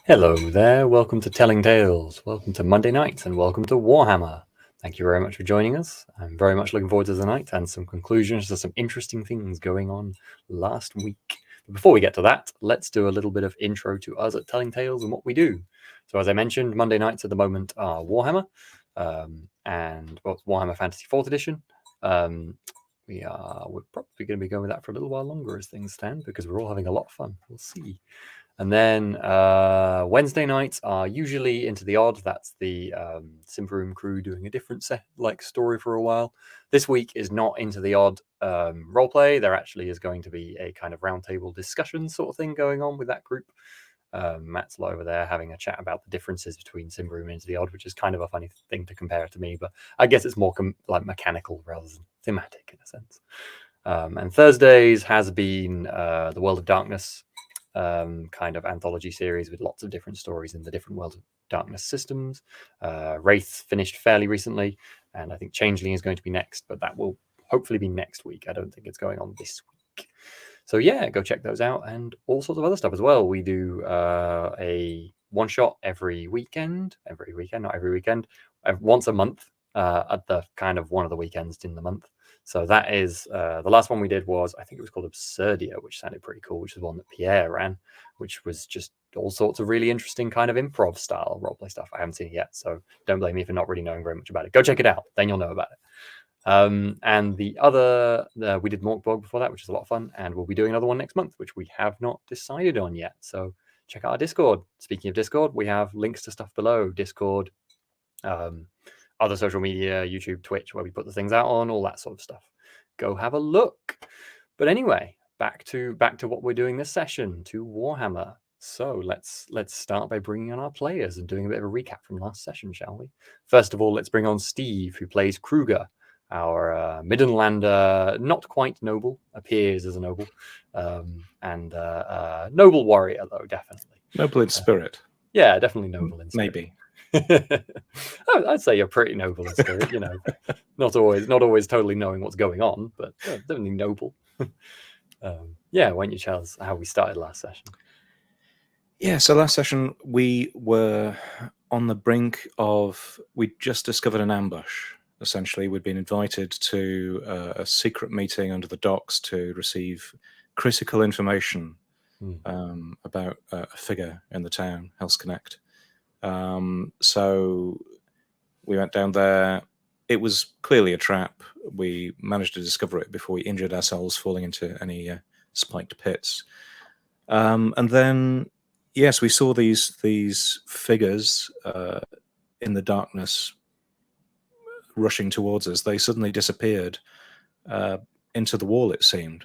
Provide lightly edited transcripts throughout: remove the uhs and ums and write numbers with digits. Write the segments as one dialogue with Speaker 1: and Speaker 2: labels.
Speaker 1: Hello there, welcome to Telling Tales, welcome to Monday nights, and welcome to Warhammer. Thank you very much for joining us. I'm very much looking forward to the night and some conclusions to some interesting things going on last week. But before we get to that, let's do a little bit of intro to us at Telling Tales and what we do. So as I mentioned, Monday nights at the moment are Warhammer, and Warhammer Fantasy 4th Edition. We're probably going to be going with that for a little while longer as things stand, because we're all having a lot of fun. We'll see. And then Wednesday nights are usually Into the Odd. That's the Simperoom crew doing a different story for a while. This week is not Into the Odd roleplay. There actually is going to be a kind of roundtable discussion sort of thing going on with that group. Matt's over there having a chat about the differences between Simperoom and Into the Odd, which is kind of a funny thing to compare to me, but I guess it's more mechanical rather than thematic in a sense. And Thursdays has been the World of Darkness kind of anthology series with lots of different stories in the different World of Darkness systems. Wraith finished fairly recently, and I think Changeling is going to be next, but that will hopefully be next week. I don't think it's going on this week. So yeah, go check those out, and all sorts of other stuff as well. We do a one shot every weekend, not every weekend, once a month at the kind of one of the weekends in the month. So that is the last one we did was, I think it was called Absurdia, which sounded pretty cool, which is one that Pierre ran, which was just all sorts of really interesting kind of improv style roleplay stuff. I haven't seen it yet, so don't blame me for not really knowing very much about it. Go check it out, then you'll know about it. And the other, we did Morkborg before that, which is a lot of fun, and we'll be doing another one next month, which we have not decided on yet. So check out our Discord. Speaking of Discord, we have links to stuff below. Discord, other social media, YouTube, Twitch, where we put the things out on, all that sort of stuff. Go have a look. But anyway, back to what we're doing this session, to Warhammer. So let's start by bringing on our players and doing a bit of a recap from last session, shall we? First of all, let's bring on Steve, who plays Kruger, our Middenlander, not quite noble, appears as a noble, and noble warrior, though, definitely.
Speaker 2: Noble in spirit.
Speaker 1: Yeah, definitely noble in spirit.
Speaker 2: Maybe.
Speaker 1: I'd say you're pretty noble in spirit, you know. not always totally knowing what's going on, but definitely noble. Yeah, why don't you tell us how we started last session?
Speaker 2: Yeah, so last session we were on the brink of, we just discovered an ambush. Essentially, we'd been invited to a secret meeting under the docks to receive critical information about a figure in the town, Hell's Connect. So we went down there. It was clearly a trap. We managed to discover it before we injured ourselves falling into any spiked pits. And then, yes, we saw these figures in the darkness rushing towards us. They suddenly disappeared into the wall, it seemed.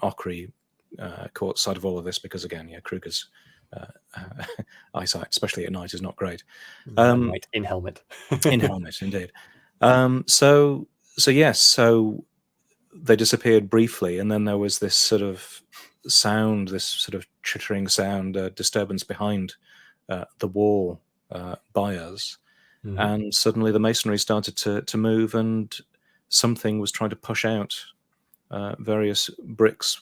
Speaker 2: Ochry caught sight of all of this because, again, Kruger's eyesight, especially at night, is not great.
Speaker 1: Night in helmet.
Speaker 2: In helmet, indeed. So yes, so they disappeared briefly, and then there was this sort of sound, this sort of chittering sound, disturbance behind the wall by us. And suddenly the masonry started to move, and something was trying to push out various bricks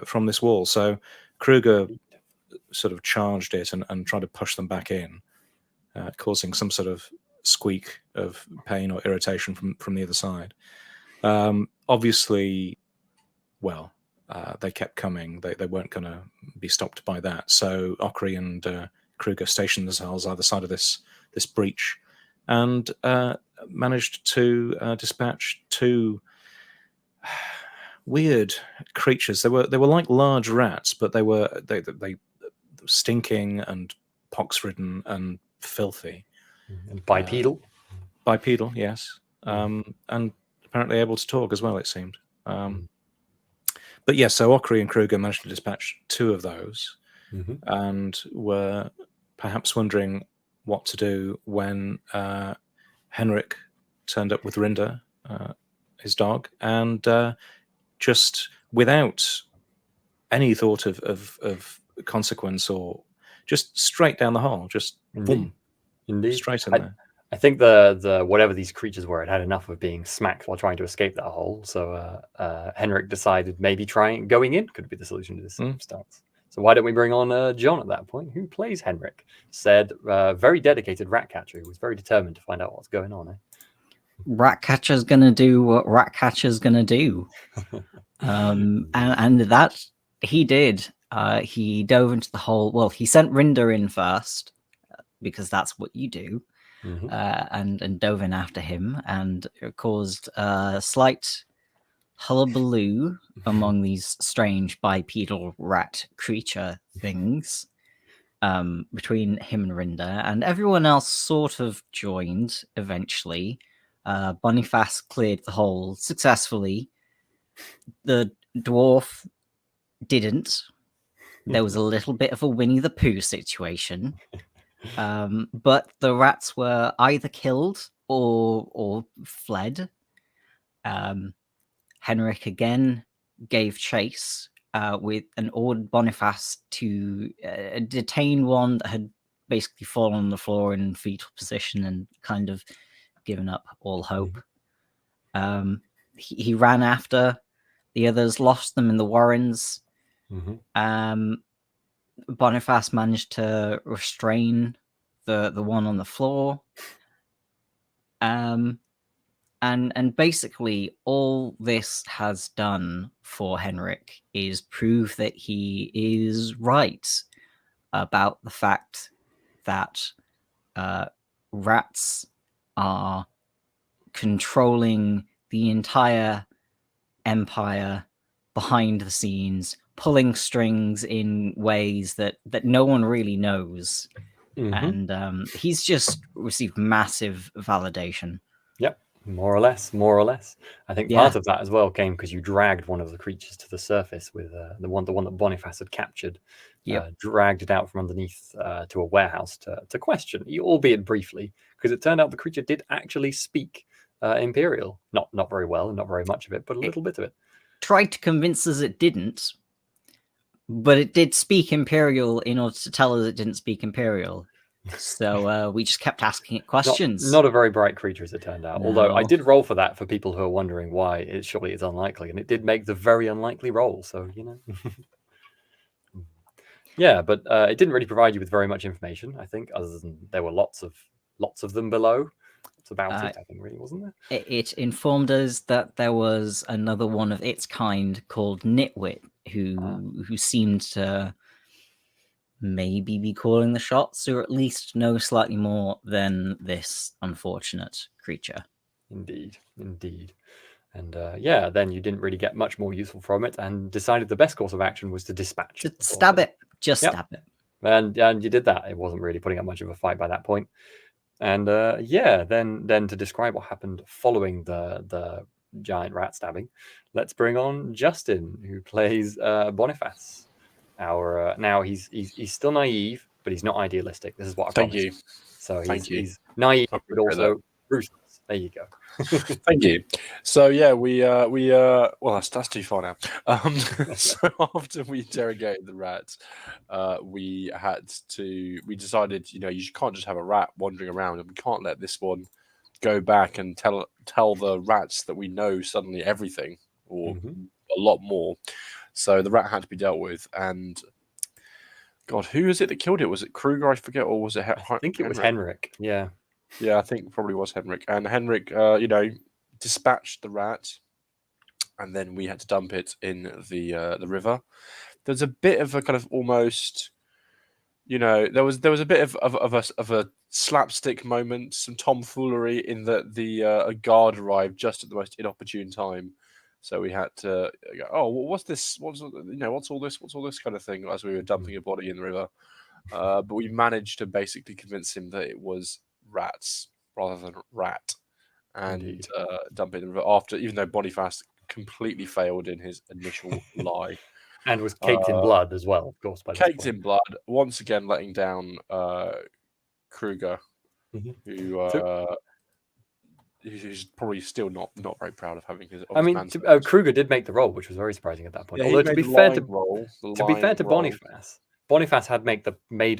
Speaker 2: from this wall. So Kruger sort of charged it and tried to push them back in, causing some sort of squeak of pain or irritation from the other side. Obviously, well, they kept coming. They weren't going to be stopped by that. So Ochry and Kruger stationed themselves either side of this breach, and managed to dispatch two weird creatures. They were like large rats, but they were stinking and pox-ridden and filthy.
Speaker 1: And bipedal.
Speaker 2: Bipedal, yes. And apparently able to talk as well, it seemed. But yes, so Ochry and Kruger managed to dispatch two of those, and were perhaps wondering what to do when Henrik turned up with Rinder, his dog, and just without any thought of consequence, or just straight down the hole, just boom, straight in there.
Speaker 1: I think the whatever these creatures were, it had enough of being smacked while trying to escape that hole. So Henrik decided maybe going in could be the solution to this circumstance. So why don't we bring on John at that point, who plays Henrik, said very dedicated rat catcher who was very determined to find out what's going on.
Speaker 3: Ratcatcher's gonna do what Ratcatcher's gonna do. And that he did. He dove into the hole. Well, he sent Rinder in first because that's what you do, and dove in after him, and it caused a slight hullabaloo among these strange bipedal rat creature things between him and Rinder, and everyone else sort of joined eventually. Boniface cleared the hole successfully. The dwarf didn't. There was a little bit of a Winnie the Pooh situation. But the rats were either killed or fled. Henrik again gave chase with an ordered Boniface to detain one that had basically fallen on the floor in fetal position and kind of given up all hope. He ran after the others, lost them in the warrens. Boniface managed to restrain the one on the floor. And basically all this has done for Henrik is prove that he is right about the fact that rats are controlling the entire empire behind the scenes, pulling strings in ways that no one really knows. And he's just received massive validation.
Speaker 1: Yep, more or less. I think part of that as well came because you dragged one of the creatures to the surface with the one that Boniface had captured. Dragged it out from underneath to a warehouse to question, albeit briefly, because it turned out the creature did actually speak Imperial. Not very well, and not very much of it, but a little bit of it.
Speaker 3: Tried to convince us it didn't, but it did speak Imperial in order to tell us it didn't speak Imperial. So we just kept asking it questions.
Speaker 1: Not a very bright creature, as it turned out. No. Although I did roll for that for people who are wondering why it surely is unlikely, and it did make the very unlikely roll. So yeah, but it didn't really provide you with very much information. I think, other than there were lots of them below. It's about it, I think, really, wasn't there?
Speaker 3: It informed us that there was another one of its kind called Nitwit, who seemed to maybe be calling the shots, or at least know slightly more than this unfortunate creature.
Speaker 1: Indeed. And then you didn't really get much more useful from it, and decided the best course of action was to dispatch it.
Speaker 3: Stab it. Just stab it.
Speaker 1: And you did that. It wasn't really putting up much of a fight by that point. And then to describe what happened following the giant rat stabbing, let's bring on Justin, who plays Boniface. Now he's still naive, but he's not idealistic. This is what I promised.
Speaker 4: Thank you.
Speaker 1: So he's naive, but also ruthless. There you go.
Speaker 4: Thank you. So yeah, we well, that's too far now. So after we interrogated the rats, we decided, you can't just have a rat wandering around, and we can't let this one go back and tell the rats that we know suddenly everything or a lot more. So the rat had to be dealt with, and God, who is it that killed it? Was it Kruger? I forget, or was it?
Speaker 1: I think it was Henrik. Yeah.
Speaker 4: Yeah, I think it probably was Henrik. And Henrik, dispatched the rat, and then we had to dump it in the river. There's a bit of a kind of almost, there was a bit of a slapstick moment, some tomfoolery in that a guard arrived just at the most inopportune time. So we had to go, oh, what's this? What's all this? What's all this kind of thing? As we were dumping a body in the river, but we managed to basically convince him that it was rats rather than rat, and dump it in the river after, even though Boniface completely failed in his initial lie,
Speaker 1: and was caked in blood as well, of course. By
Speaker 4: caked in blood, once again letting down Kruger, who's probably still not very proud of having his.
Speaker 1: Kruger did make the roll, which was very surprising at that point.
Speaker 4: Yeah,
Speaker 1: although to be fair to Boniface had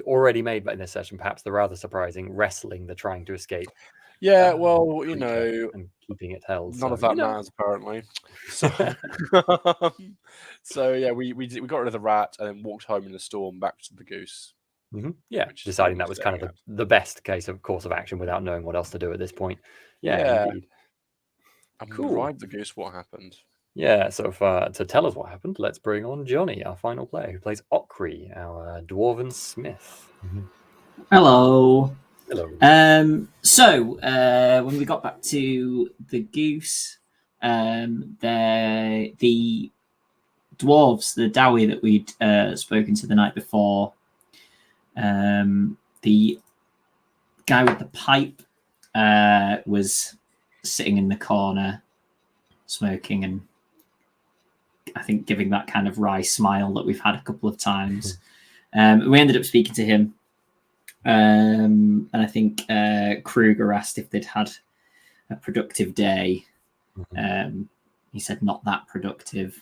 Speaker 1: already made in this session perhaps the rather surprising wrestling, the trying to escape.
Speaker 4: Yeah, well, you
Speaker 1: creature
Speaker 4: know,
Speaker 1: and keeping it held.
Speaker 4: none
Speaker 1: So,
Speaker 4: of that
Speaker 1: you know.
Speaker 4: matters apparently. So, so yeah, we got rid of the rat and then walked home in the storm back to the goose.
Speaker 1: Yeah,
Speaker 4: Which is
Speaker 1: deciding
Speaker 4: what
Speaker 1: that was
Speaker 4: we're
Speaker 1: kind of
Speaker 4: staying
Speaker 1: the best course of action without knowing what else to do at this point. Yeah,
Speaker 4: Yeah.
Speaker 1: indeed.
Speaker 4: And we
Speaker 1: Cool.
Speaker 4: ride the goose. What happened?
Speaker 1: Yeah, so to tell us what happened, let's bring on Jonny, our final player, who plays Okri, our dwarven smith.
Speaker 5: Hello.
Speaker 1: Hello.
Speaker 5: So when we got back to the goose, the dwarves, the Dowie that we'd spoken to the night before, the guy with the pipe was sitting in the corner smoking and I think giving that kind of wry smile that we've had a couple of times. We ended up speaking to him. And I think Kruger asked if they'd had a productive day. He said not that productive.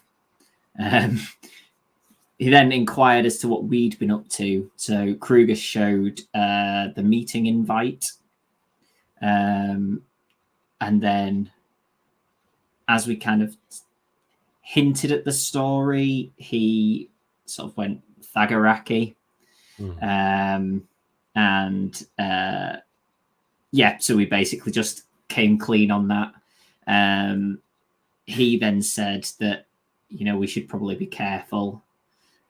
Speaker 5: He then inquired as to what we'd been up to. So Kruger showed the meeting invite. And then as we kind of hinted at the story, he sort of went Thagaraki. So we basically just came clean on that. He then said that, you know, we should probably be careful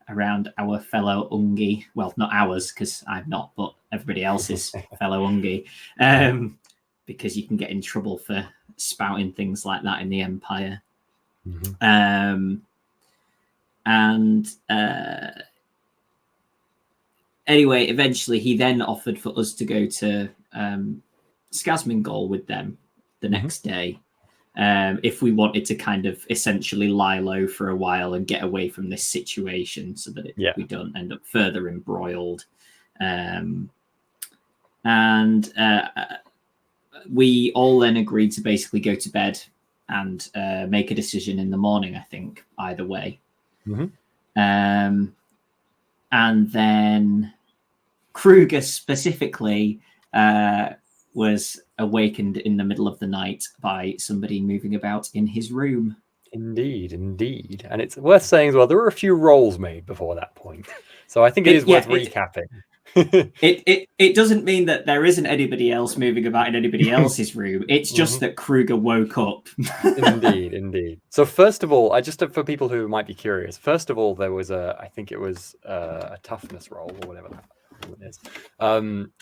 Speaker 5: around our fellow Ungi. Well, not ours, because I'm not, but everybody else's fellow Ungi. Because you can get in trouble for spouting things like that in the Empire. Anyway, eventually he then offered for us to go to Skazmingol with them the next day, if we wanted to kind of essentially lie low for a while and get away from this situation so that we don't end up further embroiled. We all then agreed to basically go to bed and make a decision in the morning, I think, either way. And then Kruger specifically was awakened in the middle of the night by somebody moving about in his room.
Speaker 1: Indeed. And it's worth saying as well, there were a few rolls made before that point. So I think it is worth recapping.
Speaker 5: It doesn't mean that there isn't anybody else moving about in anybody else's room. It's just that Kruger woke up.
Speaker 1: Indeed. So first of all, just for people who might be curious, first of all, there was I think it was a toughness roll or whatever that is,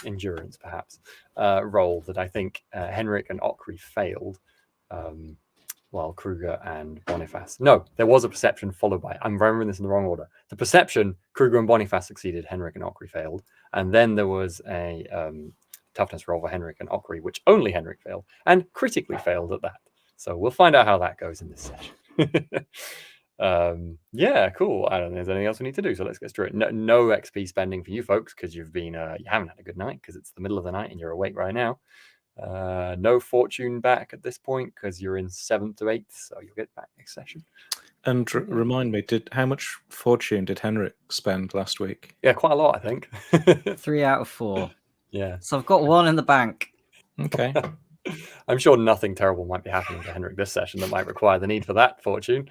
Speaker 1: endurance perhaps, roll that I think Henrik and Okri failed, while Kruger and Boniface. No, there was a perception followed by, I'm remembering this in the wrong order. The perception, Kruger and Boniface succeeded, Henrik and Okri failed. And then there was a toughness roll for Henrik and Okri, which only Henrik failed, and critically failed at that. So we'll find out how that goes in this session. Yeah, cool. I don't think there's anything else we need to do, so let's get straight. No XP spending for you folks, because you've been you haven't had a good night, because it's the middle of the night and you're awake right now. No fortune back at this point because you're in 7th to 8th, so you'll get back next session.
Speaker 2: And remind me, how much fortune did Henrik spend last week?
Speaker 1: Yeah, quite a lot, I think.
Speaker 3: 3 out of 4.
Speaker 1: Yeah.
Speaker 3: So I've got 1 in the bank.
Speaker 2: Okay.
Speaker 1: I'm sure nothing terrible might be happening to Henrik this session that might require the need for that fortune.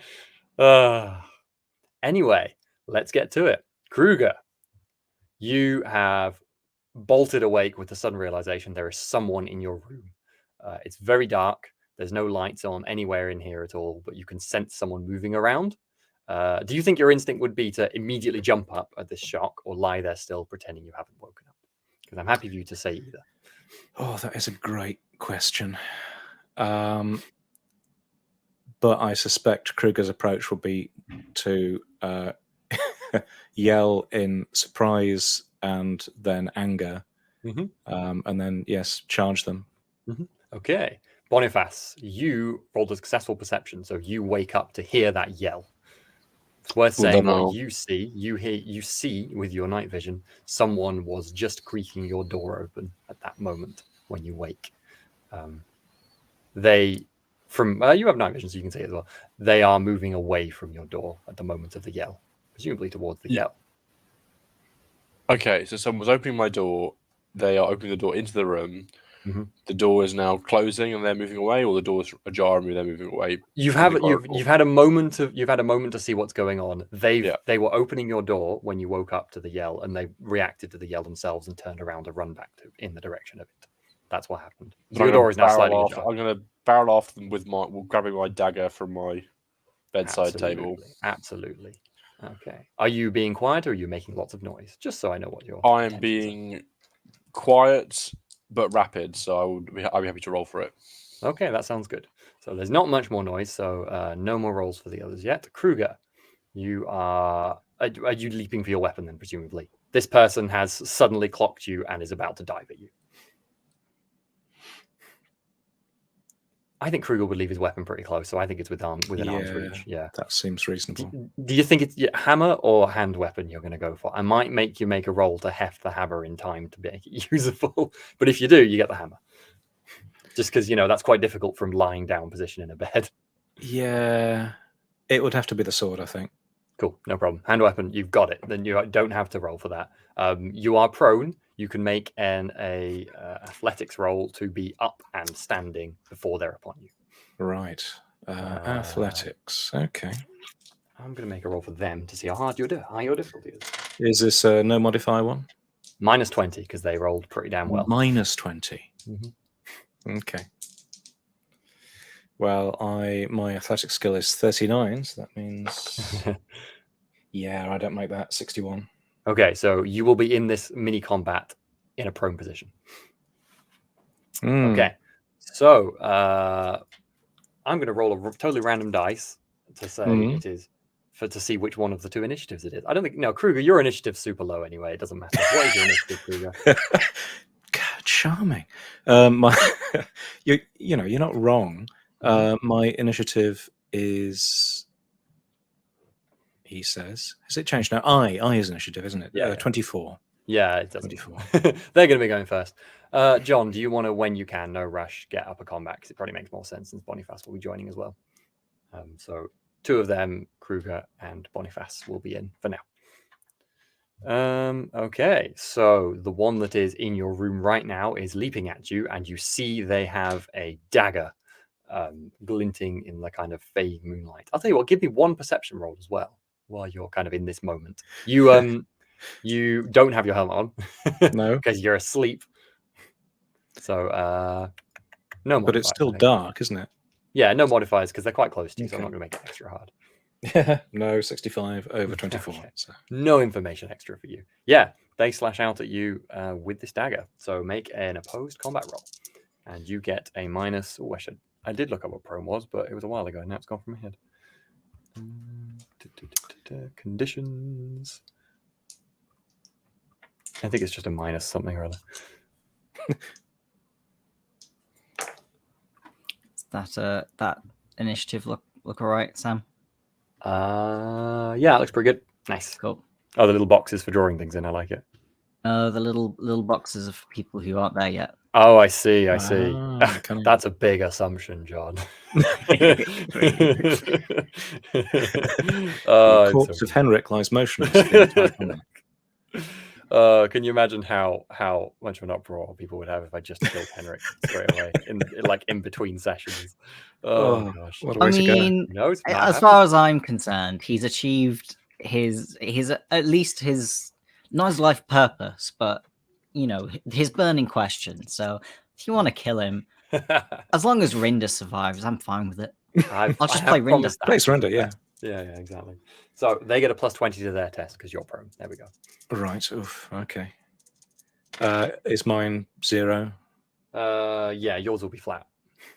Speaker 1: Anyway, let's get to it. Kruger, you have bolted awake with the sudden realization there is someone in your room. It's very dark. There's no lights on anywhere in here at all, but you can sense someone moving around. Do you think your instinct would be to immediately jump up at this shock or lie there still pretending you haven't woken up? Because I'm happy for you to say either.
Speaker 2: Oh, that is a great question. But I suspect Kruger's approach will be to yell in surprise and then anger, and then, yes, charge them.
Speaker 1: Okay. Boniface, you rolled a successful perception, so you wake up to hear that yell. It's worth saying what you see with your night vision, someone was just creaking your door open at that moment when you wake. You have night vision, so you can see it as well. They are moving away from your door at the moment of the yell, presumably towards the yell.
Speaker 4: Okay, so someone was opening my door. They are opening the door into the room. the door is now closing and they're moving away, or the door's ajar and they're moving away.
Speaker 1: You've had a moment to see what's going on. They were opening your door when you woke up to the yell, and they reacted to the yell themselves and turned around to run back in the direction of it. That's what happened. Your door is now slightly ajar.
Speaker 4: I'm going to barrel off them with grabbing my dagger from my bedside table.
Speaker 1: Absolutely. Okay. Are you being quiet, or are you making lots of noise? Just so I know what you're.
Speaker 4: I am being quiet but rapid, so I'll be happy to roll for it.
Speaker 1: Okay, that sounds good. So there's not much more noise, so no more rolls for the others yet. Kruger, you are you leaping for your weapon then, presumably? This person has suddenly clocked you and is about to dive at you. I think Kruger would leave his weapon pretty close, so I think it's within arm's reach. Yeah,
Speaker 2: that seems reasonable.
Speaker 1: Do you think it's hammer or hand weapon you're going to go for? I might make you make a roll to heft the hammer in time to make it usable, but if you do, you get the hammer. Just because, that's quite difficult from lying down position in a bed.
Speaker 2: Yeah, it would have to be the sword, I think.
Speaker 1: Cool, no problem. Hand weapon, you've got it. Then you don't have to roll for that. You are prone. You can make an athletics roll to be up and standing before they're upon you.
Speaker 2: Right. Athletics. Okay.
Speaker 1: I'm going to make a roll for them to see how hard your difficulty is.
Speaker 2: Is this a no modifier one?
Speaker 1: -20, because they rolled pretty damn well.
Speaker 2: -20.
Speaker 1: Mm-hmm.
Speaker 2: Okay. Well, my athletic skill is 39, so that means yeah, I don't make that 61.
Speaker 1: Okay, so you will be in this mini combat in a prone position. Okay, so I'm going to roll a totally random dice to say it is to see which one of the two initiatives it is. I don't think Kruger, your initiative's super low anyway. It doesn't matter. What is your initiative, Kruger?
Speaker 2: God, charming. You're not wrong. My initiative is, he says, has it changed now? I is initiative, isn't it?
Speaker 1: Yeah.
Speaker 2: 24.
Speaker 1: Yeah, it doesn't.
Speaker 2: 24.
Speaker 1: They're going to be going first. John, do you want to, when you can, no rush, get upper combat? Because it probably makes more sense since Boniface will be joining as well. So two of them, Kruger and Boniface, will be in for now. Okay, so the one that is in your room right now is leaping at you, and you see they have a dagger glinting in the kind of fade moonlight. I'll tell you what, give me one perception roll as well while you're kind of in this moment. You you don't have your helmet on.
Speaker 2: No,
Speaker 1: because you're asleep. So no modifiers,
Speaker 2: but it's still dark, isn't it?
Speaker 1: Yeah, no modifiers because they're quite close to you, so I'm not going to make it extra hard.
Speaker 2: Yeah, no, 65 over 24.
Speaker 1: Okay.
Speaker 2: So.
Speaker 1: No information extra for you. Yeah, they slash out at you with this dagger. So make an opposed combat roll, and you get a minus. Oh, I did look up what prone was, but it was a while ago. Now it's gone from my head. Conditions. I think it's just a minus something or other.
Speaker 3: That initiative look all right, Sam?
Speaker 1: Yeah, it looks pretty good. Nice.
Speaker 3: Cool.
Speaker 1: Oh, the little boxes for drawing things in. I like it.
Speaker 3: The little boxes of people who aren't there yet.
Speaker 1: Oh, I see. That's a big assumption, John.
Speaker 2: The corpse of Henrik lies motionless.
Speaker 1: Can you imagine how much of an uproar people would have if I just killed Henrik straight away in between sessions? Oh gosh!
Speaker 2: What a way to go.
Speaker 1: No,
Speaker 3: as far as I'm concerned, he's achieved his at least his not his life purpose, but his burning question. So if you want to kill him, as long as Rinder survives, I'm fine with it. I'll just play Rinder.
Speaker 2: Play Rinder, yeah.
Speaker 1: Yeah, exactly. So they get a +20 to their test because you're prone. There we go.
Speaker 2: Right. Oof. Okay. Is mine 0?
Speaker 1: Yeah, yours will be flat.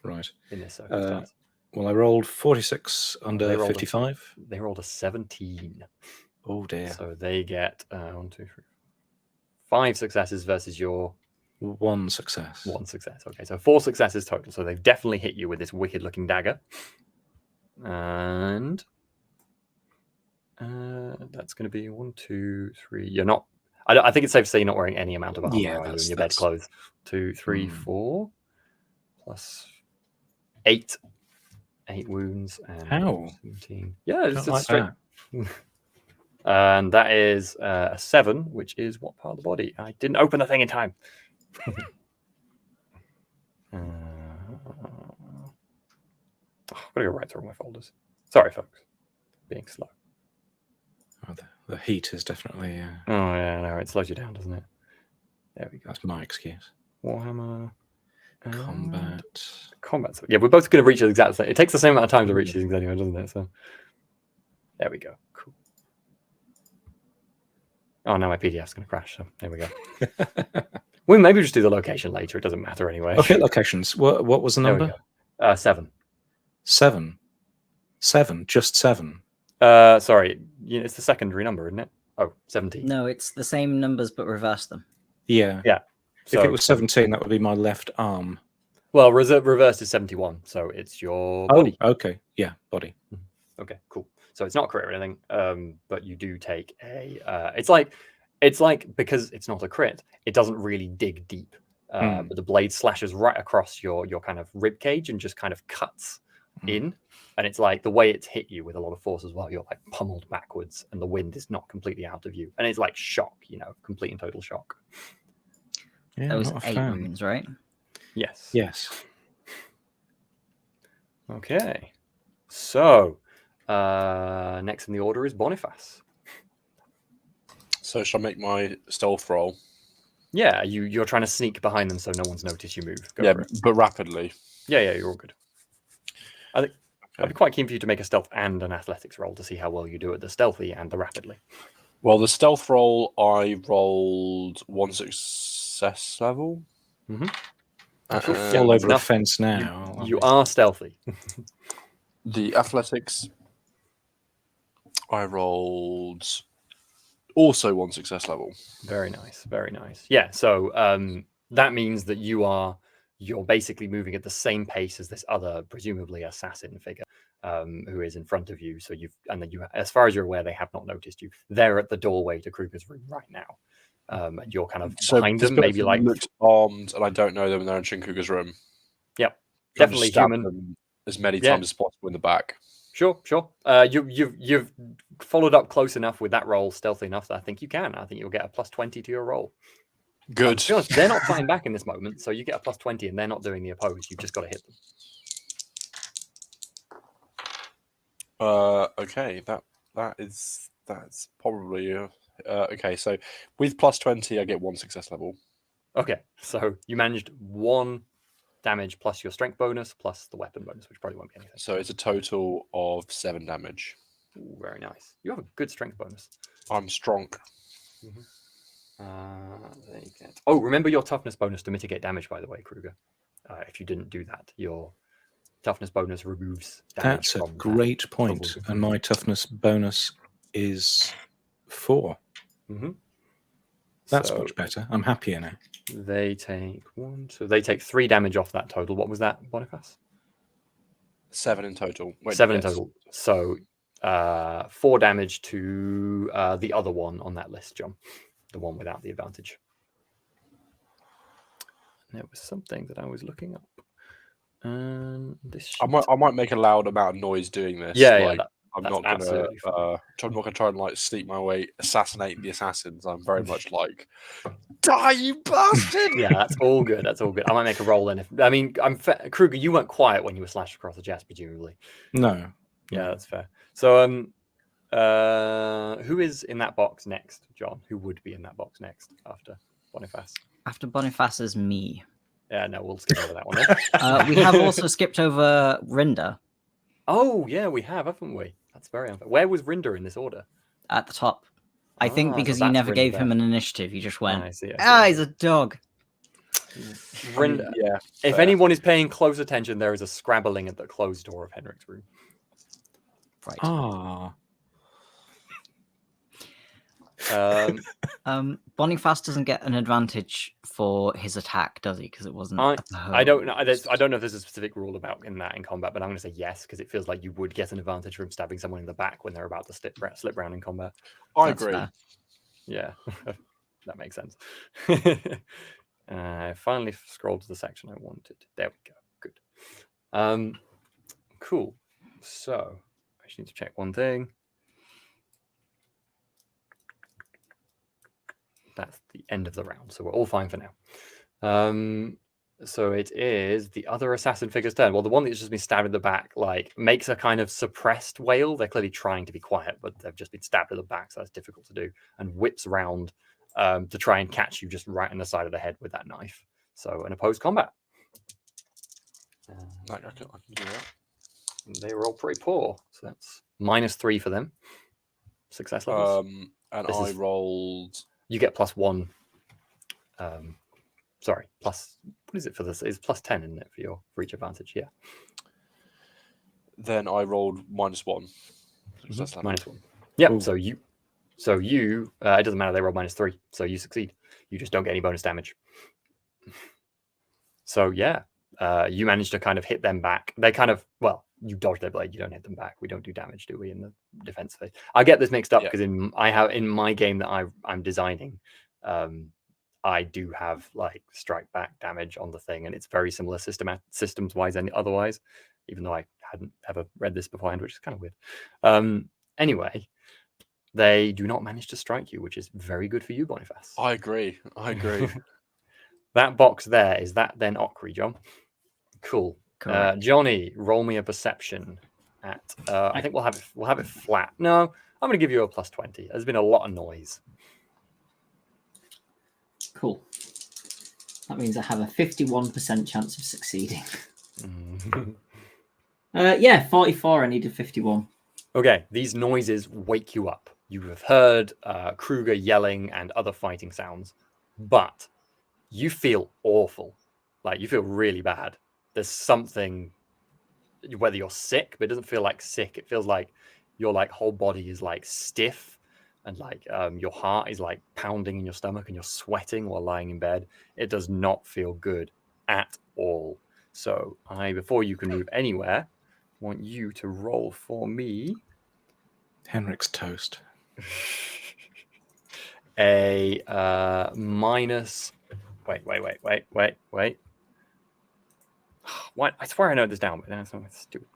Speaker 2: Right.
Speaker 1: In this circumstance.
Speaker 2: Well, I rolled 46 under 55.
Speaker 1: They rolled a 17.
Speaker 2: Oh dear.
Speaker 1: So they get 5 successes versus your
Speaker 2: 1 success.
Speaker 1: 1 success. Okay, so 4 successes total. So they've definitely hit you with this wicked-looking dagger. And that's going to be 1, 2, 3. You're not. I think it's safe to say you're not wearing any amount of armor are you in your bed clothes. 2, 3, 4 plus 8. 8 wounds. And
Speaker 2: how?
Speaker 1: 17. Yeah, it's
Speaker 2: like
Speaker 1: straight. And that is a 7, which is what part of the body? I didn't open the thing in time. I've got to go right through all my folders. Sorry, folks. Being slow.
Speaker 2: Oh, the heat is definitely.
Speaker 1: Oh, yeah, no, it slows you down, doesn't it? There we go.
Speaker 2: That's my excuse.
Speaker 1: Warhammer.
Speaker 2: Combat.
Speaker 1: Combat. Yeah, we're both going to reach the exact same. It takes the same amount of time to reach these things anyway, doesn't it? So there we go. Cool. Oh, now my PDF's going to crash. So there we go. Well, maybe we'll just do the location later. It doesn't matter anyway.
Speaker 2: Okay, locations. What was the
Speaker 1: There we
Speaker 2: number?
Speaker 1: go. 7.
Speaker 2: 7. 7. Just 7.
Speaker 1: Sorry, it's the secondary number, isn't it? Oh, 17.
Speaker 3: No, it's the same numbers but reverse them.
Speaker 2: Yeah.
Speaker 1: Yeah.
Speaker 2: If it was 17, that would be my left arm.
Speaker 1: Well, reversed is 71, so it's your body.
Speaker 2: Okay. Yeah, body.
Speaker 1: Okay, cool. So it's not a crit or anything, but you do take a. It's like because it's not a crit, it doesn't really dig deep. But the blade slashes right across your kind of rib cage and just kind of cuts in, and it's like the way it's hit you with a lot of force as well. You're like pummeled backwards, and the wind is not completely out of you, and it's like shock, complete and total shock.
Speaker 2: Yeah,
Speaker 3: That was
Speaker 2: not a
Speaker 3: 8
Speaker 2: fan.
Speaker 3: wounds, right?
Speaker 1: Yes.
Speaker 2: Yes.
Speaker 1: Okay. So next in the order is Boniface.
Speaker 4: So should I make my stealth roll?
Speaker 1: Yeah, you're trying to sneak behind them so no one's noticed you move. Go
Speaker 4: Yeah,
Speaker 1: for it.
Speaker 4: but rapidly.
Speaker 1: Yeah, you're all good. I think I'd be quite keen for you to make a stealth and an athletics roll to see how well you do at the stealthy and the rapidly.
Speaker 4: Well, the stealth roll, I rolled 1 success level.
Speaker 2: Fall over a
Speaker 1: enough.
Speaker 2: fence now.
Speaker 1: You are stealthy.
Speaker 4: The athletics, I rolled also 1 success level.
Speaker 1: Very nice, very nice. Yeah, so that means that you're basically moving at the same pace as this other, presumably assassin figure, who is in front of you. So as far as you're aware, they have not noticed you. They're at the doorway to Kruger's room right now, and you're kind of behind them, maybe like
Speaker 4: looked armed, and I don't know them, and they're in Kruger's room.
Speaker 1: Yep,
Speaker 4: Trying to
Speaker 1: definitely
Speaker 4: stab
Speaker 1: human.
Speaker 4: them as many times as possible in the back.
Speaker 1: Sure. You've followed up close enough with that roll, stealthy enough that I think you can. I think you'll get a +20 to your roll.
Speaker 4: Good.
Speaker 1: To be honest, they're not fighting back in this moment, so you get a +20, and they're not doing the opposed. You've just got to hit them.
Speaker 4: Okay, that's probably okay. So with +20, I get 1 success level.
Speaker 1: Okay, so you managed 1 damage plus your strength bonus plus the weapon bonus, which probably won't be anything.
Speaker 4: So it's a total of 7 damage.
Speaker 1: Ooh, very nice. You have a good strength bonus.
Speaker 4: I'm strong.
Speaker 1: Remember your toughness bonus to mitigate damage, by the way, Kruger. If you didn't do that, your toughness bonus removes damage.
Speaker 2: That's a great point. And my toughness bonus is 4. That's much better. I'm happier now.
Speaker 1: They take 3 damage off that total. What was that, Boniface?
Speaker 4: 7 in total. Wait,
Speaker 1: 7 in total. So 4 damage to the other one on that list, John. The one without the advantage. And there was something that I was looking up.
Speaker 4: I might make a loud amount of noise doing this. I'm not gonna try and like sneak my way, assassinate the assassins. I'm very much like, die, you bastard!
Speaker 1: Yeah, that's all good. That's all good. I might make a roll then. Kruger, you weren't quiet when you were slashed across the chest, presumably.
Speaker 2: No.
Speaker 1: Yeah, that's fair. So, who is in that box next, John? Who would be in that box next after Boniface?
Speaker 3: After Boniface is me.
Speaker 1: Yeah, no, we'll skip over that one then.
Speaker 3: We have also skipped over Rinder.
Speaker 1: Oh, yeah, we have, haven't we? That's very unfair. Where was Rinder in this order?
Speaker 3: At the top. I think because
Speaker 1: so
Speaker 3: you
Speaker 1: that's
Speaker 3: never
Speaker 1: Rinder
Speaker 3: gave
Speaker 1: there.
Speaker 3: him an initiative. You just went,
Speaker 1: I see.
Speaker 3: he's a dog.
Speaker 1: Rinder.
Speaker 4: Yeah.
Speaker 1: If anyone is paying close attention, there is a scrabbling at the closed door of Henrik's room.
Speaker 3: Right.
Speaker 2: Ah.
Speaker 3: Boniface doesn't get an advantage for his attack, does he? Because it wasn't.
Speaker 1: I don't know. I don't know if there's a specific rule about in combat, but I'm going to say yes because it feels like you would get an advantage from stabbing someone in the back when they're about to slip round in combat.
Speaker 4: I agree.
Speaker 3: Fair.
Speaker 1: Yeah, that makes sense. I finally scrolled to the section I wanted. There we go. Good. Cool. So I just need to check one thing. That's the end of the round, so we're all fine for now. So it is the other assassin figure's turn. Well, the one that's just been stabbed in the back, like, makes a kind of suppressed wail. They're clearly trying to be quiet, but they've just been stabbed in the back, so that's difficult to do. And whips around to try and catch you just right in the side of the head with that knife. So an opposed combat.
Speaker 4: I can do that.
Speaker 1: They roll pretty poor, so that's -3 for them. Success levels.
Speaker 4: And
Speaker 1: This
Speaker 4: I
Speaker 1: is-
Speaker 4: rolled.
Speaker 1: You get +1. Sorry, plus. What is it for this? It's +10, isn't it, for each advantage? Yeah.
Speaker 4: Then I rolled -1. Success level.
Speaker 1: -1. Yep.
Speaker 2: Ooh.
Speaker 1: So you. It doesn't matter. They roll -3, so you succeed. You just don't get any bonus damage. So yeah, you manage to kind of hit them back. They kind of you dodge their blade. You don't hit them back. We don't do damage, do we? In the defense phase, I get this mixed up
Speaker 4: Yeah.
Speaker 1: because in my game that I'm designing, I do have like strike back damage on the thing, and it's very similar systems wise and otherwise. Even though I hadn't ever read this beforehand, which is kind of weird. Anyway, they do not manage to strike you, which is very good for you, Boniface.
Speaker 4: I agree.
Speaker 1: That box there, is that then Ockery, John? Cool.
Speaker 3: Correct.
Speaker 1: Johnny, roll me a perception at. I think we'll have it flat. No, I'm going to give you a +20. There's been a lot of noise.
Speaker 5: Cool. That means I have a 51% chance of succeeding. Yeah, 44. I needed 51.
Speaker 1: Okay, these noises wake you up. You have heard Kruger yelling and other fighting sounds, but you feel awful. Like, you feel really bad. There's something, whether you're sick, but it doesn't feel like sick. It feels like your like whole body is like stiff, and like your heart is like pounding in your stomach, and you're sweating while lying in bed. It does not feel good at all. So before you can move anywhere, want you to roll for me
Speaker 2: Henrik's toast.
Speaker 1: a minus. Wait. What? I swear I know this down, but that's not stupid.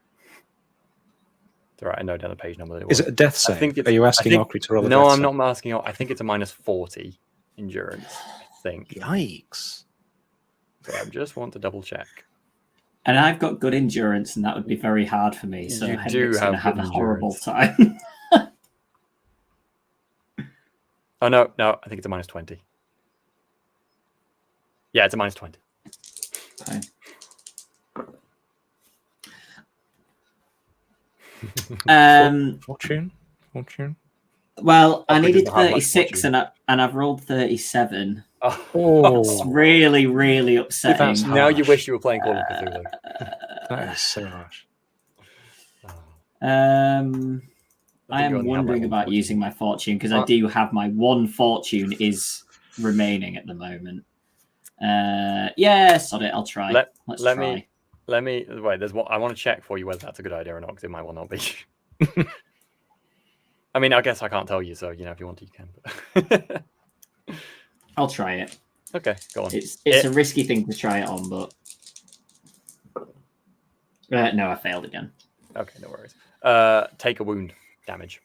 Speaker 1: It's all right. I know down the page number.
Speaker 2: Is it a death save?
Speaker 1: think it's-
Speaker 2: Are you asking
Speaker 1: I think-
Speaker 2: Ockery to roll a
Speaker 1: No,
Speaker 2: death
Speaker 1: I'm
Speaker 2: save?
Speaker 1: not asking. I think it's a -40 endurance. I think.
Speaker 2: Yikes.
Speaker 1: So I just want to double check.
Speaker 5: And I've got good endurance, and that would be very hard for me. So
Speaker 1: You
Speaker 5: Henrik's
Speaker 1: do
Speaker 5: going to
Speaker 1: have
Speaker 5: have a
Speaker 1: good
Speaker 5: horrible
Speaker 1: endurance.
Speaker 5: time.
Speaker 1: Oh no, I think it's a -20. Yeah, it's a -20.
Speaker 5: Okay.
Speaker 2: Fortune?
Speaker 5: Well, I
Speaker 1: Ockery
Speaker 5: needed
Speaker 1: doesn't have much
Speaker 5: 36,
Speaker 1: fortune.
Speaker 5: and I've rolled 37.
Speaker 2: Oh,
Speaker 5: It's really, really upsetting.
Speaker 2: That's
Speaker 1: Now you
Speaker 2: harsh.
Speaker 1: wish you were playing Call of Cthulhu.
Speaker 2: that is so harsh.
Speaker 5: I
Speaker 1: think
Speaker 5: am
Speaker 1: you only have, like,
Speaker 5: wondering
Speaker 1: one
Speaker 5: about
Speaker 1: fortune.
Speaker 5: using my fortune because I do have my one fortune is remaining at the moment. Yeah, sod it. I'll try. Let's
Speaker 1: let
Speaker 5: try.
Speaker 1: me wait. There's one. I want to check for you whether that's a good idea or not, because it might well not be. I mean, I guess I can't tell you, so if you want to, you can. But
Speaker 5: I'll try it.
Speaker 1: okay, go on.
Speaker 5: It's a risky thing to try it on, but no, I failed again.
Speaker 1: Okay, no worries. Take a wound damage.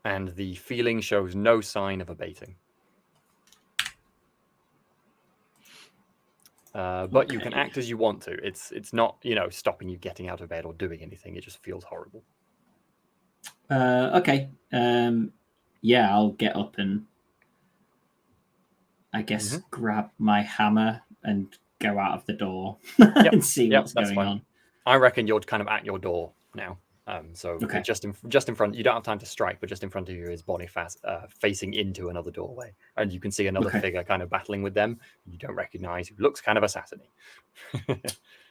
Speaker 1: And the feeling shows no sign of abating. But you can
Speaker 5: Okay.
Speaker 1: act as you want to. It's not, stopping you getting out of bed or doing anything. It just feels horrible.
Speaker 5: Okay. Yeah, I'll get up and I guess grab my hammer and go out of the door and see what's
Speaker 1: that's
Speaker 5: going
Speaker 1: fine.
Speaker 5: on.
Speaker 1: I reckon you're kind of at your door now. So
Speaker 5: Okay.
Speaker 1: just in front, you don't have time to strike, but just in front of you is Boniface facing into another doorway, and you can see another
Speaker 5: Okay.
Speaker 1: figure kind of battling with them. You don't recognize, who looks kind of assassiny.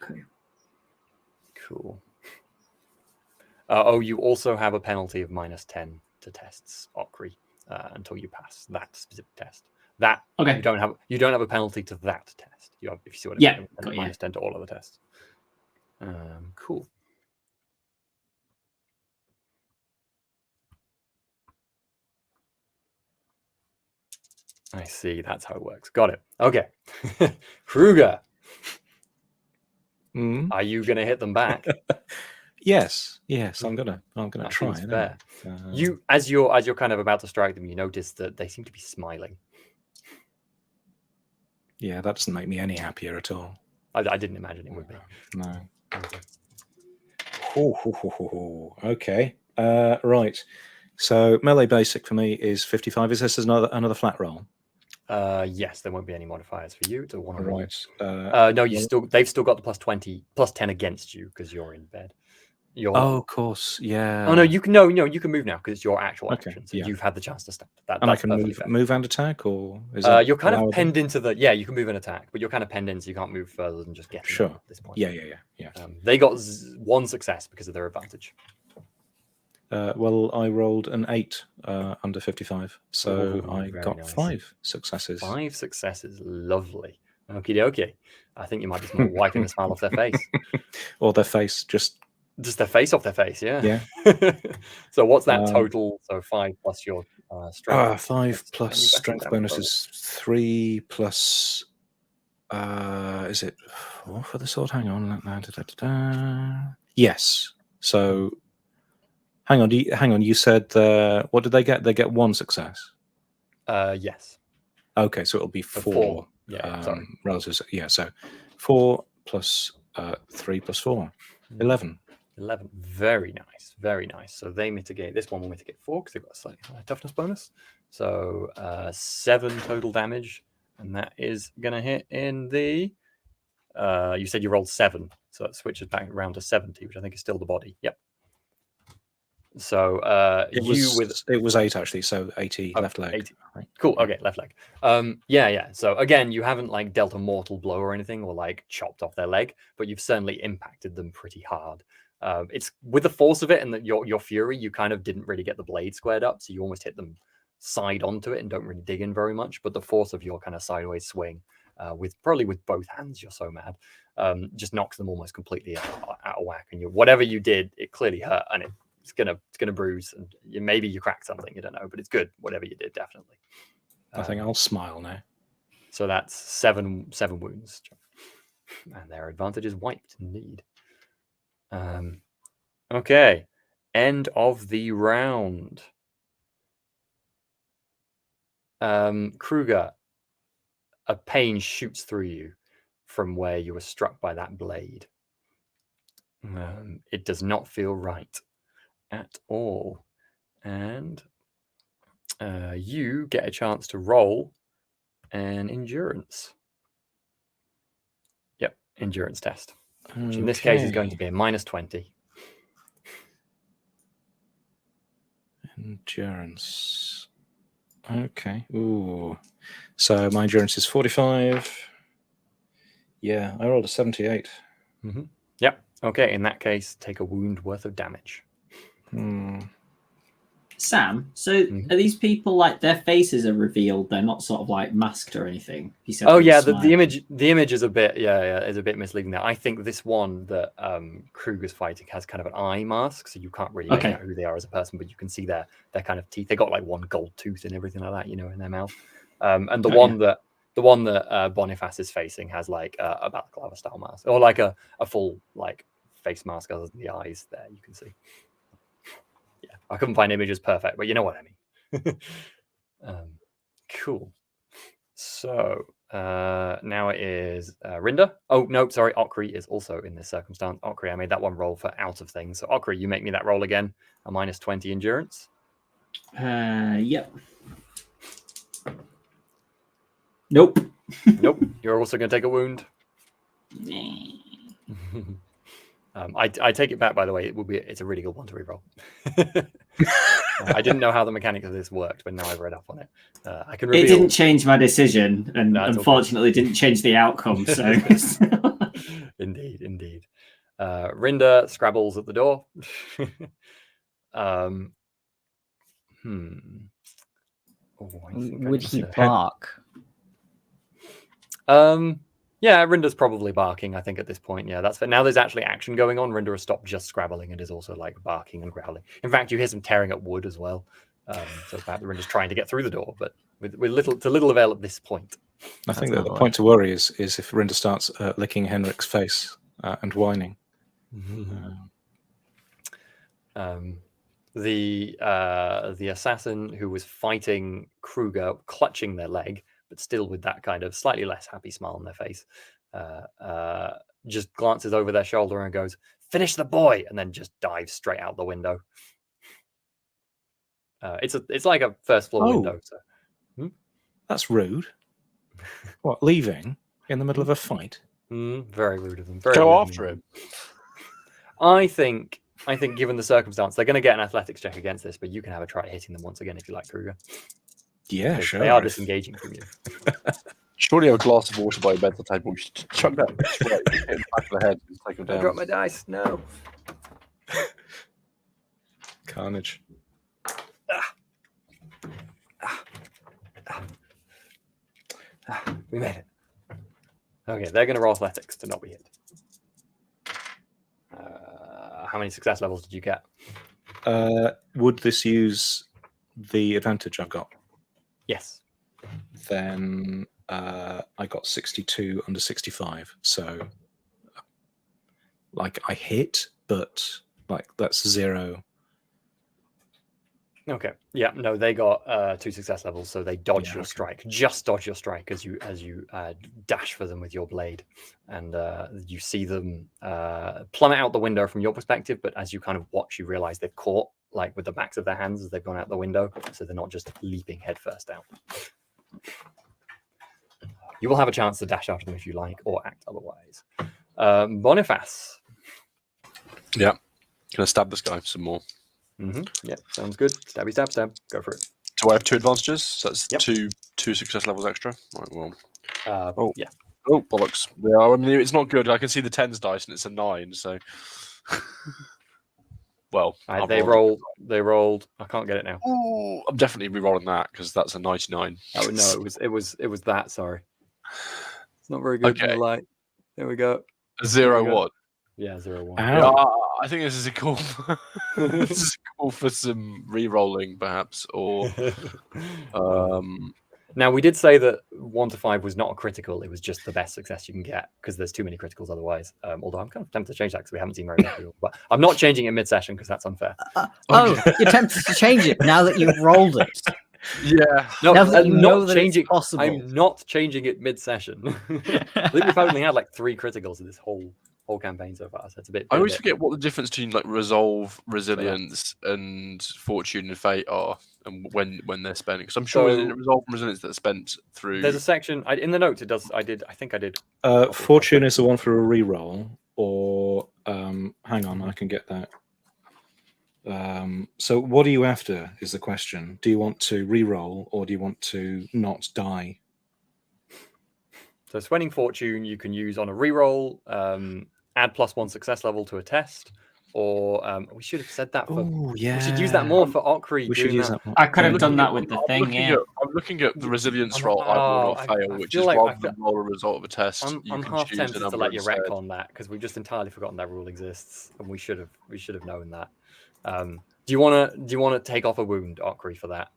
Speaker 5: Okay.
Speaker 1: Cool. You also have a penalty of -10 to tests, Ockery, until you pass that specific test. That
Speaker 5: Okay.
Speaker 1: you don't have a penalty to that test. You have, if you see what I
Speaker 5: Yeah,
Speaker 1: mean,
Speaker 5: got you.
Speaker 1: -10 to all other tests. Cool. I see. That's how it works. Got it. Okay. Kruger, are you going to hit them back?
Speaker 2: Yes, I'm gonna
Speaker 1: That
Speaker 2: try.
Speaker 1: seems
Speaker 2: anyway.
Speaker 1: fair. You, as you're kind of about to strike them, you notice that they seem to be smiling.
Speaker 2: Yeah, that doesn't make me any happier at all.
Speaker 1: I didn't imagine it would be.
Speaker 2: No. Okay. Right. So melee basic for me is 55. Is this another flat roll?
Speaker 1: Yes, there won't be any modifiers for you. It's a one-on-one.
Speaker 2: Right.
Speaker 1: No, they've still got the plus 10 against you because you're in bed.
Speaker 2: Oh, of course. Yeah.
Speaker 1: Oh no, you can you can move now because it's your actual
Speaker 2: Okay,
Speaker 1: action. So
Speaker 2: yeah.
Speaker 1: you've had the chance to stand.
Speaker 2: And I can move and attack, or is
Speaker 1: you're kind of
Speaker 2: allowable?
Speaker 1: penned into the you can move and attack, but you're kind of penned in, so you can't move further than just getting
Speaker 2: Sure.
Speaker 1: them at this point.
Speaker 2: Yeah.
Speaker 1: They got one success because of their advantage.
Speaker 2: Well, I rolled an 8 under 55, so
Speaker 1: Ooh,
Speaker 2: I
Speaker 1: very
Speaker 2: got
Speaker 1: nice.
Speaker 2: 5 successes.
Speaker 1: 5 successes, lovely. Okie dokie. I think you might just want wiping the smile off their face.
Speaker 2: Or their face, just
Speaker 1: their face off their face, yeah.
Speaker 2: Yeah.
Speaker 1: So what's that total? So 5 plus your strength.
Speaker 2: 5 plus strength bonus is 3 plus. Is it 4 for the sword? Hang on. Yes. So, hang on. You said what did they get? They get 1 success.
Speaker 1: Yes.
Speaker 2: Okay, so it'll be 4.
Speaker 1: Yeah. Sorry.
Speaker 2: Relative. Yeah. So 4 plus 3 plus 4, 11.
Speaker 1: 11. Very nice. Very nice. So they mitigate. This one will mitigate 4 because they've got a slightly higher toughness bonus. So 7 total damage, and that is going to hit in the. You said you rolled 7, so it switches back around to 70, which I think is still the body. Yep. So
Speaker 2: it was 8 actually, so 80 left leg.
Speaker 1: 80. Right. Cool. Okay, left leg. Yeah. So again, you haven't like dealt a mortal blow or anything, or like chopped off their leg, but you've certainly impacted them pretty hard. It's with the force of it and your fury, you kind of didn't really get the blade squared up, so you almost hit them side onto it and don't really dig in very much. But the force of your kind of sideways swing, with both hands, you're so mad, just knocks them almost completely out of whack. And whatever you did, it clearly hurt, and it's gonna bruise, and maybe you cracked something, you don't know, but it's good. Whatever you did, definitely.
Speaker 2: I think I'll smile now.
Speaker 1: So that's 7 wounds, and their advantage is wiped indeed. Okay, end of the round. Kruger, a pain shoots through you from where you were struck by that blade. It does not feel right at all, and you get a chance to roll an endurance. Yep, endurance test, which in this case is going to be a -20.
Speaker 2: Endurance. Okay. Ooh. So my endurance is 45. Yeah, I rolled a 78.
Speaker 1: Mm-hmm. Yep. Okay. In that case, take a wound worth of damage.
Speaker 5: Sam, so are these people like their faces are revealed? They're not sort of like masked or anything. He said,
Speaker 1: oh yeah, the image is a bit is a bit misleading there. I think this one that Kruger's fighting has kind of an eye mask, so you can't really make out who they are as a person, but you can see their kind of teeth. They got like one gold tooth and everything like that, in their mouth. And the one that Boniface is facing has like a balaclava style mask, or like a full like face mask other than the eyes. There you can see. Yeah, I couldn't find images perfect, but you know what I mean. Cool. So now it is Rinda. Oh no, sorry, Okri is also in this circumstance. Okri, I made that one roll for out of things. So Okri, you make me that roll again. A -20 endurance.
Speaker 5: Yep. Nope.
Speaker 1: Nope. You're also going to take a wound. I take it back, by the way. It's a really good one to reroll. I didn't know how the mechanics of this worked, but now I've read up on it. I can reveal.
Speaker 5: It didn't change my decision, and unfortunately, didn't change the outcome. So,
Speaker 1: indeed. Rinda scrabbles at the door.
Speaker 3: Would he bark?
Speaker 1: Yeah, Rinda's probably barking, I think, at this point. Yeah, that's fair. Now there's actually action going on. Rinda has stopped just scrabbling and is also like barking and growling. In fact, you hear some tearing at wood as well. So perhaps Rinda's trying to get through the door, but with little avail at this point.
Speaker 2: I think that the point to worry is if Rinda starts licking Henrik's face and whining.
Speaker 1: The assassin who was fighting Kruger, clutching their leg, but still with that kind of slightly less happy smile on their face, just glances over their shoulder and goes, "Finish the boy," and then just dives straight out the window. It's like a first floor window. So.
Speaker 2: That's rude. What, leaving in the middle of a fight?
Speaker 1: Very rude of them.
Speaker 4: Go after him.
Speaker 1: I think, given the circumstance, they're going to get an athletics check against this, but you can have a try at hitting them once again if you like, Kruger.
Speaker 2: Yeah, sure.
Speaker 1: They are disengaging from you.
Speaker 4: Surely you have a glass of water by your bedside table. You should chuck that straight, hit him back of the head, and take him
Speaker 1: I
Speaker 4: down.
Speaker 1: dropped my dice. No.
Speaker 2: Carnage.
Speaker 1: We made it. Okay, they're going to roll athletics to not be hit. How many success levels did you get?
Speaker 2: Would this use the advantage I've got?
Speaker 1: Yes.
Speaker 2: Then I got 62 under 65. So, like, I hit, but like that's 0.
Speaker 1: Okay. Yeah. No, they got 2 success levels, so they dodge your strike. Just dodge your strike as you dash for them with your blade, and you see them plummet out the window from your perspective. But as you kind of watch, you realize they've caught like with the backs of their hands as they've gone out the window, so they're not just leaping headfirst out. You will have a chance to dash after them if you like, or act otherwise. Boniface.
Speaker 4: Yeah. Gonna stab this guy some more.
Speaker 1: Yeah, sounds good. Stabby stab stab. Go for it.
Speaker 4: Do I have 2 advantages? So that's
Speaker 1: Yep.
Speaker 4: two success levels extra. Right, well.
Speaker 1: Yeah.
Speaker 4: Oh, bollocks. Yeah, I mean, it's not good. I can see the 10s dice and it's a 9, so. Well,
Speaker 1: They rolled. I can't get it now.
Speaker 4: Ooh, I'm definitely re-rolling that because that's a 99.
Speaker 1: Oh no, it was that. Sorry, it's not very good.
Speaker 4: Okay.
Speaker 1: In the light. There we go.
Speaker 4: A 0
Speaker 1: There we go.
Speaker 4: what?
Speaker 1: Yeah, 0-1.
Speaker 4: Yeah, I think this is a call. This is a call for some re-rolling, perhaps, or.
Speaker 1: Now we did say that 1 to 5 was not a critical; it was just the best success you can get because there's too many criticals otherwise. Although I'm kind of tempted to change that because we haven't seen very many. But I'm not changing it mid-session because that's unfair.
Speaker 3: You're tempted to change it now that you've rolled it.
Speaker 4: Yeah.
Speaker 1: No,
Speaker 3: Now that you
Speaker 1: I'm
Speaker 3: know
Speaker 1: not
Speaker 3: that
Speaker 1: changing.
Speaker 3: it's possible.
Speaker 1: I'm not changing it mid-session. I think we've only had like 3 criticals in this whole campaign so far, so it's a bit.
Speaker 4: I always forget what the difference between like resolve, resilience, and fortune and fate are, and when they're spent. Because I'm sure
Speaker 1: So-
Speaker 4: resolve and resilience that's spent through.
Speaker 1: There's a section in the notes. It does. I think I did.
Speaker 2: Fortune is the one for a reroll, or hang on, I can get that. So what are you after is the question. Do you want to reroll or do you want to not die?
Speaker 1: So spending fortune you can use on a reroll, add +1 success level to a test, or we should have said that for.
Speaker 2: Oh yeah,
Speaker 1: We should use that more for Okri.
Speaker 2: We should use that more.
Speaker 5: I could have
Speaker 4: I'm
Speaker 5: done
Speaker 4: looking
Speaker 5: that
Speaker 4: at-
Speaker 5: with the
Speaker 4: I'm
Speaker 5: thing,
Speaker 4: looking
Speaker 5: yeah.
Speaker 4: I'm looking at the resilience
Speaker 1: I'm-
Speaker 4: roll. I will not
Speaker 1: I
Speaker 4: fail, which
Speaker 1: feel
Speaker 4: is
Speaker 1: like
Speaker 4: rather than
Speaker 1: I
Speaker 4: roll a result of a test.
Speaker 1: I'm
Speaker 4: you can
Speaker 1: half
Speaker 4: choose
Speaker 1: tempted
Speaker 4: a
Speaker 1: to
Speaker 4: number
Speaker 1: let you
Speaker 4: instead.
Speaker 1: wreck on that because we've just entirely forgotten that rule exists, and we should have known that. Do you want to take off a wound, Okri, for that?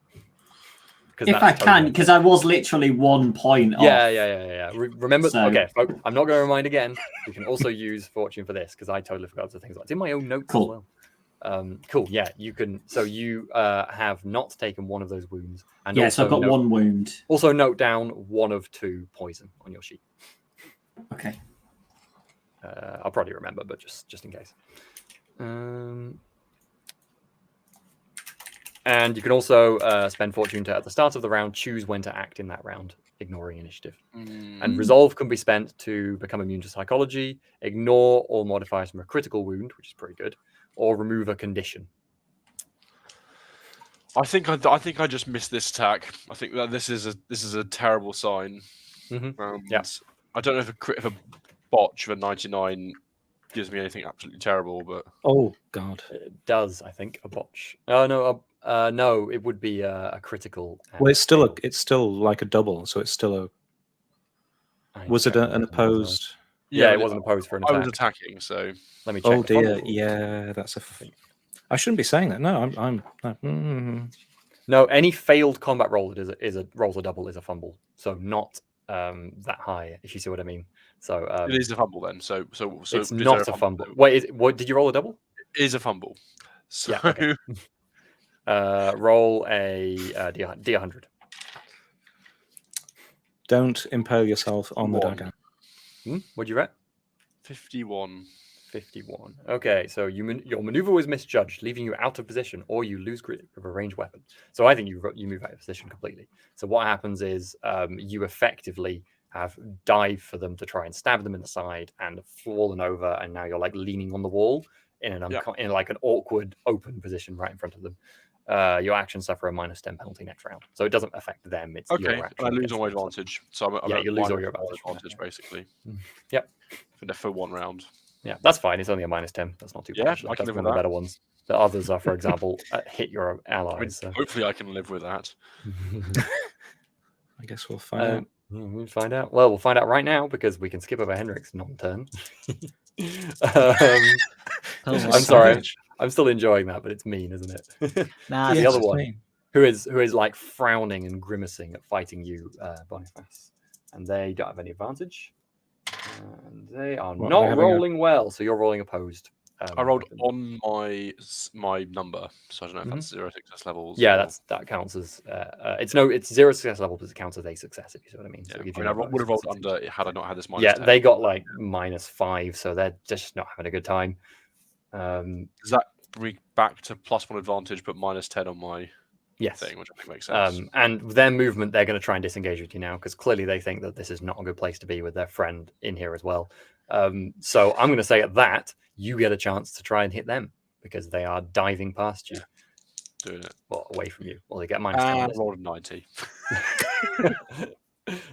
Speaker 5: If I can, because I was literally 1 point off.
Speaker 1: Yeah. Remember,
Speaker 5: So-
Speaker 1: okay, folk, I'm not going to remind again. You can also use fortune for this because I totally forgot the things. It's in my own notes
Speaker 5: Cool.
Speaker 1: as well. Cool. Yeah, you can. So you have not taken one of those wounds, and
Speaker 5: Yeah, so I've got
Speaker 1: note,
Speaker 5: 1 wound.
Speaker 1: Also note down 1 of 2 poison on your sheet.
Speaker 5: Okay.
Speaker 1: I'll probably remember, but just in case. And you can also spend fortune to, at the start of the round, choose when to act in that round, ignoring initiative. And resolve can be spent to become immune to psychology, ignore all modifiers from a critical wound, which is pretty good, or remove a condition.
Speaker 4: I think I just missed this attack. I think that this is a terrible sign.
Speaker 1: Yeah.
Speaker 4: I don't know if a botch of a 99 gives me anything absolutely terrible, but
Speaker 2: Oh God.
Speaker 1: It does, I think, a botch. Oh no, no, it would be a critical.
Speaker 2: Well, it's still like a double, so it's still a. Was it an opposed?
Speaker 1: Yeah, it wasn't opposed for an
Speaker 4: I
Speaker 1: attack.
Speaker 4: was attacking, so
Speaker 1: Let me check.
Speaker 2: Oh
Speaker 1: the
Speaker 2: dear,
Speaker 1: fumble.
Speaker 2: yeah, that's a. I shouldn't be saying that. No, I'm.
Speaker 1: No, any failed combat roll that rolls a double is a fumble. So not that high, if you see what I mean. So
Speaker 4: it is a fumble then. So
Speaker 1: it's
Speaker 4: is
Speaker 1: not
Speaker 4: there
Speaker 1: a fumble.
Speaker 4: then?
Speaker 1: Wait, what did you roll a double?
Speaker 4: It is a fumble. So
Speaker 1: Yeah, okay. Roll a D100.
Speaker 2: Don't impale yourself on the
Speaker 4: One.
Speaker 2: dagger.
Speaker 1: What'd you read?
Speaker 4: 51.
Speaker 1: 51. Okay, so your maneuver was misjudged, leaving you out of position, or you lose grip of a ranged weapon. So I think you move out of position completely. So what happens is you effectively have dived for them to try and stab them in the side and fallen over, and now you're like leaning on the wall in in like an awkward open position right in front of them. Your actions suffer a -10 penalty next round, so it doesn't affect them. It's
Speaker 4: Okay,
Speaker 1: your action.
Speaker 4: and I lose
Speaker 1: against
Speaker 4: all my
Speaker 1: them, so-
Speaker 4: advantage. So I'm
Speaker 1: Yeah,
Speaker 4: at
Speaker 1: you lose all
Speaker 4: minus
Speaker 1: your
Speaker 4: one
Speaker 1: advantage.
Speaker 4: basically.
Speaker 1: Yep.
Speaker 4: For 1 round.
Speaker 1: Yeah, that's fine. It's only a -10. That's not too bad.
Speaker 4: Yeah,
Speaker 1: Actually.
Speaker 4: I can
Speaker 1: That's
Speaker 4: live
Speaker 1: one
Speaker 4: with
Speaker 1: of the
Speaker 4: that.
Speaker 1: better ones. The others are, for example, hit your
Speaker 4: I mean,
Speaker 1: allies. So.
Speaker 4: hopefully, I can live with that.
Speaker 2: I guess we'll find out.
Speaker 1: We'll find out. Well, we'll find out right now because we can skip over Henrik's non-turn.
Speaker 3: Oh,
Speaker 1: I'm sorry.
Speaker 2: Savage.
Speaker 1: I'm still enjoying that, but it's mean, isn't it?
Speaker 3: Nah,
Speaker 1: the
Speaker 2: Yes,
Speaker 1: other
Speaker 2: it's
Speaker 1: one,
Speaker 2: me.
Speaker 1: who is like frowning and grimacing at fighting you, Boniface, and they don't have any advantage, and they are
Speaker 2: What, are they
Speaker 1: not
Speaker 2: having a-
Speaker 1: rolling well. So you're rolling opposed.
Speaker 4: I rolled
Speaker 1: weapon.
Speaker 4: on my number, so I don't know if that's 0 success levels.
Speaker 1: Yeah,
Speaker 4: or...
Speaker 1: that counts as it's 0 success level, but it counts as a success if you see what I mean. So
Speaker 4: Yeah.
Speaker 1: it gives
Speaker 4: I
Speaker 1: you
Speaker 4: mean, I
Speaker 1: no
Speaker 4: would have rolled
Speaker 1: bonus.
Speaker 4: under had I not had this minus
Speaker 1: Yeah,
Speaker 4: 10.
Speaker 1: they got like -5, so they're just not having a good time.
Speaker 4: Does that bring back to +1 advantage, but -10 on my
Speaker 1: Yes.
Speaker 4: thing, which I think makes sense.
Speaker 1: And their movement, they're going to try and disengage with you now because clearly they think that this is not a good place to be with their friend in here as well. So I'm going to say at that, you get a chance to try and hit them because they are diving past you.
Speaker 4: Doing it.
Speaker 1: Well, away from you. Well, they get -10. on
Speaker 4: I
Speaker 1: this.
Speaker 4: rolled a 90.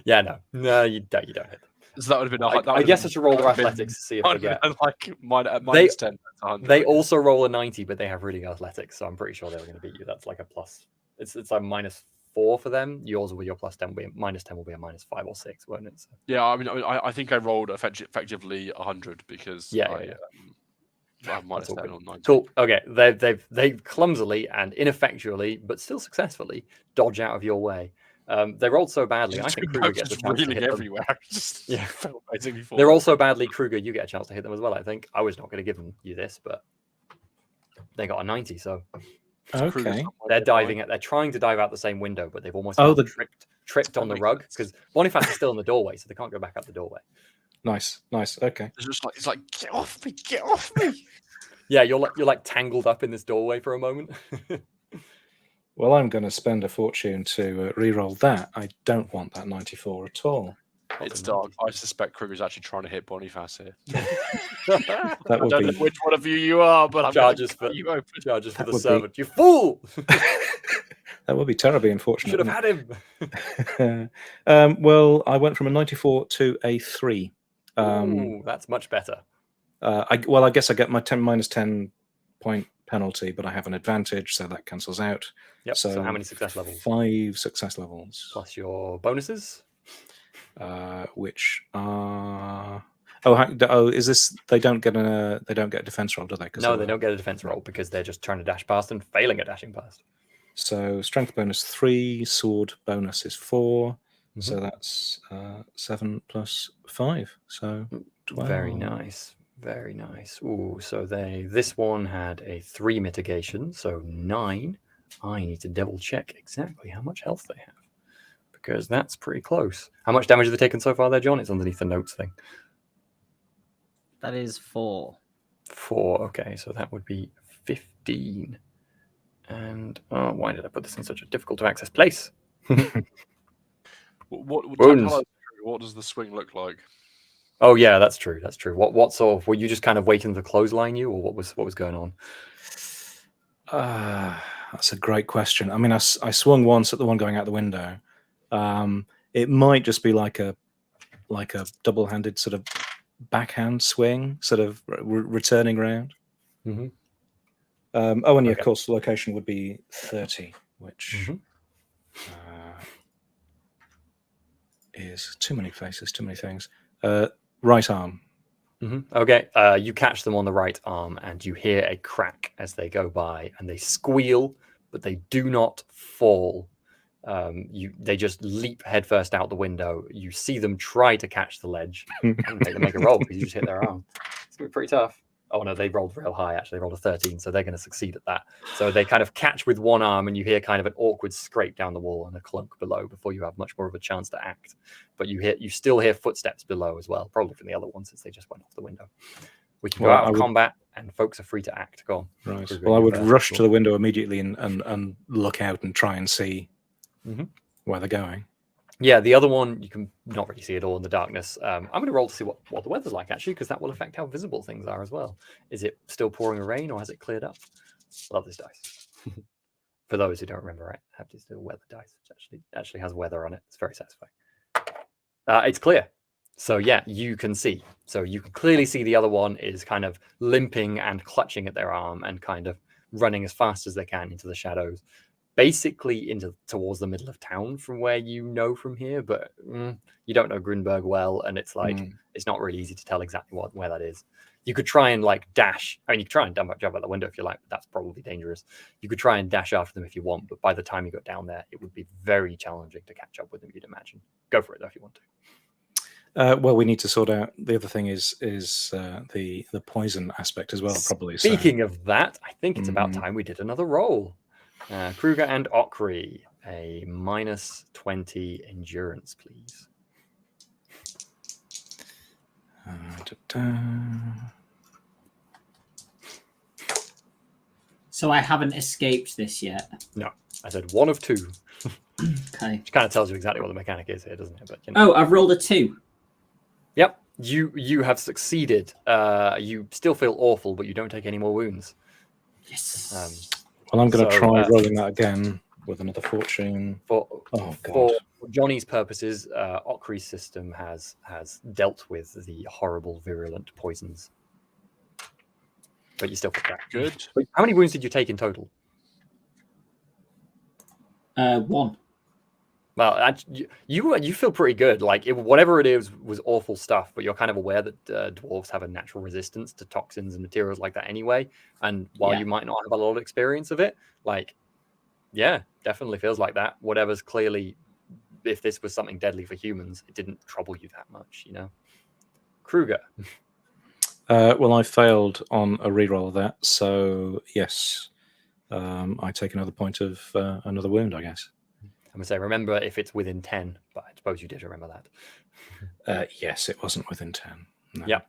Speaker 1: Yeah, no, you don't hit them.
Speaker 4: So that would have been.
Speaker 1: I guess I should roll their athletics to see if they get.
Speaker 4: Like minus 10. That's 100.
Speaker 1: They also roll a 90, but they have really good athletics, so I'm pretty sure they were going to beat you. That's like a plus. It's like -4 for them. Yours with your +10 will be -10 will be a -5 or 6, won't it? So.
Speaker 4: Yeah, I think I rolled effectively 100 because I have -10 on 90.
Speaker 1: Cool. Okay, they clumsily and ineffectually, but still successfully, dodge out of your way. They rolled so badly. I think Kruger gets a chance to hit them.
Speaker 4: everywhere.
Speaker 1: Yeah.
Speaker 4: Fell basically
Speaker 1: They're all so badly, Kruger, you get a chance to hit them as well. I think I was not going to give you this, but they got a 90, so
Speaker 2: Okay.
Speaker 1: they're diving at. They're trying to dive out the same window, but they've almost tripped on the rug because Boniface is still in the doorway, so they can't go back out the doorway.
Speaker 2: Nice. Okay.
Speaker 4: It's like get off me.
Speaker 1: Yeah, you're like tangled up in this doorway for a moment.
Speaker 2: Well, I'm going to spend a fortune to re-roll that. I don't want that 94 at all.
Speaker 4: It's dark. I suspect Kruger's actually trying to hit Boniface here.
Speaker 2: That
Speaker 4: I
Speaker 2: would
Speaker 4: don't
Speaker 2: be
Speaker 4: know which one of you are, but I'm
Speaker 1: Charges
Speaker 4: gonna
Speaker 1: for
Speaker 4: you open.
Speaker 1: charges for
Speaker 2: That
Speaker 1: the
Speaker 2: would be-
Speaker 1: servant. You fool!
Speaker 2: that would be terribly unfortunate.
Speaker 1: Should have
Speaker 2: wouldn't
Speaker 1: had him.
Speaker 2: it? Well, I went from a 94 to a 3.
Speaker 1: Ooh, that's much better.
Speaker 2: I guess I get my -10 point penalty, but I have an advantage, so that cancels out.
Speaker 1: Yep. So how many success levels?
Speaker 2: 5 success levels,
Speaker 1: Plus your bonuses.
Speaker 2: which are is this? They don't get a defense roll, do they?
Speaker 1: No, they don't get a defense roll because they're just trying to dash past and failing at dashing past.
Speaker 2: So strength bonus 3, sword bonus is 4, so that's 7 plus 5, so 12.
Speaker 1: Very nice. Very nice. Ooh, so this one had a 3 mitigation, so 9. I need to double check exactly how much health they have because that's pretty close. How much damage have they taken so far there, John? It's underneath the notes thing.
Speaker 3: That is 4.
Speaker 1: 4. Okay, so that would be 15. And why did I put this in such a difficult to access place?
Speaker 4: What does the swing look like?
Speaker 1: Oh yeah, that's true. That's true. What sort of were you just kind of waiting to clothesline you, or what was going on?
Speaker 2: That's a great question. I mean, I swung once at the one going out the window. It might just be like a double-handed sort of backhand swing, sort of returning round.
Speaker 1: Mm-hmm.
Speaker 2: And of course, the location would be 30, which is too many places, too many things. Right arm.
Speaker 1: Okay, you catch them on the right arm, and you hear a crack as they go by, and they squeal, but they do not fall. They just leap headfirst out the window. You see them try to catch the ledge and make them make a roll because you just hit their arm. It's gonna be pretty tough. Oh no, they rolled real high. Actually, they rolled a 13, so they're going to succeed at that. So they kind of catch with one arm, and you hear kind of an awkward scrape down the wall and a clunk below before you have much more of a chance to act. But you still hear footsteps below as well, probably from the other one since they just went off the window. We can go out of combat, and folks are free to act. Go on.
Speaker 2: Right. Well, I would rush to the window immediately and look out and try and see where they're going.
Speaker 1: Yeah, the other one you can not really see at all in the darkness. I'm going to roll to see what the weather's like, actually, because that will affect how visible things are as well. Is it still pouring rain, or has it cleared up? Love this dice. For those who don't remember, right, I have this little weather dice, which actually has weather on it. It's very satisfying. It's clear. So yeah, you can see. So you can clearly see the other one is kind of limping and clutching at their arm and kind of running as fast as they can into the shadows. Basically towards the middle of town from where you know from here, but you don't know Grunberg well, and it's like it's not really easy to tell exactly where that is. You could try and like dash. I mean, you could try and jump out the window if you like, but that's probably dangerous. You could try and dash after them if you want, but by the time you got down there, it would be very challenging to catch up with them, you'd imagine. Go for it though if you want to.
Speaker 2: Well, we need to sort out the other thing is the poison aspect as well, probably.
Speaker 1: Speaking of that, I think it's about time we did another roll. Kruger and Okri, a -20 endurance, please.
Speaker 5: So I haven't escaped this yet.
Speaker 1: No, I said one of two.
Speaker 5: Okay.
Speaker 1: Which kind of tells you exactly what the mechanic is here, doesn't it? But you know.
Speaker 5: Oh, I've rolled a 2.
Speaker 1: Yep, you have succeeded. You still feel awful, but you don't take any more wounds.
Speaker 5: Yes.
Speaker 2: Well, I'm going to try rolling that again with another fortune.
Speaker 1: For Jonny's purposes, Okri's system has dealt with the horrible, virulent poisons. But you still feel that.
Speaker 4: Good.
Speaker 1: How many wounds did you take in total?
Speaker 5: 1.
Speaker 1: Well, you feel pretty good. Like whatever it is was awful stuff, but you're kind of aware that dwarves have a natural resistance to toxins and materials like that anyway. And while you might not have a lot of experience of it, like, yeah, definitely feels like that. Whatever's clearly, if this was something deadly for humans, it didn't trouble you that much, you know. Kruger.
Speaker 2: Well, I failed on a reroll of that, so yes, I take another point of another wound, I guess.
Speaker 1: I'm going to say, remember if it's within 10, but I suppose you did remember that.
Speaker 2: Yes, it wasn't within 10. No.
Speaker 1: Yeah,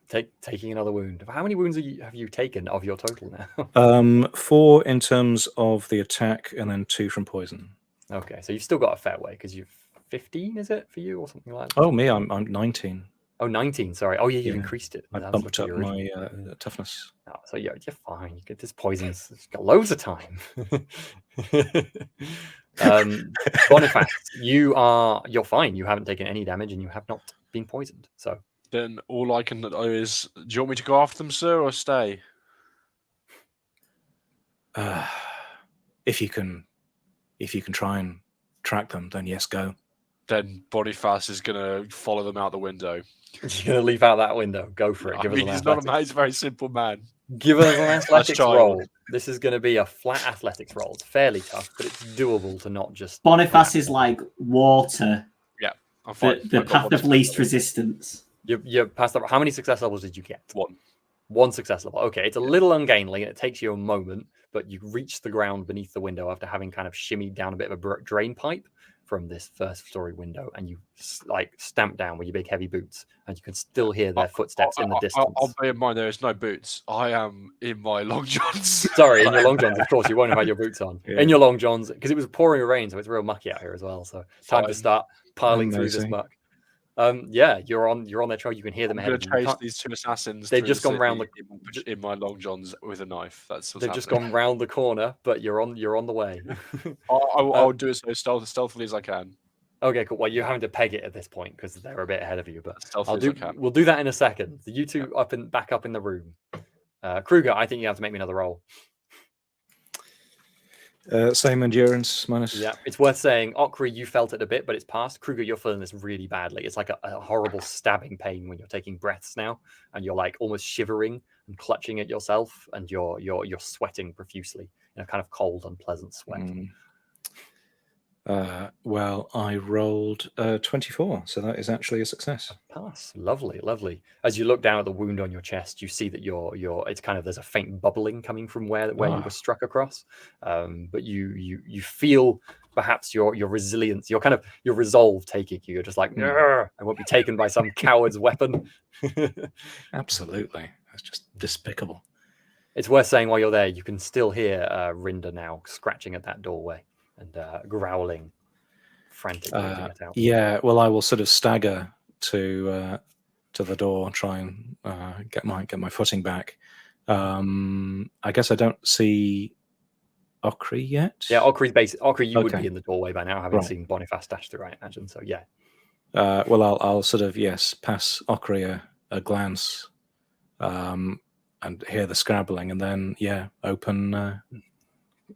Speaker 1: taking another wound. How many wounds have you taken of your total now?
Speaker 2: 4 in terms of the attack, and then 2 from poison.
Speaker 1: Okay, so you've still got a fair way, because you've 15, is it, for you, or something like that?
Speaker 2: Oh, me, I'm 19.
Speaker 1: Oh, 19, sorry. Oh, yeah, you increased it.
Speaker 2: I bumped up my toughness.
Speaker 1: Oh, so you're fine. You get this poison's got loads of time. Boniface, you're fine. You haven't taken any damage and you have not been poisoned. So
Speaker 4: then all I can know is, do you want me to go after them, sir, or stay?
Speaker 2: If you can try and track them, then yes, go.
Speaker 4: Then Boniface is gonna follow them out the window.
Speaker 1: You're gonna leap out that window. Go for it.
Speaker 4: He's not a man. He's a very simple man.
Speaker 1: Give us an athletics roll. This is going to be a flat athletics roll. It's fairly tough, but it's doable to not just.
Speaker 5: Boniface is like water.
Speaker 4: Yeah, I'm fine.
Speaker 5: The path of least resistance.
Speaker 1: You're past that. How many success levels did you get?
Speaker 4: 1.
Speaker 1: 1 success level. Okay, it's a little ungainly and it takes you a moment, but you reach the ground beneath the window after having kind of shimmied down a bit of a drain pipe from this first story window, and you like stamp down with your big heavy boots, and you can still hear their footsteps in the distance.
Speaker 4: I'll bear in mind there is no boots. I am in my long johns.
Speaker 1: Sorry, in your long johns, of course. You won't have had your boots on. Yeah. In your long johns, because it was pouring rain, so it's real mucky out here as well. So time to start piling through this muck. Yeah, you're on their trail. You can hear them ahead.
Speaker 4: I'm going to chase these 2 assassins.
Speaker 1: They've just gone round
Speaker 4: in my long johns with a knife.
Speaker 1: They've just gone round the corner, but you're on the way.
Speaker 4: I'll do it so stealthily as I can.
Speaker 1: Okay, cool. Well, you're having to peg it at this point because they're a bit ahead of you, but
Speaker 4: stealthily
Speaker 1: we'll do that in a second. You two back up in the room. Kruger, I think you have to make me another roll.
Speaker 2: Same endurance minus.
Speaker 1: Yeah, it's worth saying. Okri, you felt it a bit, but it's passed. Kruger, you're feeling this really badly. It's like a horrible stabbing pain when you're taking breaths now, and you're like almost shivering and clutching at yourself, and you're sweating profusely in a kind of cold, unpleasant sweat.
Speaker 2: Well, I rolled 24, so that is actually a success.
Speaker 1: Pass. Lovely, lovely. As you look down at the wound on your chest, you see that it's kind of, there's a faint bubbling coming from where you were struck across. But you feel perhaps your resilience, your resolve taking you. You're just like, I won't be taken by some coward's weapon.
Speaker 2: Absolutely. That's just despicable.
Speaker 1: It's worth saying while you're there, you can still hear Rinda now scratching at that doorway and growling frantically to get out.
Speaker 2: Yeah, well, I will sort of stagger to the door, try and get my footing back. I guess I don't see Okri yet.
Speaker 1: Yeah, Okri, you would
Speaker 2: Okay.
Speaker 1: be in the doorway by now, having
Speaker 2: Right.
Speaker 1: seen Boniface dash through, I imagine. So yeah.
Speaker 2: Well, I'll sort of pass Okri a glance, and hear the scrabbling, and then open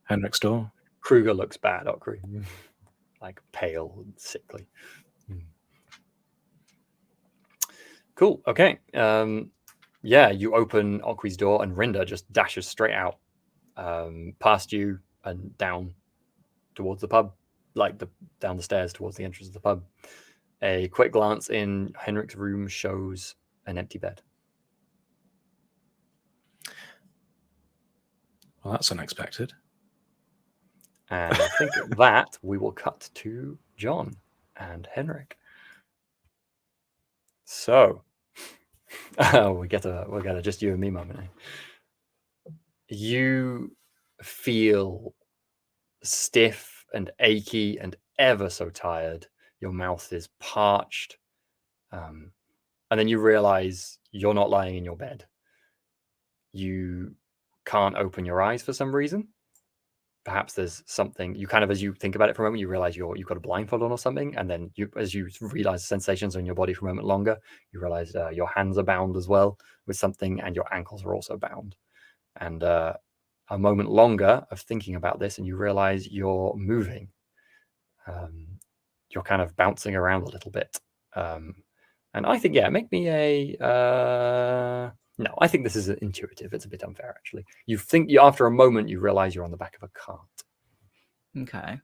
Speaker 2: Henrik's door.
Speaker 1: Kruger looks bad, Okri. Like pale and sickly. Cool. Okay. You open Okri's door and Rinda just dashes straight out, past you and down towards the pub, down the stairs towards the entrance of the pub. A quick glance in Henrik's room shows an empty bed.
Speaker 2: Well, that's unexpected.
Speaker 1: And I think that we will cut to John and Henrik. So, we get a just you and me moment. You feel stiff and achy and ever so tired. Your mouth is parched. And then you realize you're not lying in your bed. You can't open your eyes for some reason. Perhaps there's something you as you think about it for a moment, you realize you've got a blindfold on or something. And then as you realize the sensations on your body for a moment longer, you realize your hands are bound as well with something, and your ankles are also bound. And a moment longer of thinking about this, and you realize you're moving. You're kind of bouncing around a little bit. And I think, make me a... No, I think this is intuitive. It's a bit unfair, actually. You think after a moment, you realize you're on the back of a cart.
Speaker 3: Okay.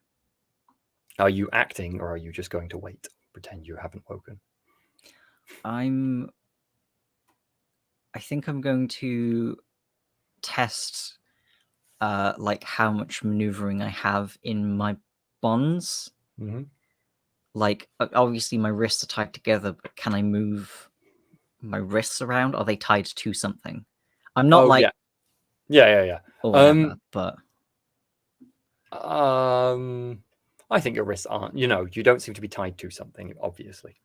Speaker 1: Are you acting, or are you just going to wait, pretend you haven't woken?
Speaker 3: I think I'm going to test how much maneuvering I have in my bonds.
Speaker 1: Mm-hmm.
Speaker 3: Like, obviously my wrists are tied together, but can I move my wrists around? Are they tied to something? I'm not
Speaker 1: Yeah.
Speaker 3: Or whatever, but
Speaker 1: I think your wrists aren't. You don't seem to be tied to something, obviously.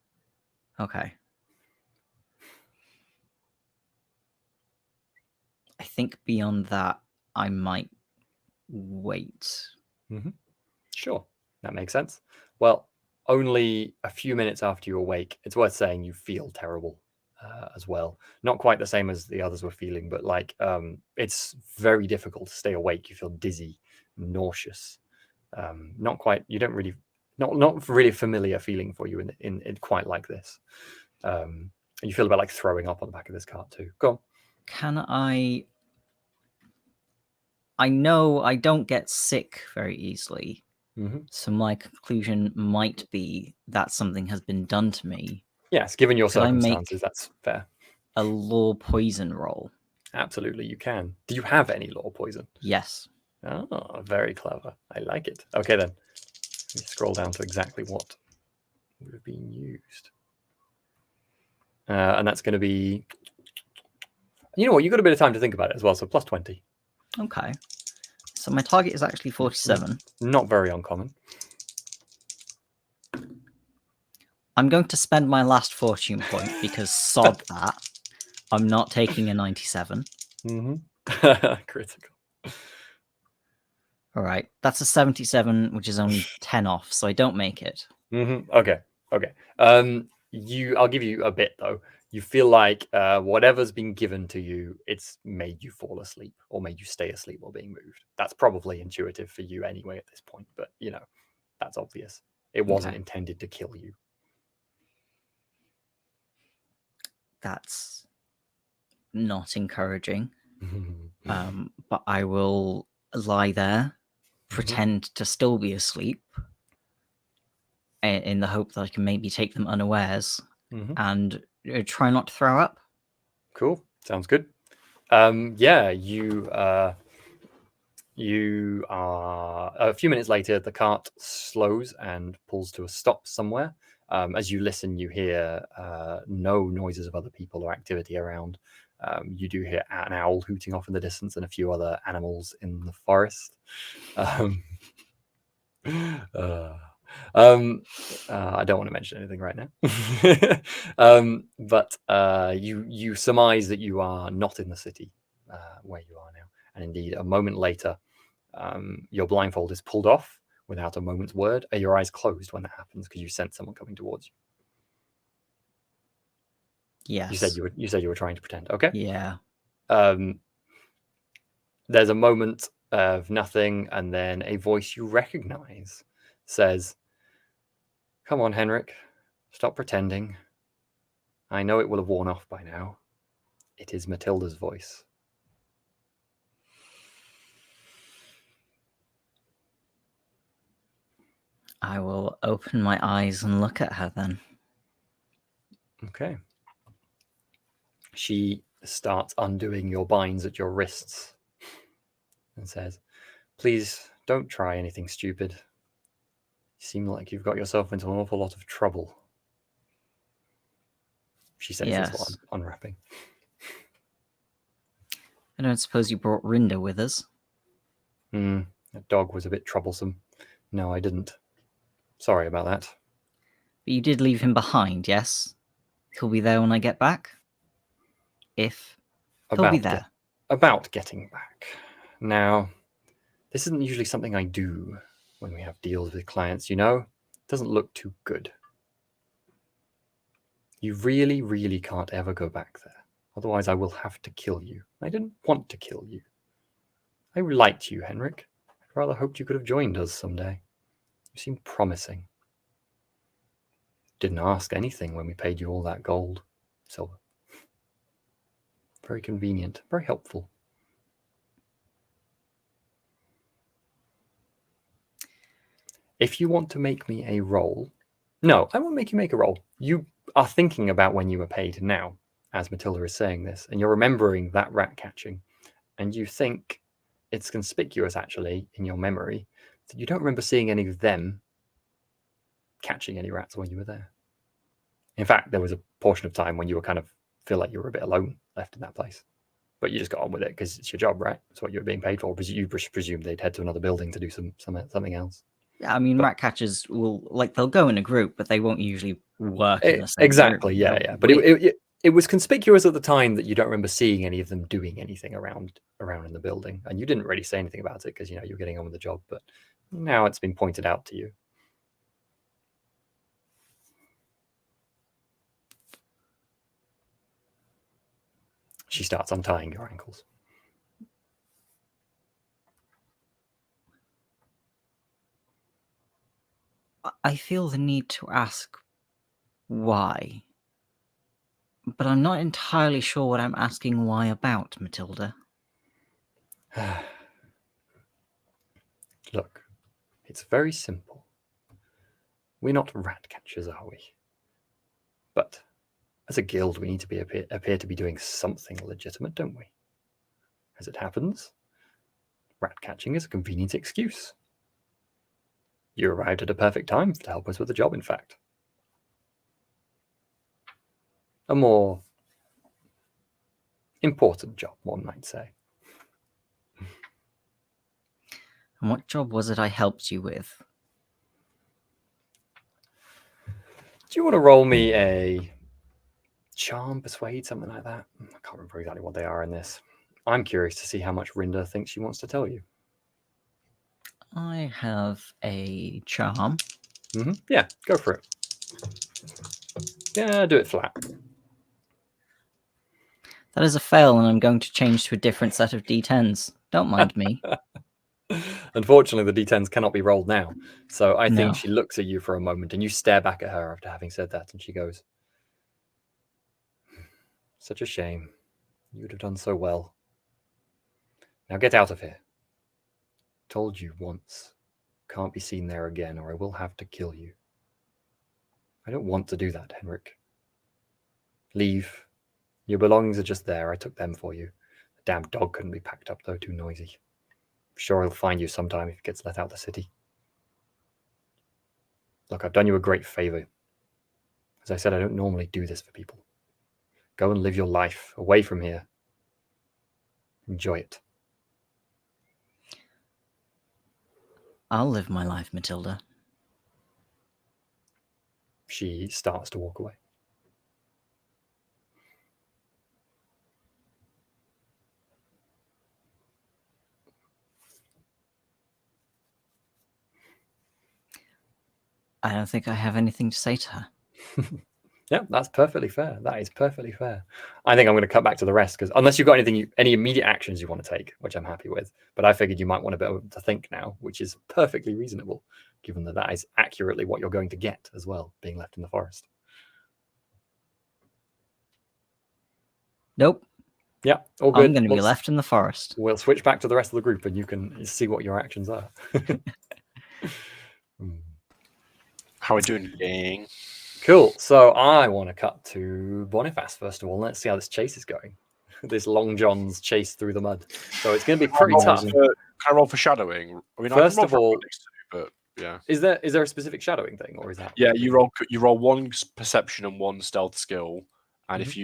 Speaker 3: okay. I think beyond that, I might wait.
Speaker 1: Mm-hmm. Sure, that makes sense. Well, only a few minutes after you awake, it's worth saying you feel terrible as well. Not quite the same as the others were feeling, but it's very difficult to stay awake. You feel dizzy, nauseous. Not quite. You don't really, not really a familiar feeling for you in quite like this. You feel about like throwing up on the back of this cart too. Go on.
Speaker 3: Can I know I don't get sick very easily.
Speaker 1: Mm-hmm.
Speaker 3: So my conclusion might be that something has been done to me.
Speaker 1: Yes, given your
Speaker 3: Can
Speaker 1: circumstances, that's fair.
Speaker 3: A law poison roll.
Speaker 1: Absolutely, you can. Do you have any law poison?
Speaker 3: Yes.
Speaker 1: Oh, very clever. I like it. Okay, then. Let me scroll down to exactly what would have been used. And that's going to be... You know what? You've got a bit of time to think about it as well, so plus 20.
Speaker 3: Okay. So my target is actually 47.
Speaker 1: Not very uncommon.
Speaker 3: I'm going to spend my last fortune point because sod that. I'm not taking a 97.
Speaker 1: Mm-hmm. Critical.
Speaker 3: All right. That's a 77, which is only 10 off, so I don't make it.
Speaker 1: Mm-hmm. Okay. I'll give you a bit, though. You feel like whatever's been given to you, it's made you fall asleep or made you stay asleep while being moved. That's probably intuitive for you anyway at this point, but, that's obvious. It wasn't intended to kill you.
Speaker 3: That's not encouraging. But I will lie there, pretend to still be asleep, in the hope that I can maybe take them unawares
Speaker 1: Mhm.
Speaker 3: and try not to throw up.
Speaker 1: Cool. Sounds good. Yeah, you are a few minutes later, the cart slows and pulls to a stop somewhere. As you listen, you hear no noises of other people or activity around. You do hear an owl hooting off in the distance and a few other animals in the forest. I don't want to mention anything right now. But you surmise that you are not in the city where you are now. And indeed, a moment later, your blindfold is pulled off without a moment's word. Are your eyes closed when that happens because you sense someone coming towards you?
Speaker 3: Yes.
Speaker 1: You said you were trying to pretend. Okay.
Speaker 3: Yeah.
Speaker 1: There's a moment of nothing, and then a voice you recognize says, "Come on, Henrik, stop pretending. I know it will have worn off by now." It is Matilda's voice.
Speaker 3: I will open my eyes and look at her then.
Speaker 1: Okay. She starts undoing your binds at your wrists and says, "Please don't try anything stupid. You seem like you've got yourself into an awful lot of trouble." She says this while
Speaker 3: Yes.
Speaker 1: I'm unwrapping.
Speaker 3: I don't suppose you brought Rinda with us?
Speaker 1: That dog was a bit troublesome. No, I didn't. Sorry about that.
Speaker 3: But you did leave him behind, yes? He'll be there when I get back? If he'll be there.
Speaker 1: About getting back. Now, this isn't usually something I do when we have deals with clients, you know? It doesn't look too good. You really, really can't ever go back there. Otherwise, I will have to kill you. I didn't want to kill you. I liked you, Henrik. I'd rather hoped you could have joined us someday. You seemed promising. Didn't ask anything when we paid you all that gold. Silver. Very convenient. Very helpful. If you want to make me a roll... No, I won't make you make a roll. You are thinking about when you were paid now, as Matilda is saying this, and you're remembering that rat catching, and you think it's conspicuous, actually, in your memory, that you don't remember seeing any of them catching any rats when you were there. In fact, there was a portion of time when you were kind of feel like you were a bit alone left in that place. But you just got on with it because it's your job, right? It's what you were being paid for. Because you presume they'd head to another building to do something else.
Speaker 3: Yeah, I mean, rat catchers will, like, they'll go in a group, but they won't usually work in the same
Speaker 1: exactly,
Speaker 3: group.
Speaker 1: yeah. But it was conspicuous at the time that you don't remember seeing any of them doing anything around in the building, and you didn't really say anything about it because you were getting on with the job. But now it's been pointed out to you. She starts untying your ankles.
Speaker 3: I feel the need to ask why. But I'm not entirely sure what I'm asking why about, Matilda.
Speaker 1: Look, it's very simple. We're not rat catchers, are we? But as a guild, we need to appear to be doing something legitimate, don't we? As it happens, rat catching is a convenient excuse. You arrived at a perfect time to help us with the job, in fact. A more important job, one might say.
Speaker 3: And what job was it I helped you with?
Speaker 1: Do you want to roll me a charm, persuade, something like that? I can't remember exactly what they are in this. I'm curious to see how much Rinda thinks she wants to tell you.
Speaker 3: I have a charm.
Speaker 1: Yeah, go for it. Yeah, do it flat.
Speaker 3: That is a fail, and I'm going to change to a different set of D10s. Don't mind me.
Speaker 1: Unfortunately, the D10s cannot be rolled now. So I think
Speaker 3: No.
Speaker 1: she looks at you for a moment, and you stare back at her after having said that, and she goes, "Such a shame. You would have done so well. Now get out of here. Told you once. Can't be seen there again, or I will have to kill you." I don't want to do that, Henrik. Leave. Your belongings are just there. I took them for you. The damn dog couldn't be packed up, though, too noisy. I'm sure he'll find you sometime if he gets let out of the city. Look, I've done you a great favor. As I said, I don't normally do this for people. Go and live your life away from here. Enjoy it.
Speaker 3: I'll live my life, Matilda.
Speaker 1: She starts to walk away.
Speaker 3: I don't think I have anything to say to her.
Speaker 1: Yeah, that's perfectly fair. That is perfectly fair. I think I'm going to cut back to the rest because unless you've got any immediate actions you want to take, which I'm happy with, but I figured you might want to be able to think now, which is perfectly reasonable, given that that is accurately what you're going to get as well, being left in the forest.
Speaker 3: Nope.
Speaker 1: Yeah, all good.
Speaker 3: I'm going to be left in the forest.
Speaker 1: We'll switch back to the rest of the group and you can see what your actions are.
Speaker 4: How are we doing, gang?
Speaker 1: Cool. So I want to cut to Boniface first of all. Let's see how this chase is going. This Long John's chase through the mud. So it's going to be pretty tough.
Speaker 4: Can I roll for shadowing? I mean,
Speaker 1: First
Speaker 4: I can roll
Speaker 1: of
Speaker 4: for
Speaker 1: all,
Speaker 4: athletics too, but yeah.
Speaker 1: Is there a specific shadowing thing, or is that?
Speaker 4: Yeah, you roll one perception and one stealth skill, and if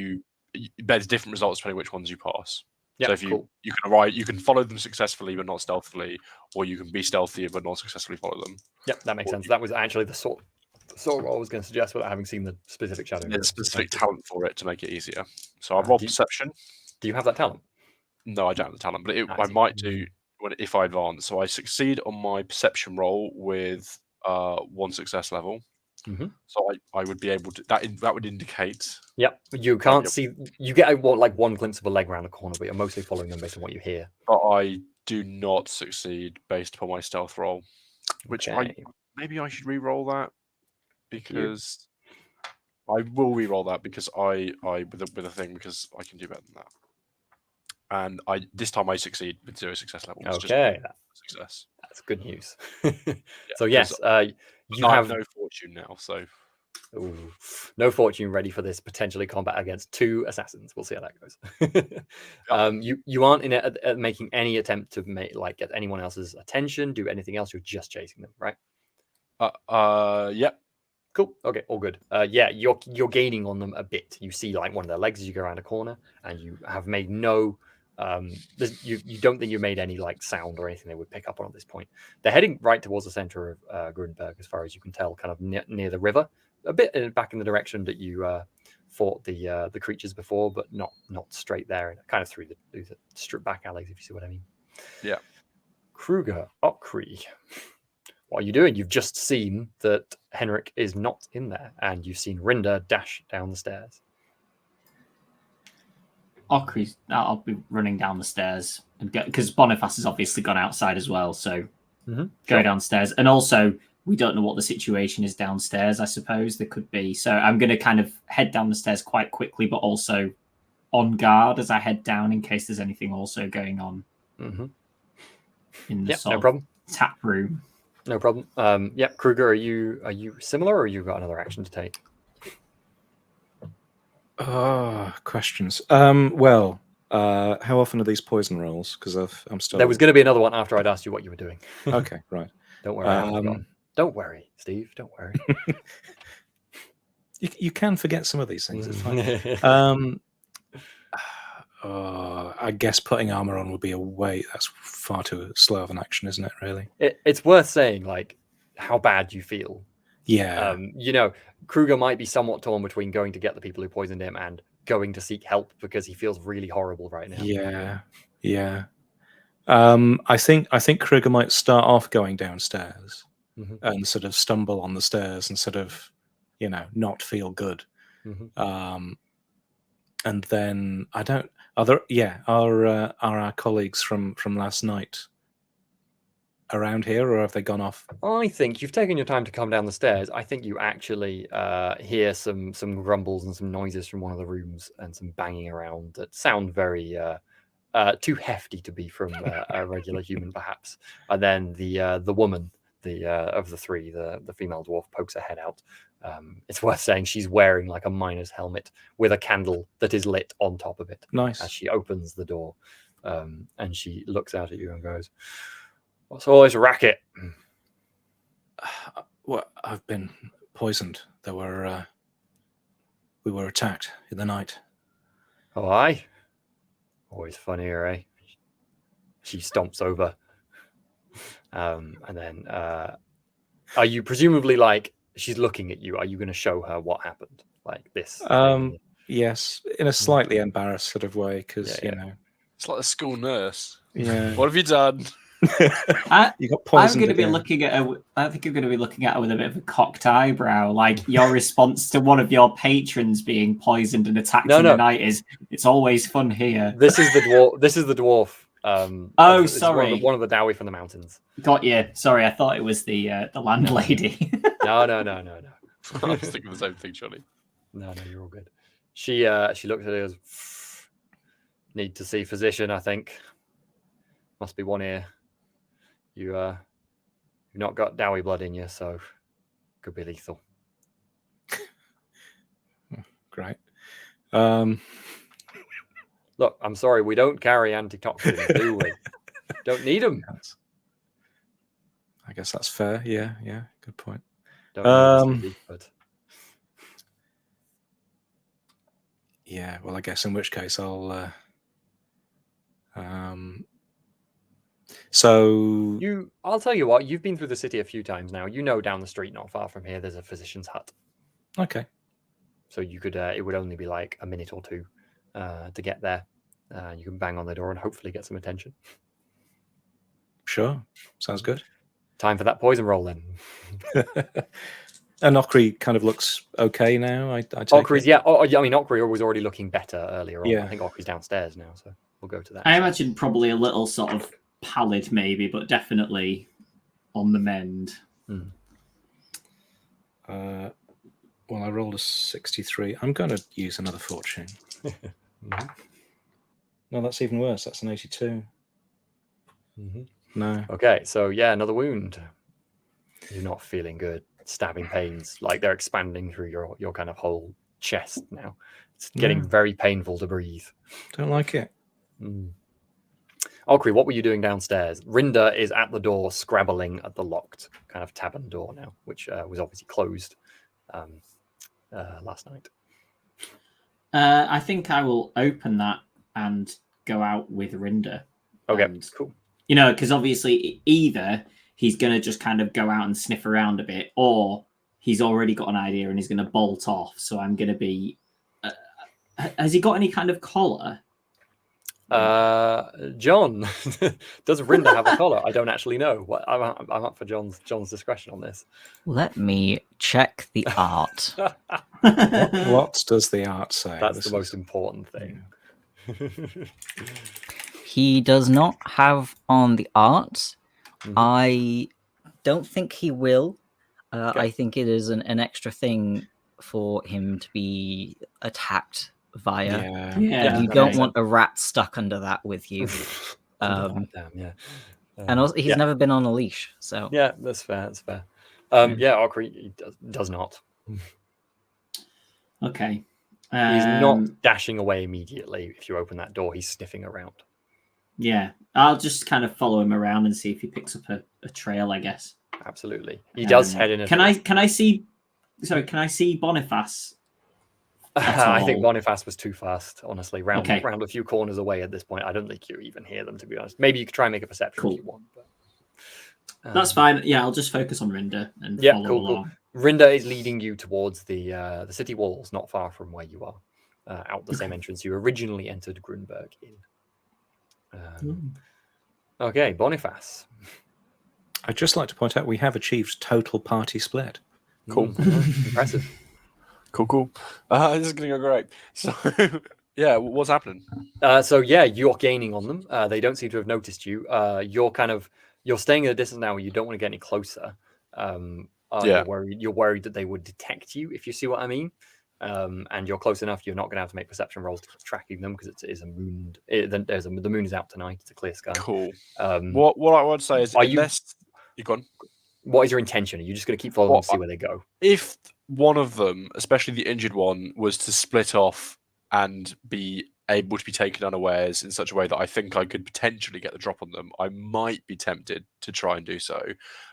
Speaker 4: there's different results depending which ones you pass.
Speaker 1: Yeah,
Speaker 4: so if you you can follow them successfully but not stealthily, or you can be stealthy but not successfully follow them.
Speaker 1: Yep, that makes sense. That was actually the sort of what I was going to suggest without having seen the specific shadowing.
Speaker 4: There's a specific talent for it to make it easier. So I roll perception.
Speaker 1: Do you have that talent?
Speaker 4: No, I don't have the talent, but I might do if I advance. So I succeed on my perception roll with 1 success level. So I would be able to that would indicate.
Speaker 1: Yep, you can't see. You get one glimpse of a leg around the corner, but you're mostly following them based on what you hear.
Speaker 4: But I do not succeed based upon my stealth roll, which maybe I should re-roll that because I will re-roll that because I with a thing because I can do better than that. And this time I succeed with 0 success levels.
Speaker 1: Okay,
Speaker 4: success.
Speaker 1: That's good news. So yes, you have
Speaker 4: no fortune now. So
Speaker 1: no fortune ready for this potentially combat against 2 assassins. We'll see how that goes. You aren't in it at making any attempt to get anyone else's attention, do anything else. You're just chasing them, right?
Speaker 4: Yep.
Speaker 1: Cool. Okay, all good. Yeah, you're gaining on them a bit. You see one of their legs as you go around a corner, and you have made no. You don't think you made any sound or anything they would pick up on at this point. They're heading right towards the center of Grunberg, as far as you can tell, kind of near the river, a bit back in the direction that you fought the creatures before, but not straight there, and kind of through the strip back alleys, if you see what I mean.
Speaker 4: Yeah.
Speaker 1: Kruger, Okri. What are you doing? You've just seen that Henrik is not in there, and you've seen Rinda dash down the stairs.
Speaker 5: I'll be running down the stairs and because Boniface has obviously gone outside as well, so go downstairs. And also, we don't know what the situation is downstairs. I suppose there could be. So I'm going to kind of head down the stairs quite quickly, but also on guard as I head down in case there's anything also going on in the
Speaker 1: no problem.
Speaker 5: Tap room.
Speaker 1: No problem. Kruger, are you similar, or you got another action to take?
Speaker 2: Questions. Well, how often are these poison rolls? Because I'm still.
Speaker 1: There was going to be another one after I'd asked you what you were doing.
Speaker 2: Okay, right.
Speaker 1: Don't worry. Don't worry, Steve. Don't worry.
Speaker 2: You can forget some of these things. It's fine. I guess putting armor on would be a way. That's far too slow of an action, isn't it? Really.
Speaker 1: It's worth saying how bad you feel.
Speaker 2: Yeah.
Speaker 1: Kruger might be somewhat torn between going to get the people who poisoned him and going to seek help because he feels really horrible right now.
Speaker 2: Yeah. I think Kruger might start off going downstairs and sort of stumble on the stairs and sort of, not feel good. And then are our colleagues from last night around here, or have they gone off?
Speaker 1: I think you've taken your time to come down the stairs. I think you actually hear some grumbles and some noises from one of the rooms and some banging around that sound very too hefty to be from a regular human, perhaps. And then the woman, of the 3, the female dwarf, pokes her head out It's worth saying she's wearing like a miner's helmet with a candle that is lit on top of it
Speaker 2: Nice.
Speaker 1: as she opens the door. And she looks out at you and goes, "What's all this racket?"
Speaker 2: Well, I've been poisoned. We were attacked in the night.
Speaker 1: Oh, aye. Always fun here, eh? She stomps over. And then, are you presumably like, she's looking at you? Are you going to show her what happened? Like this?
Speaker 2: Yes, in a slightly embarrassed sort of way, because you know,
Speaker 4: it's like a school nurse.
Speaker 2: Yeah.
Speaker 4: What have you done?
Speaker 2: You got poisoned.
Speaker 5: I'm going to be looking at her. I think I'm going to be looking at her with a bit of a cocked eyebrow, like your response to one of your patrons being poisoned and attacked in the night is, "It's always fun here."
Speaker 1: This is the dwarf. This is the dwarf.
Speaker 5: Oh, sorry,
Speaker 1: one of the Dowie from the mountains.
Speaker 5: Got you. Sorry, I thought it was the landlady.
Speaker 1: No.
Speaker 4: I was thinking the same thing, Jonny.
Speaker 1: No, you're all good. She looks at it as, "Need to see physician, I think. Must be one here. You've not got Dowie blood in you, so could be lethal."
Speaker 2: Great.
Speaker 1: Look, I'm sorry, we don't carry antitoxins, do we? Don't need them.
Speaker 2: I guess that's fair. Yeah, good point.
Speaker 1: Don't need but
Speaker 2: yeah, well, I guess in which case I'll.
Speaker 1: I'll tell you what. You've been through the city a few times now. You know, down the street, not far from here, there's a physician's hut.
Speaker 2: Okay.
Speaker 1: So you could. It would only be like a minute or two to get there. You can bang on the door and hopefully get some attention.
Speaker 2: Sure, sounds good.
Speaker 1: Time for that poison roll then.
Speaker 2: And Okri kind of looks okay now.
Speaker 1: Okri's, yeah. I mean, Okri was already looking better earlier on.
Speaker 2: Yeah.
Speaker 1: I think Okri's downstairs now, so we'll go to that.
Speaker 5: I imagine probably a little sort of pallid, maybe, but definitely on the mend.
Speaker 2: Well, I rolled a 63. I'm going to use another fortune. No, that's even worse. That's an 82. No.
Speaker 1: Okay, so yeah, another wound. You're not feeling good. Stabbing pains, like they're expanding through your kind of whole chest now. It's getting very painful to breathe.
Speaker 2: Don't like it.
Speaker 1: Okri, what were you doing downstairs? Rinda is at the door, scrabbling at the locked kind of tavern door now, which was obviously closed last night.
Speaker 5: I think I will open that and go out with Rinda.
Speaker 1: Okay, cool.
Speaker 5: You know, because obviously either he's going to just kind of go out and sniff around a bit, or he's already got an idea and he's going to bolt off. So I'm going to be... has he got any kind of collar?
Speaker 1: John, does Rinda have a collar? I don't actually know. I'm up for John's discretion on this.
Speaker 3: Let me check the art.
Speaker 2: What does the art say?
Speaker 1: That's the most important thing.
Speaker 3: He does not have on the art. I don't think he will. I think it is an extra thing for him to be attacked via.
Speaker 5: Yeah.
Speaker 3: You don't want a rat stuck under that with you.
Speaker 1: Damn, yeah.
Speaker 3: And also, he's never been on a leash, so
Speaker 1: yeah, that's fair. Yeah, Okri does not.
Speaker 5: Okay.
Speaker 1: He's not dashing away immediately. If you open that door, he's sniffing around.
Speaker 5: Yeah, I'll just kind of follow him around and see if he picks up a trail, I guess.
Speaker 1: Absolutely, he does head in.
Speaker 5: Can I see? Sorry, can I see Boniface?
Speaker 1: I think Boniface was too fast, honestly. Round a few corners away at this point. I don't think you even hear them, to be honest. Maybe you could try and make a perception if you want. But,
Speaker 5: that's fine. Yeah, I'll just focus on Rinda and follow along.
Speaker 1: Cool. Rinda is leading you towards the city walls, not far from where you are, out the same entrance you originally entered Grunberg in. Okay, Boniface.
Speaker 2: I'd just like to point out we have achieved total party split.
Speaker 1: Cool. Impressive.
Speaker 4: Cool. This is going to go great. So, yeah, what's happening?
Speaker 1: You're gaining on them. They don't seem to have noticed you. You're staying at a distance now where you don't want to get any closer. You're worried that they would detect you, if you see what I mean. And you're close enough, you're not going to have to make perception rolls to keep tracking them because it is a moon. The moon is out tonight. It's a clear sky.
Speaker 4: Cool. What I would say is, you're gone.
Speaker 1: what is your intention? Are you just going to keep following
Speaker 4: Well,
Speaker 1: them to see where they go?
Speaker 4: If one of them, especially the injured one, was to split off and be able to be taken unawares in such a way that I think I could potentially get the drop on them, I might be tempted to try and do so.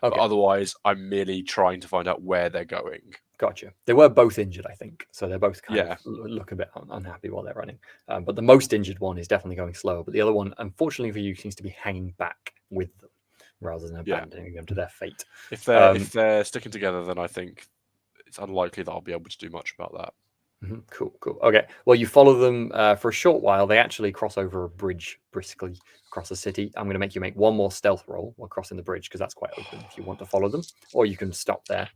Speaker 4: But
Speaker 1: Okay.
Speaker 4: otherwise, I'm merely trying to find out where they're going.
Speaker 1: Gotcha. They were both injured, I think, so they're both kind
Speaker 4: Yeah.
Speaker 1: of look a bit unhappy while they're running. But the most injured one is definitely going slower. But the other one, unfortunately for you, seems to be hanging back with them rather than abandoning them to their fate.
Speaker 4: If they're sticking together, then I think it's unlikely that I'll be able to do much about that.
Speaker 1: Cool. Okay. Well, you follow them for a short while. They actually cross over a bridge briskly across the city. I'm going to make you make one more stealth roll while crossing the bridge because that's quite open if you want to follow them, or you can stop there.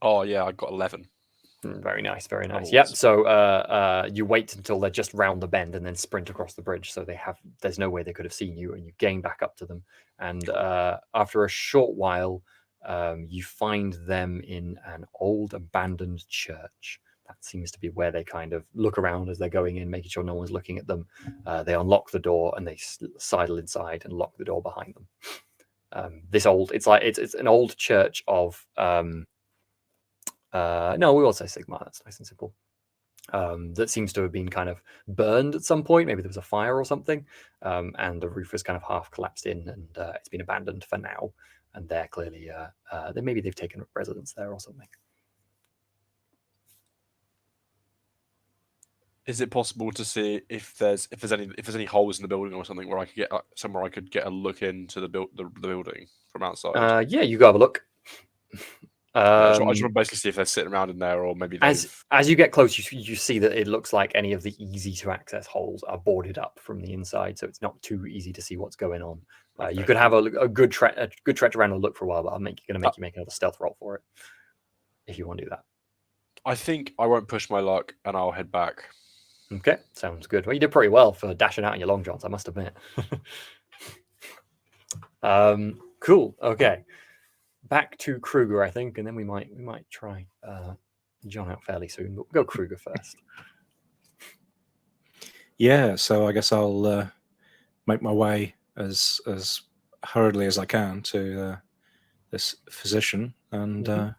Speaker 4: Oh yeah, I got 11.
Speaker 1: Very nice. Yep. So you wait until they're just round the bend and then sprint across the bridge. So there's no way they could have seen you, and you gain back up to them. And after a short while, you find them in an old abandoned church. That seems to be where they kind of look around as they're going in, making sure no one's looking at them. They unlock the door and they sidle inside and lock the door behind them. It's an old church of no, we will say Sigmar. That's nice and simple. That seems to have been kind of burned at some point. Maybe there was a fire or something, and the roof is kind of half collapsed in, and it's been abandoned for now. And they're clearly, maybe they've taken up residence there or something.
Speaker 4: Is it possible to see if there's any holes in the building or something where I could get somewhere I could get a look into the building from outside?
Speaker 1: Yeah, you go have a look.
Speaker 4: I just want to basically see if they're sitting around in there, or maybe
Speaker 1: as you get close, you see that it looks like any of the easy to access holes are boarded up from the inside, so it's not too easy to see what's going on. Okay. You could have a good trek around and look for a while, but I'm going to make you make another stealth roll for it if you want to do that.
Speaker 4: I think I won't push my luck, and I'll head back.
Speaker 1: Okay, sounds good. Well, you did pretty well for dashing out in your long johns, I must admit. Cool. Okay. Back to Kruger, I think, and then we might try John out fairly soon. But we'll go Kruger first.
Speaker 2: Yeah, so I guess I'll make my way as hurriedly as I can to this physician, and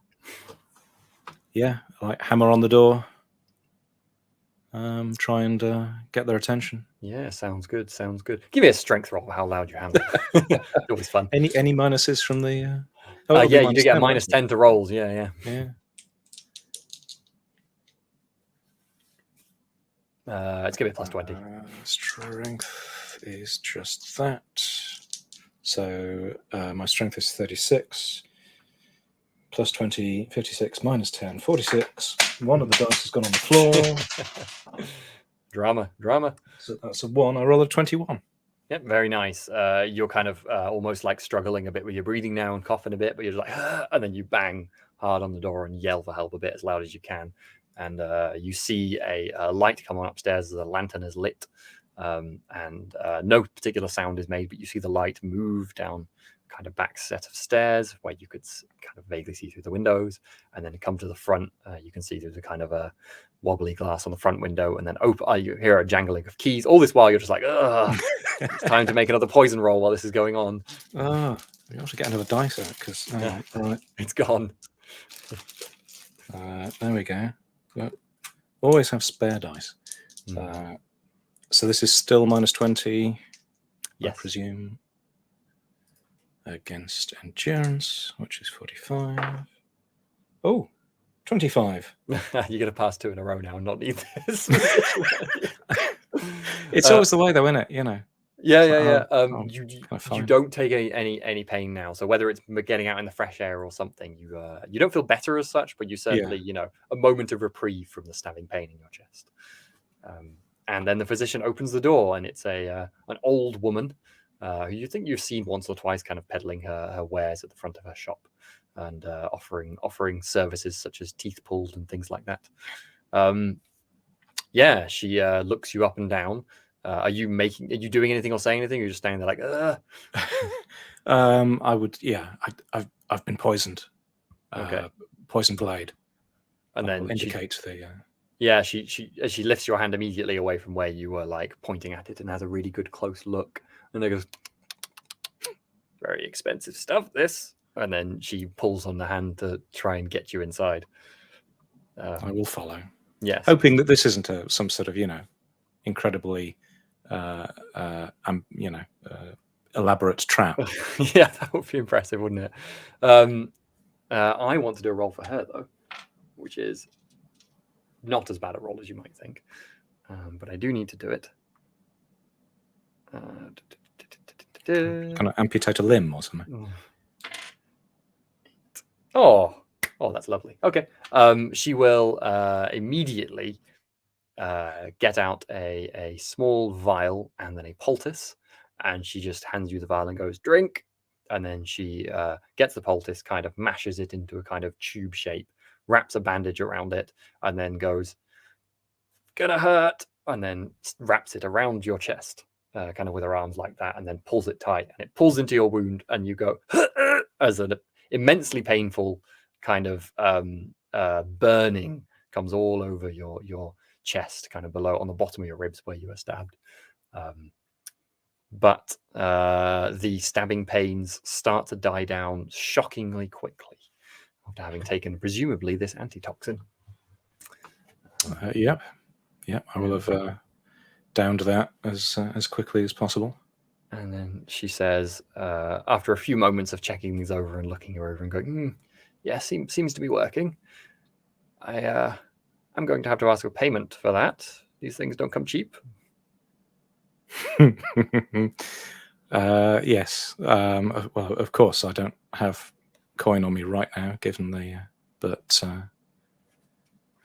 Speaker 2: like hammer on the door, try and get their attention.
Speaker 1: Yeah, sounds good. Give me a strength roll for how loud you hammer. Always fun.
Speaker 2: Any minuses from the?
Speaker 1: Yeah, you do get a minus 10 to rolls. Yeah. It's gonna be a plus 20.
Speaker 2: Strength is just that. So my strength is 36. Plus 20, 56, minus 10, 46. One of the dice has gone on the floor.
Speaker 1: Drama.
Speaker 2: So that's a 1. I roll a 21.
Speaker 1: Yep, very nice. You're kind of almost like struggling a bit with your breathing now and coughing a bit, but you're just like, and then you bang hard on the door and yell for help a bit as loud as you can. And you see a light come on upstairs as a lantern is lit, and no particular sound is made, but you see the light move down kind of back set of stairs where you could kind of vaguely see through the windows, and then come to the front. You can see there's a kind of a wobbly glass on the front window, and then you hear a jangling of keys. All this while you're just like, ugh, it's time to make another poison roll while this is going on.
Speaker 2: Oh, we have to get another dice out because right,
Speaker 1: it's gone.
Speaker 2: There we go. Always have spare dice. So this is still minus 20, yes. I presume, against endurance, which is 45. Oh, 25.
Speaker 1: You're going to pass 2 in a row now and not need this.
Speaker 2: It's always the way, though, isn't it? You know.
Speaker 1: Yeah. You don't take any pain now. So whether it's getting out in the fresh air or something, you don't feel better as such, but you certainly, a moment of reprieve from the stabbing pain in your chest. And then the physician opens the door, and it's an old woman who you think you've seen once or twice, kind of peddling her wares at the front of her shop and offering services such as teeth pulled and things like that. She looks you up and down. Are you doing anything or saying anything? Or you're just standing there like, ugh?
Speaker 2: I would, I've been poisoned.
Speaker 1: Okay.
Speaker 2: Poison blade.
Speaker 1: And then
Speaker 2: indicate the.
Speaker 1: Yeah, she lifts your hand immediately away from where you were like pointing at it and has a really good close look, and then goes, very expensive stuff, this. And then she pulls on the hand to try and get you inside.
Speaker 2: I will follow.
Speaker 1: Yes.
Speaker 2: Hoping that this isn't some sort of, incredibly, elaborate trap.
Speaker 1: Yeah, that would be impressive, wouldn't it? I want to do a roll for her, though, which is not as bad a roll as you might think. But I do need to do it.
Speaker 2: Kind of amputate a limb or something.
Speaker 1: Oh, that's lovely. Okay. She will immediately get out a small vial and then a poultice, and she just hands you the vial and goes, drink. And then she gets the poultice, kind of mashes it into a kind of tube shape, wraps a bandage around it, and then goes, gonna hurt, and then wraps it around your chest, kind of with her arms like that, and then pulls it tight, and it pulls into your wound, and you go, as an immensely painful kind of burning comes all over your chest, kind of below on the bottom of your ribs where you were stabbed. But the stabbing pains start to die down shockingly quickly after having taken presumably this antitoxin.
Speaker 2: Yep. I will have downed that as quickly as possible.
Speaker 1: And then she says, after a few moments of checking things over and looking her over and going, yeah, seems to be working. I'm going to have to ask for payment for that. These things don't come cheap.
Speaker 2: Yes. Well, of course, I don't have coin on me right now, given the. But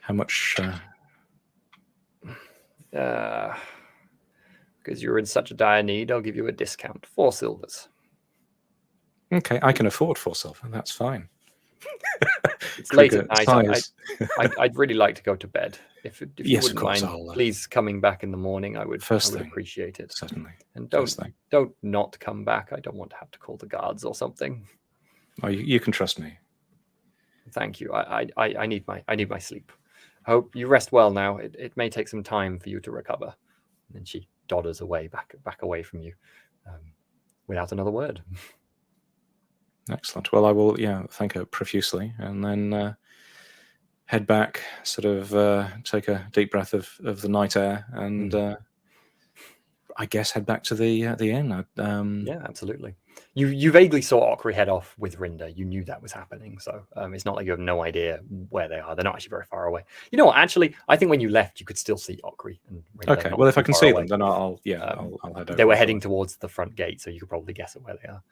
Speaker 2: how much?
Speaker 1: Because you're in such a dire need, I'll give you a discount. 4 silvers.
Speaker 2: Okay, I can afford 4 silver. That's fine.
Speaker 1: It's late at night. I'd really like to go to bed. If you wouldn't mind, please coming back in the morning, I would appreciate it.
Speaker 2: Certainly.
Speaker 1: And don't not come back. I don't want to have to call the guards or something.
Speaker 2: Oh, you can trust me.
Speaker 1: Thank you. I need my sleep. I hope you rest well now. It may take some time for you to recover. And then she dodders away, back away from you, without another word.
Speaker 2: Excellent. Well, I will, thank her profusely, and then head back, sort of take a deep breath of the night air, and I guess head back to the inn.
Speaker 1: Yeah, absolutely. You vaguely saw Okri head off with Rinda. You knew that was happening, so it's not like you have no idea where they are. They're not actually very far away. You know what? Actually, I think when you left, you could still see Okri and Rinda.
Speaker 2: Okay. Well, if I can see them, then I'll head over.
Speaker 1: They were heading towards the front gate, so you could probably guess at where they are.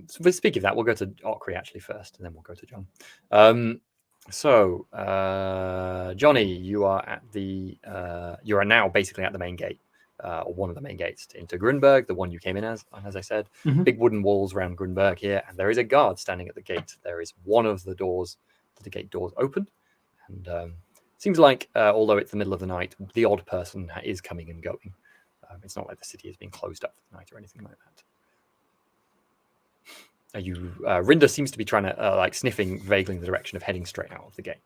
Speaker 1: So speaking of that, we'll go to Okri actually first, and then we'll go to John. So, Jonny, you are at you are now basically at the main gate, or one of the main gates into Grunberg, the one you came in as I said.
Speaker 5: Mm-hmm.
Speaker 1: Big wooden walls around Grunberg here, and there is a guard standing at the gate. There is one of the gate doors open, and seems like, although it's the middle of the night, the odd person is coming and going. It's not like the city is being closed up for the night or anything like that. Rinda seems to be trying to sniffing vaguely in the direction of heading straight out of the gate.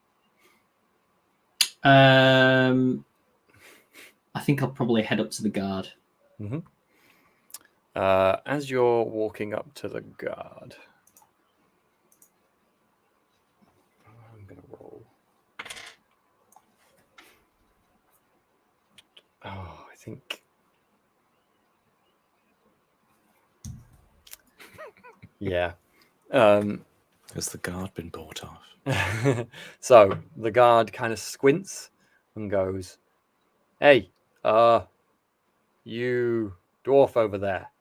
Speaker 5: I think I'll probably head up to the guard.
Speaker 1: Mm-hmm. As you're walking up to the guard, I'm gonna roll. Oh, I think. Yeah.
Speaker 2: Has the guard been bought off?
Speaker 1: So the guard kind of squints and goes, "Hey, you dwarf over there.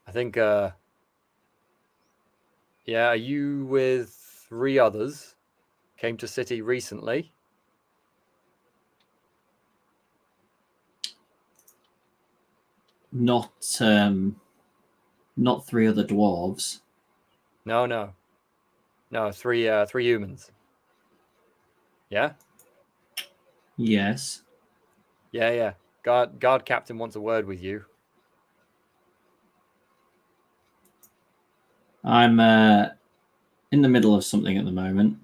Speaker 1: I think, are you with 3 others? Came to city recently?"
Speaker 5: Not 3 other dwarves.
Speaker 1: No, 3 humans. Yeah?
Speaker 5: Yes.
Speaker 1: Yeah. Guard captain wants a word with you.
Speaker 5: I'm in the middle of something at the moment.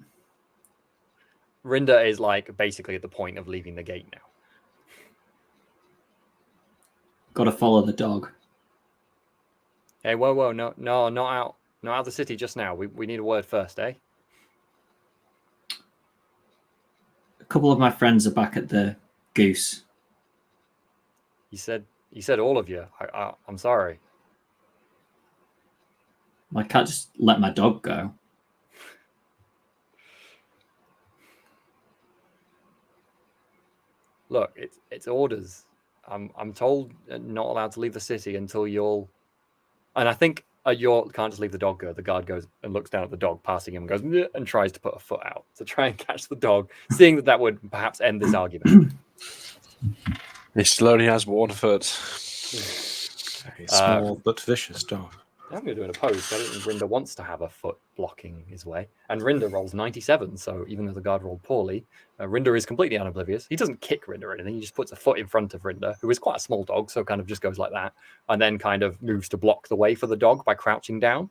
Speaker 1: Rinda is basically at the point of leaving the gate now.
Speaker 5: Got to follow the dog.
Speaker 1: Hey, whoa, no, not out of the city just now. We need a word first, eh?
Speaker 5: A couple of my friends are back at the Goose.
Speaker 1: He said all of you. I'm sorry.
Speaker 5: I can't just let my dog go.
Speaker 1: Look, it's orders. I'm told not allowed to leave the city until you'll. And I think you can't just leave the dog go. The guard goes and looks down at the dog, passing him, and goes "Bleh," and tries to put a foot out to try and catch the dog, seeing that would perhaps end this argument.
Speaker 4: He still only has one foot.
Speaker 2: A small but vicious dog.
Speaker 1: I'm going to do an opposed. I don't think Rinder wants to have a foot blocking his way. And Rinder rolls 97, so even though the guard rolled poorly, Rinder is completely unoblivious. He doesn't kick Rinder or anything. He just puts a foot in front of Rinder, who is quite a small dog, so kind of just goes like that, and then kind of moves to block the way for the dog by crouching down.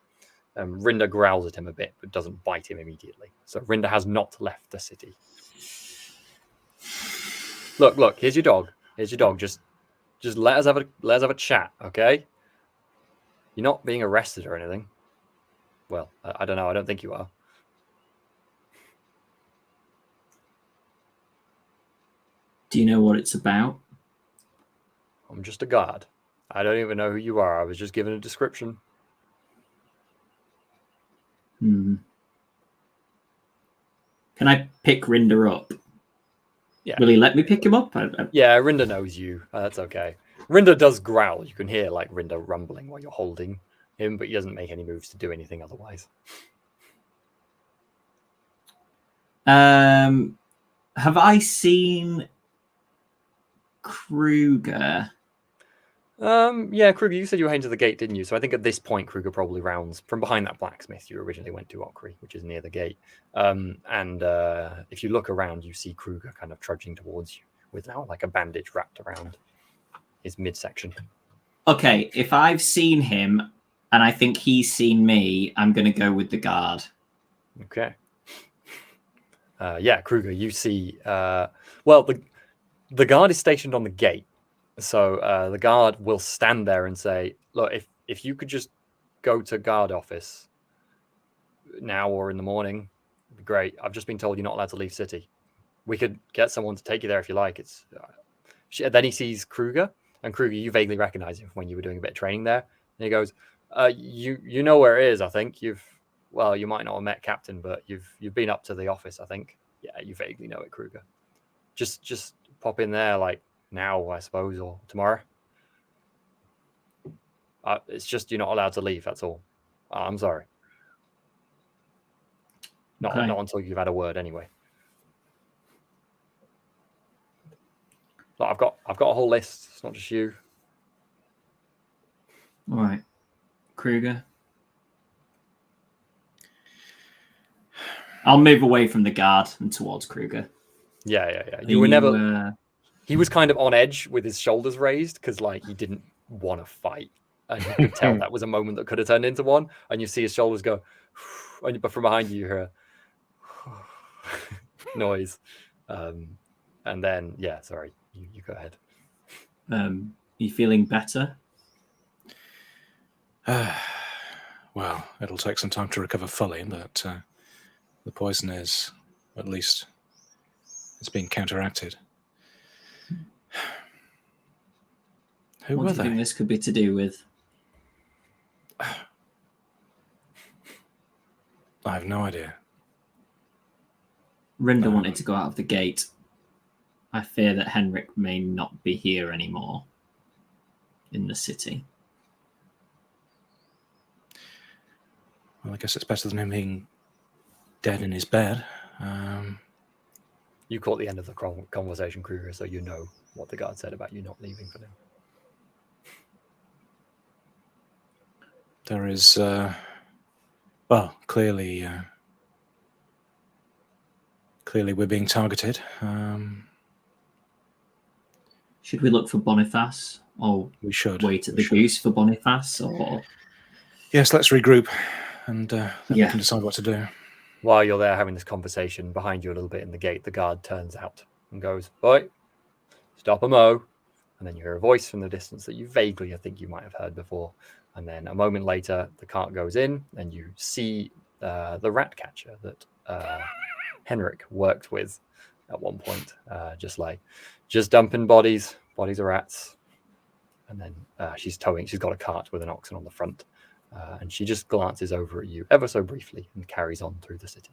Speaker 1: Rinder growls at him a bit, but doesn't bite him immediately. So Rinder has not left the city. Look, here's your dog. Just let us have a chat, okay? You're not being arrested or anything. Well, I don't know. I don't think you are.
Speaker 5: Do you know what it's about?
Speaker 1: I'm just a guard. I don't even know who you are. I was just given a description.
Speaker 5: Can I pick Rinder up?
Speaker 1: Yeah.
Speaker 5: Will he let me pick him up?
Speaker 1: Yeah, Rinder knows you. That's okay. Rinder does growl. You can hear like Rinder rumbling while you're holding him, but he doesn't make any moves to do anything otherwise.
Speaker 5: Have I seen Kruger?
Speaker 1: Yeah, Kruger, you said you were heading to the gate, didn't you? So I think at this point, Kruger probably rounds from behind that blacksmith you originally went to, Ockery, which is near the gate. And if you look around, you see Kruger kind of trudging towards you with now like a bandage wrapped around his midsection.
Speaker 5: Okay, if I've seen him and I think he's seen me, I'm going to go with the guard.
Speaker 1: Okay. Yeah, Kruger, you see... well, the guard is stationed on the gate. So the guard will stand there and say, look, if you could just go to guard office now or in the morning, it'd be great. I've just been told you're not allowed to leave city. We could get someone to take you there if you like. Then he sees Kruger, and Kruger, you vaguely recognize him from when you were doing a bit of training there. And he goes, you know where it is, I think. You might not have met Captain, but you've been up to the office, I think. Yeah, you vaguely know it, Kruger. Just pop in there like now, I suppose, or tomorrow. It's just you're not allowed to leave, that's all. I'm sorry. Not until you've had a word anyway. Look, I've got a whole list. It's not just you.
Speaker 5: All right. Kruger. I'll move away from the guard and towards Kruger.
Speaker 1: Yeah. You were never... He was kind of on edge with his shoulders raised because, like, he didn't want to fight. And you could tell that was a moment that could have turned into one. And you see his shoulders go, but from behind you hear a noise. And then, yeah, sorry, you go ahead.
Speaker 5: You feeling better?
Speaker 2: Well, it'll take some time to recover fully, but the poison is, at least, it's being counteracted. Who
Speaker 5: what
Speaker 2: were
Speaker 5: do you
Speaker 2: they?
Speaker 5: think this could be to do with?
Speaker 2: I have no idea.
Speaker 5: Rinder wanted to go out of the gate. I fear that Henrik may not be here anymore in the city.
Speaker 2: Well, I guess it's better than him being dead in his bed.
Speaker 1: You caught the end of the conversation, Kruger, so you know what the guard said about you not leaving for now.
Speaker 2: There is, clearly we're being targeted.
Speaker 5: Should we look for Boniface, or
Speaker 2: We should
Speaker 5: wait at the Goose for Boniface? Or
Speaker 2: yes, let's regroup, and then we
Speaker 5: Yeah.
Speaker 2: can decide what to do.
Speaker 1: While you're there having this conversation, behind you a little bit in the gate, the guard turns out and goes, "Boy, stop a mo. and then you hear a voice from the distance that you vaguely, I think you might have heard before. And then a moment later, the cart goes in, and you see the rat catcher that Henrik worked with at one point, just dumping bodies of rats. And then she's got a cart with an oxen on the front, and she just glances over at you ever so briefly and carries on through the city.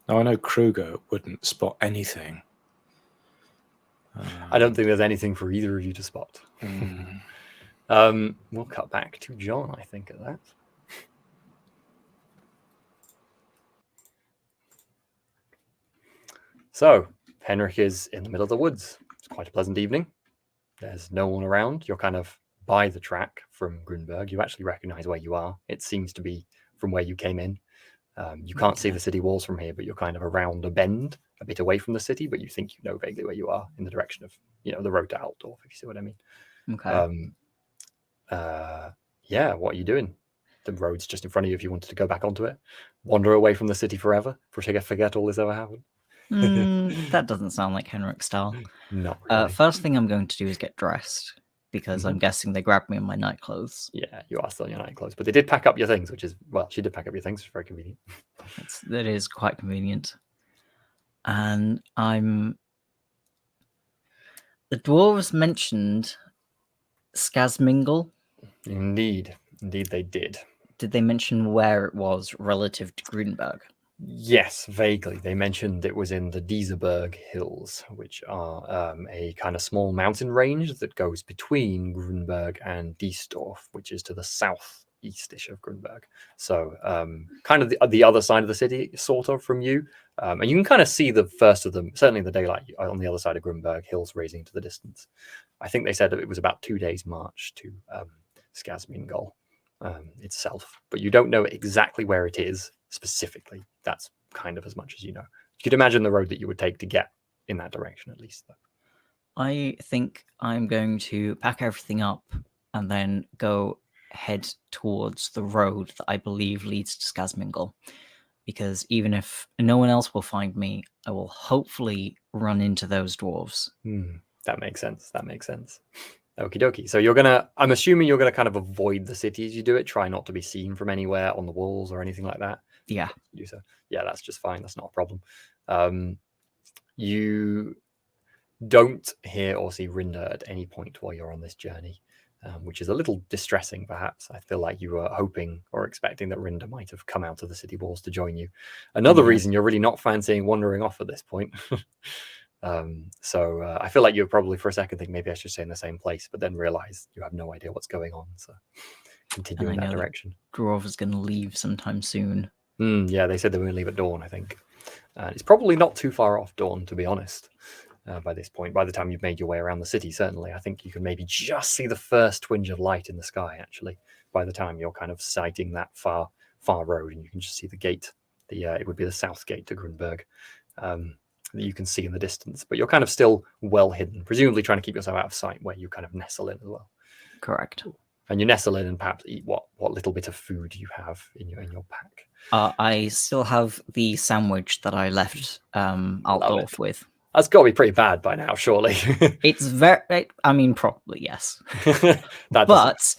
Speaker 2: Now, I know Kruger wouldn't spot anything.
Speaker 1: I don't think there's anything for either of you to spot. We'll cut back to John, I think, at that. So, Henrik is in the middle of the woods. It's quite a pleasant evening. There's no one around. You're kind of by the track from Grunberg. You actually recognize where you are. It seems to be from where you came in. You can't see the city walls from here, but you're kind of around a bend, a bit away from the city, but you think you know vaguely where you are in the direction of, the road to Altdorf, if you see what I mean.
Speaker 3: Okay.
Speaker 1: Yeah, what are you doing? The road's just in front of you if you wanted to go back onto it. Wander away from the city forever, forget all this ever happened.
Speaker 3: That doesn't sound like Henrik's style.
Speaker 1: Not really.
Speaker 3: First thing I'm going to do is get dressed, because I'm guessing they grabbed me in my night clothes.
Speaker 1: Yeah, you are still in your night clothes, but they did pack up your things, she did pack up your things. It's very convenient.
Speaker 3: That is quite convenient. And the dwarves mentioned Skazmingle.
Speaker 1: Indeed they did.
Speaker 3: Did they mention where it was relative to Grunberg?
Speaker 1: Yes, vaguely. They mentioned it was in the Dieseberg Hills, which are a kind of small mountain range that goes between Grunberg and Diesdorf, which is to the southeastish of Grunberg. So kind of the other side of the city, sort of, from you. And you can kind of see the first of them, certainly in the daylight, on the other side of Grunberg, hills raising to the distance. I think they said that it was about 2 days' march to Skazmingol itself, but you don't know exactly where it is specifically. That's kind of as much as you know. You could imagine the road that you would take to get in that direction, at least, though.
Speaker 3: I think I'm going to pack everything up and then go head towards the road that I believe leads to Skazmingle, because even if no one else will find me, I will hopefully run into those dwarves.
Speaker 1: That makes sense. Okie dokie. So I'm assuming you're gonna kind of avoid the city as you do it. Try not to be seen from anywhere on the walls or anything like that.
Speaker 3: Yeah.
Speaker 1: So yeah, that's just fine. That's not a problem. You don't hear or see Rinda at any point while you're on this journey, which is a little distressing, perhaps. I feel like you were hoping or expecting that Rinda might have come out of the city walls to join you. Another reason you're really not fancying wandering off at this point. So I feel like you're probably for a second think maybe I should stay in the same place, but then realize you have no idea what's going on. So continue in that direction.
Speaker 3: Dwarf is going to leave sometime soon.
Speaker 1: Yeah, they said they were going to leave at dawn, I think. It's probably not too far off dawn, to be honest, by this point. By the time you've made your way around the city, certainly, I think you can maybe just see the first twinge of light in the sky, actually, by the time you're kind of sighting that far road, and you can just see the gate. It would be the south gate to Grunberg, that you can see in the distance. But you're kind of still well hidden, presumably trying to keep yourself out of sight, where you kind of nestle in as well.
Speaker 3: Correct.
Speaker 1: And you nestle in and perhaps eat what little bit of food you have in your pack.
Speaker 3: I still have the sandwich that I left Altdorf with.
Speaker 1: That's got to be pretty bad by now, surely.
Speaker 3: It's very... I mean, probably, yes. But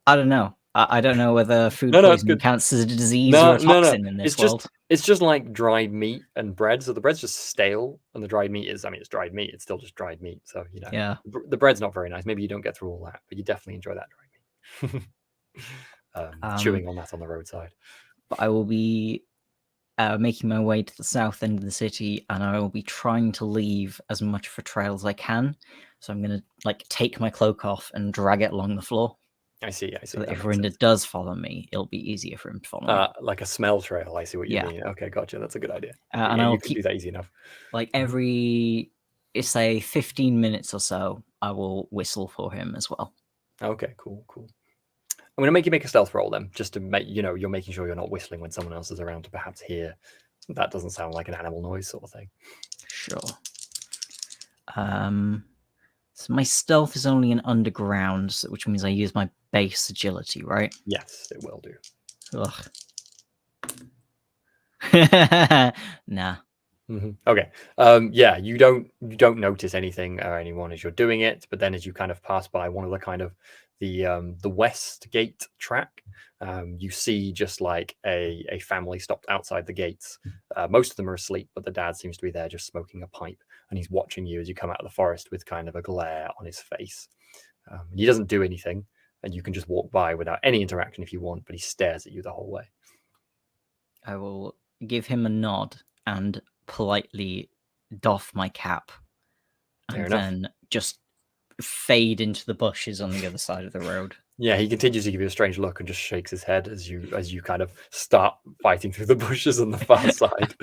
Speaker 3: I don't know. I don't know whether food poisoning counts as a disease or a toxin in this world.
Speaker 1: It's just like dried meat and bread. So the bread's just stale, and the dried meat it's dried meat. It's still just dried meat. So,
Speaker 3: yeah,
Speaker 1: the bread's not very nice. Maybe you don't get through all that, but you definitely enjoy that dried meat. Chewing on that on the roadside.
Speaker 3: But I will be making my way to the south end of the city, and I will be trying to leave as much of a trail as I can. So I'm going to take my cloak off and drag it along the floor.
Speaker 1: I see.
Speaker 3: So that if Rinda does follow me, it'll be easier for him to follow me.
Speaker 1: Like a smell trail. I see what you mean. Okay, gotcha. That's a good idea.
Speaker 3: And I'll
Speaker 1: do that easy enough.
Speaker 3: Every, say, 15 minutes or so, I will whistle for him as well.
Speaker 1: Okay, cool. I'm going to make you make a stealth roll then, just to make you're making sure you're not whistling when someone else is around to perhaps hear. That doesn't sound like an animal noise sort of thing.
Speaker 3: Sure. So my stealth is only an underground, which means I use my base agility, right?
Speaker 1: Yes, it will do.
Speaker 3: Ugh. Nah.
Speaker 1: Okay. Yeah, you don't notice anything or anyone as you're doing it, but then as you kind of pass by one of the kind of the west gate track, you see just like a family stopped outside the gates. Most of them are asleep, but the dad seems to be there just smoking a pipe, and he's watching you as you come out of the forest with kind of a glare on his face. He doesn't do anything, and you can just walk by without any interaction if you want, but he stares at you the whole way.
Speaker 3: I will give him a nod and politely doff my cap,
Speaker 1: Fair
Speaker 3: and
Speaker 1: enough.
Speaker 3: then just fade into the bushes on the other side of the road.
Speaker 1: Yeah, he continues to give you a strange look and just shakes his head as you kind of start fighting through the bushes on the far side.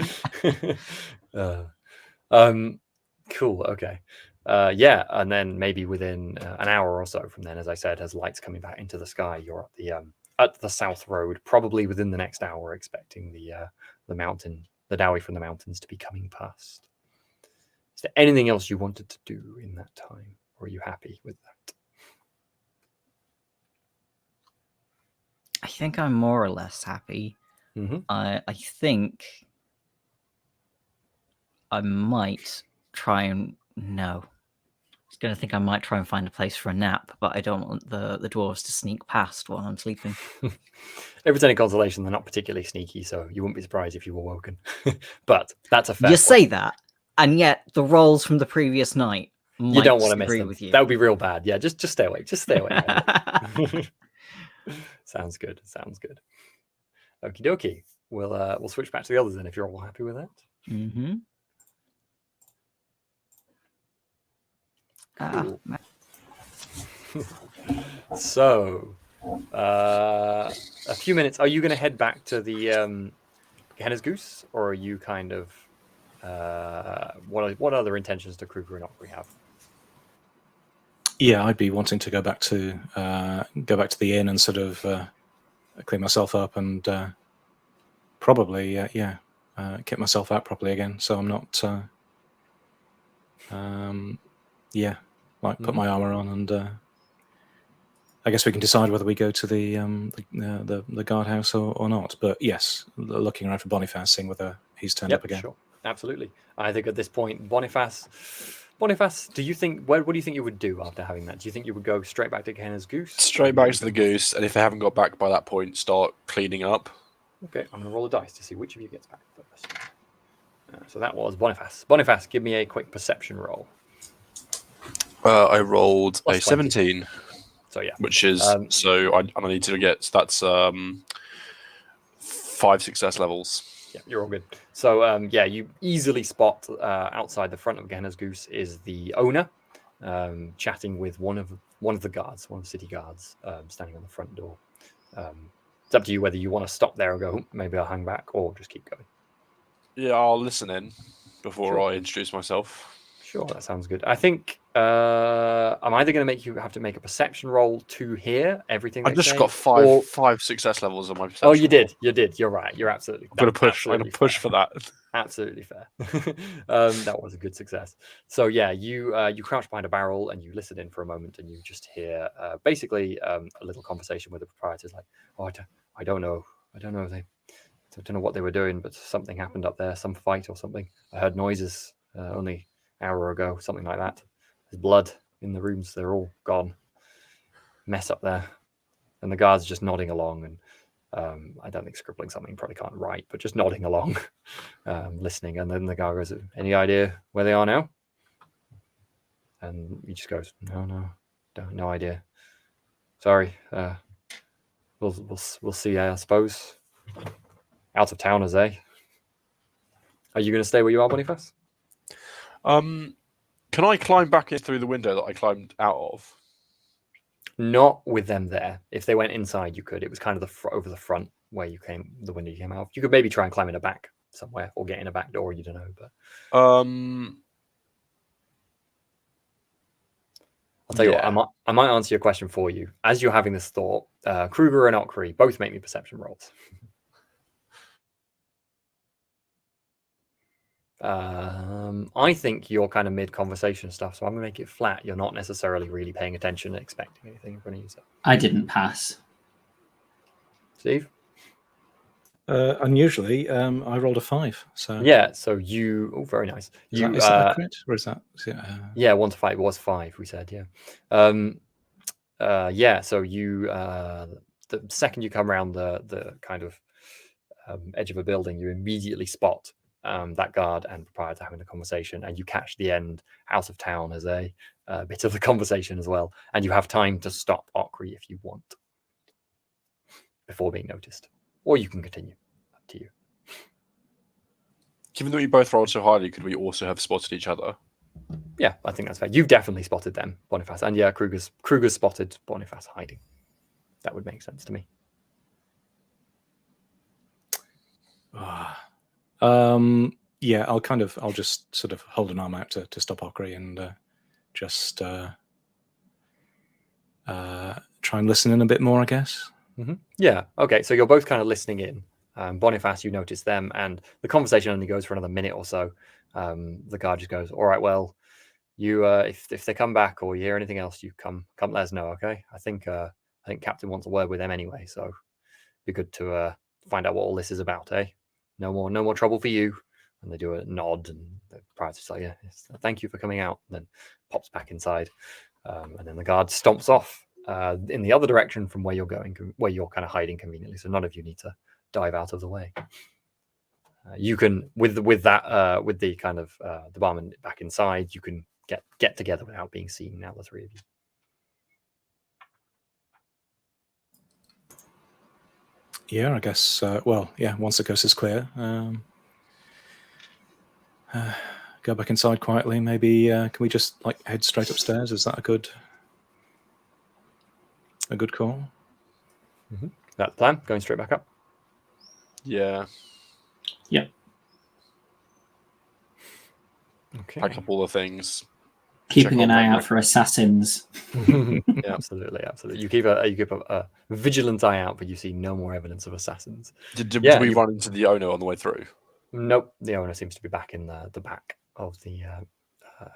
Speaker 1: Cool. Okay. Yeah, and then maybe within an hour or so from then, as I said, as lights coming back into the sky, you're at the south road. Probably within the next hour, expecting the mountain, the Dowie from the mountains, to be coming past. Is there anything else you wanted to do in that time, or are you happy with that?
Speaker 3: I think I'm more or less happy. I think I might try and no. I was going to think I might try and find a place for a nap, but I don't want the dwarves to sneak past while I'm sleeping.
Speaker 1: If it's any consolation, they're not particularly sneaky, so you wouldn't be surprised if you were woken. But that's a fair
Speaker 3: You
Speaker 1: point.
Speaker 3: say that, and yet the rolls from the previous night might
Speaker 1: You don't want to miss
Speaker 3: disagree
Speaker 1: them.
Speaker 3: with you.
Speaker 1: That would be real bad. Yeah, just stay away. Just stay away. Sounds good. Sounds good. Okie dokie. We'll switch back to the others then if you're all happy with that.
Speaker 3: Mm-hmm.
Speaker 1: Cool. So, a few minutes. Are you going to head back to the Gehenna's Goose, or are you kind of what other intentions do Kruger and Ockery have?
Speaker 2: Yeah, I'd be wanting to go back to the inn and sort of clean myself up and probably get myself out properly again. So I'm not put my armor on, and I guess we can decide whether we go to the guardhouse or not. But yes, looking around for Boniface, seeing whether he's turned up again.
Speaker 1: Sure, absolutely. I think at this point, Boniface, do you think what do you think you would do after having that? Do you think you would go straight back to Gehenna's Goose?
Speaker 4: Straight back to the goose, and if they haven't got back by that point, start cleaning up.
Speaker 1: Okay, I'm going to roll a dice to see which of you gets back first. So that was Boniface. Boniface, give me a quick perception roll.
Speaker 4: I rolled
Speaker 1: Plus
Speaker 4: a
Speaker 1: 20.
Speaker 4: 17.
Speaker 1: So yeah,
Speaker 4: which is I need to get that's 5 success levels.
Speaker 1: Yeah, you're all good. So you easily spot outside the front of Gehenna's Goose is the owner, chatting with one of the guards, one of the city guards, standing on the front door. It's up to you whether you want to stop there and go, maybe I'll hang back, or just keep going.
Speaker 4: Yeah, I'll listen in before
Speaker 1: Sure.
Speaker 4: I introduce myself.
Speaker 1: Sure, that sounds good. I think I'm either going to make you have to make a perception roll to hear everything.
Speaker 4: I've just
Speaker 1: say,
Speaker 4: got five success levels on my perception.
Speaker 1: Oh, you did. You're right. You're absolutely.
Speaker 4: I'm going to push for that.
Speaker 1: Absolutely fair. That was a good success. So yeah, you crouch behind a barrel and you listen in for a moment, and you just hear basically a little conversation with the proprietors, like, "Oh, I don't know. I don't know what they were doing, but something happened up there, some fight or something. I heard noises only an hour ago, something like that. There's blood in the rooms. They're all gone. Mess up there." And the guards are just nodding along, and I don't think scribbling something, probably can't write, but just nodding along, listening. And then the guy goes, "Any idea where they are now?" And he just goes, No idea. Sorry. We'll see. I suppose. Out of towners, eh? Are you going to stay where you are, Boniface?
Speaker 4: Can I climb back in through the window that I climbed out of?
Speaker 1: Not with them there. If they went inside, you could. It was kind of over the front where the window you came out of. You could maybe try and climb in a back somewhere or get in a back door. You don't know, but I'll tell you what. I might answer your question for you as you're having this thought. Kruger and Ockery both make me perception rolls. I think you're kind of mid-conversation stuff, so I'm going to make it flat. You're not necessarily really paying attention and expecting anything in front of you.
Speaker 5: I didn't pass.
Speaker 1: Steve?
Speaker 2: Unusually, I rolled a 5. So
Speaker 1: Yeah, so you. Oh, very nice.
Speaker 2: is
Speaker 1: You.
Speaker 2: that a crit, or is it,
Speaker 1: Yeah, 1 to 5 was 5. We said, yeah. Yeah. So you. The second you come around the kind of edge of a building, you immediately spot that guard and proprietor having a conversation, and you catch the end out of town as a bit of the conversation as well, and you have time to stop Okri if you want before being noticed, or you can continue. Up to you.
Speaker 4: Given that we both rolled so highly, could we also have spotted each other?
Speaker 1: Yeah, I think that's fair. You've definitely spotted them, Boniface, and yeah, Kruger's spotted Boniface hiding. That would make sense to me.
Speaker 2: Yeah, I'll just sort of hold an arm out to stop Okri and just try and listen in a bit more, I guess.
Speaker 1: Mm-hmm. Yeah. Okay. So you're both kind of listening in. Boniface, you notice them, and the conversation only goes for another minute or so. The guard just goes, "All right, well, you if they come back or you hear anything else, you come let us know, okay? I think Captain wants a word with them anyway, so it'd be good to find out what all this is about, eh? No more trouble for you." And they do a nod, and the proprietor's like, "Yeah, thank you for coming out," and then pops back inside, and then the guard stomps off in the other direction from where you're going, where you're kind of hiding conveniently, so none of you need to dive out of the way. You can with the kind of the barman back inside, you can get together without being seen. Now the three of you.
Speaker 2: Yeah, I guess. Well, yeah. Once the coast is clear, go back inside quietly. Maybe can we just like head straight upstairs? Is that a good call?
Speaker 1: Mm-hmm. That plan, going straight back up.
Speaker 4: Yeah.
Speaker 5: Yep.
Speaker 1: Okay.
Speaker 4: Pack up all the things.
Speaker 5: Keeping an eye out for assassins.
Speaker 1: Yeah, absolutely. You keep a vigilant eye out, but you see no more evidence of assassins.
Speaker 4: Did we run into the owner on the way through?
Speaker 1: Nope. The owner seems to be back in the back of the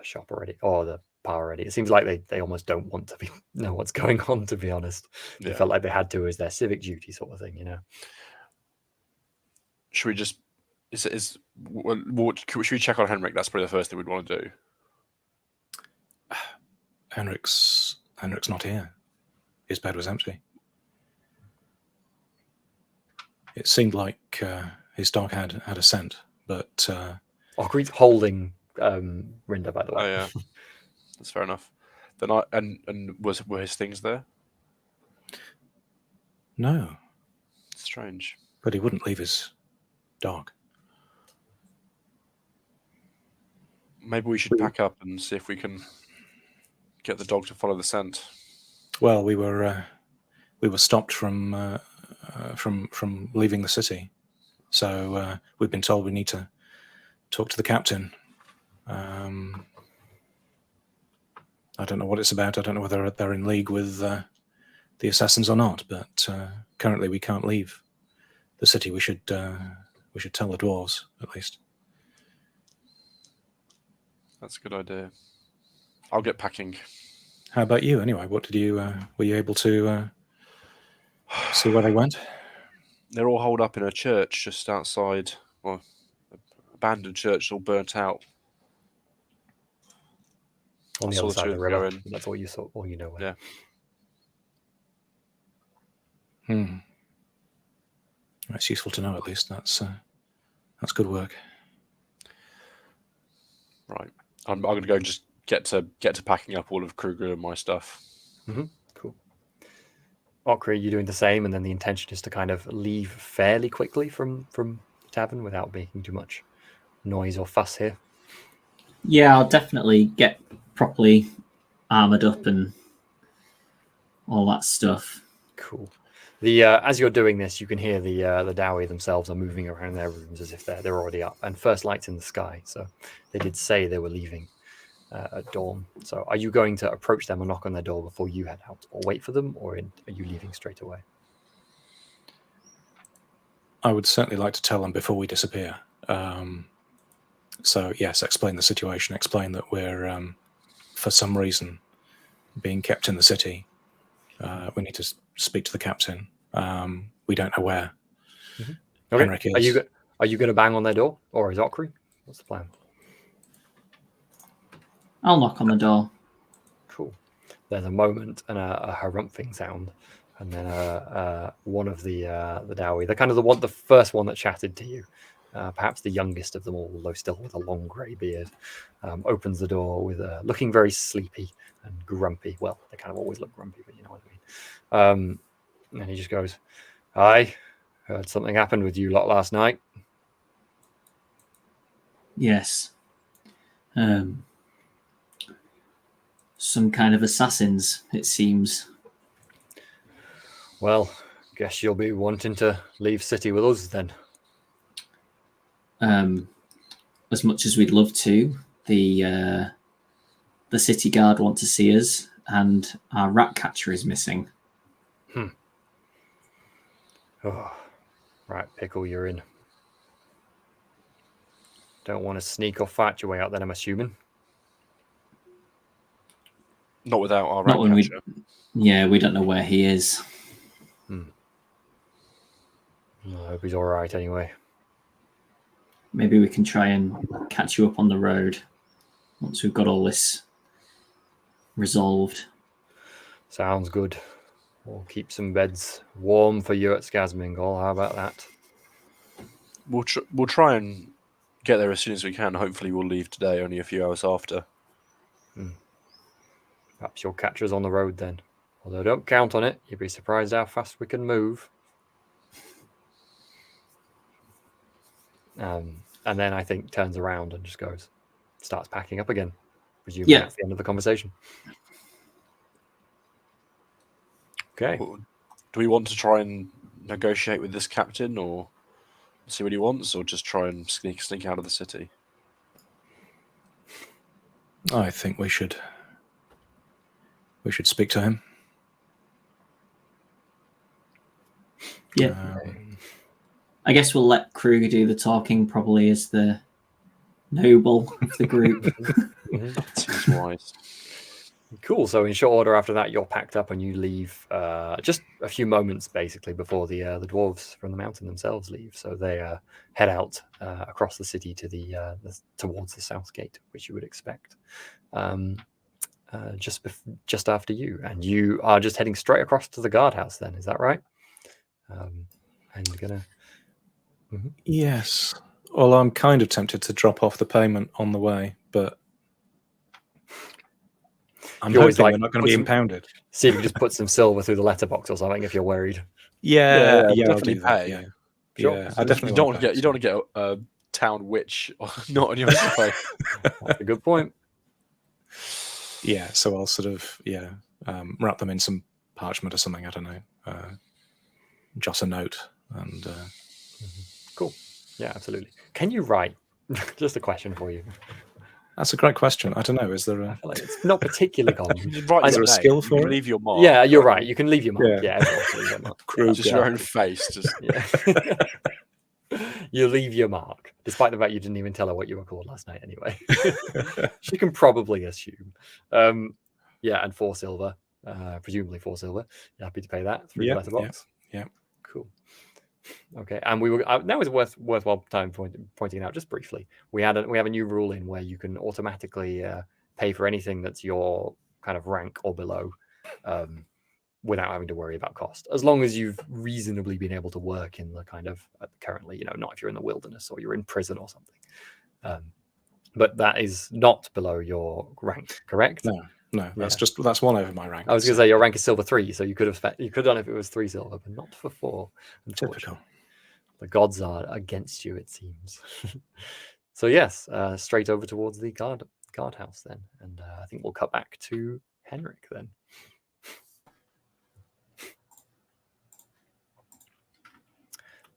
Speaker 1: shop already, or the bar already. It seems like they almost don't want to know what's going on, to be honest. They felt like they had to as their civic duty sort of thing, you know.
Speaker 4: Should we just should we check on Henrik? That's probably the first thing we'd want to do.
Speaker 2: Henrik's not here. His bed was empty. It seemed like his dog had a scent, but
Speaker 1: Okri's holding Rinda, by the way.
Speaker 4: Oh yeah, that's fair enough. Then were his things there?
Speaker 2: No.
Speaker 4: Strange.
Speaker 2: But he wouldn't leave his dog.
Speaker 4: Maybe we should pack up and see if we can get the dog to follow the scent.
Speaker 2: Well, we were stopped from leaving the city, so we've been told we need to talk to the captain. I don't know what it's about. I don't know whether they're in league with the assassins or not. But currently, we can't leave the city. We should tell the dwarves at least.
Speaker 4: That's a good idea. I'll get packing.
Speaker 2: How about you, anyway? What did you were you able to see where they went?
Speaker 4: They're all holed up in a church just outside, well, abandoned church, all burnt out.
Speaker 1: On the other side of the river. That's all you saw, all you know. Where.
Speaker 4: Yeah.
Speaker 2: That's useful to know. At least that's good work.
Speaker 4: Right. I'm going to go just get to packing up all of Kruger and my stuff.
Speaker 1: Mm-hmm. Cool. Okri, you're doing the same, and then the intention is to kind of leave fairly quickly from the tavern without making too much noise or fuss here.
Speaker 5: Yeah, I'll definitely get properly armored up and all that stuff.
Speaker 1: Cool. The as you're doing this, you can hear the Dowie themselves are moving around their rooms as if they're already up, and first lights in the sky. So they did say they were leaving at dawn. So are you going to approach them or knock on their door before you head out, or wait for them, or are you leaving straight away?
Speaker 2: I would certainly like to tell them before we disappear. So yes, explain the situation. Explain that we're for some reason being kept in the city. We need to speak to the captain. We don't know where.
Speaker 1: Okay.
Speaker 2: Henrik is.
Speaker 1: Are you going to bang on their door, or is Okri? What's the plan?
Speaker 5: I'll knock on the door.
Speaker 1: Cool. There's a moment and a harumphing sound, and then one of the Dowie, the first one that chatted to you, perhaps the youngest of them all, although still with a long grey beard, opens the door with looking very sleepy and grumpy. Well, they kind of always look grumpy, but you know what I mean. And he just goes, "Hi, heard something happened with you lot last night."
Speaker 5: Yes. Some kind of assassins, it seems.
Speaker 1: Well, guess you'll be wanting to leave city with us then.
Speaker 5: As much as we'd love to, the city guard want to see us, and our rat catcher is missing.
Speaker 1: Oh, right, Pickle, you're in. Don't want to sneak or fight your way out then, I'm assuming.
Speaker 4: Not without our
Speaker 5: Not
Speaker 4: rat
Speaker 5: when
Speaker 4: catcher.
Speaker 5: we don't know where he is.
Speaker 1: I hope he's all right anyway.
Speaker 5: Maybe we can try and catch you up on the road once we've got all this resolved.
Speaker 1: Sounds good. We'll keep some beds warm for you at Skazmingal. How about that?
Speaker 4: We'll try and get there as soon as we can. Hopefully we'll leave today, only a few hours after.
Speaker 1: Perhaps you'll catch us on the road then. Although don't count on it. You'd be surprised how fast we can move. And then I think turns around and just starts packing up again. Presumably that's the end of the conversation. Okay.
Speaker 4: Do we want to try and negotiate with this captain, or see what he wants, or just try and sneak out of the city?
Speaker 2: I think we should speak to him.
Speaker 5: Yeah. I guess we'll let Kruger do the talking, probably as the noble of the group.
Speaker 4: That seems wise.
Speaker 1: Cool. So in short order after that, you're packed up and you leave just a few moments basically before the dwarves from the mountain themselves leave. So they head out across the city to towards the south gate, which you would expect. Just after you, and you are just heading straight across to the guardhouse. Then is that right? And you're gonna.
Speaker 2: Yes. Well, I'm kind of tempted to drop off the payment on the way, but I'm
Speaker 1: You always
Speaker 2: hoping
Speaker 1: like
Speaker 2: they're not going to
Speaker 1: put
Speaker 2: be
Speaker 1: some-
Speaker 2: impounded.
Speaker 1: See if you can just put some silver through the letterbox or something if you're worried.
Speaker 2: Yeah,
Speaker 4: we'll
Speaker 2: I'll
Speaker 4: definitely
Speaker 2: do that.
Speaker 4: pay.
Speaker 2: Yeah,
Speaker 1: Sure.
Speaker 2: yeah. I definitely
Speaker 4: You don't
Speaker 2: want
Speaker 4: want to get a town witch not on your side.
Speaker 1: That's a good point.
Speaker 2: Yeah, so I'll sort of wrap them in some parchment or something. I don't know. Jot a note and.
Speaker 1: Cool. Yeah, absolutely. Can you write? Just a question for you.
Speaker 2: That's a great question. I don't know. Is there
Speaker 1: I
Speaker 2: a
Speaker 1: feel like it's not particularly common.
Speaker 4: You write
Speaker 2: Is
Speaker 4: your
Speaker 2: there a
Speaker 4: name,
Speaker 2: skill for
Speaker 4: you can
Speaker 2: it?
Speaker 4: leave your mark.
Speaker 1: Yeah, you're right. You can leave your mark.
Speaker 2: Yeah.
Speaker 1: Yeah, everyone can leave their mark.
Speaker 2: Kruger.
Speaker 4: Just your own face. Just
Speaker 1: Yeah. You leave your mark, despite the fact you didn't even tell her what you were called last night anyway. She can probably assume. Yeah, and 4 silver, presumably 4 silver. You're happy to pay that through the letterbox?
Speaker 2: Yeah.
Speaker 1: Cool. Okay, and we were now is worthwhile time pointing out just briefly. We have a new rule in where you can automatically pay for anything that's your kind of rank or below, without having to worry about cost, as long as you've reasonably been able to work in the kind of currently, not if you're in the wilderness or you're in prison or something. But that is not below your rank, correct?
Speaker 2: No, that's 1 over my rank.
Speaker 1: I was going to say your rank is silver 3, so you could have done if it was 3 silver, but not for 4.
Speaker 2: Typical.
Speaker 1: The gods are against you, it seems. So yes, straight over towards the guardhouse then, and I think we'll cut back to Henrik then.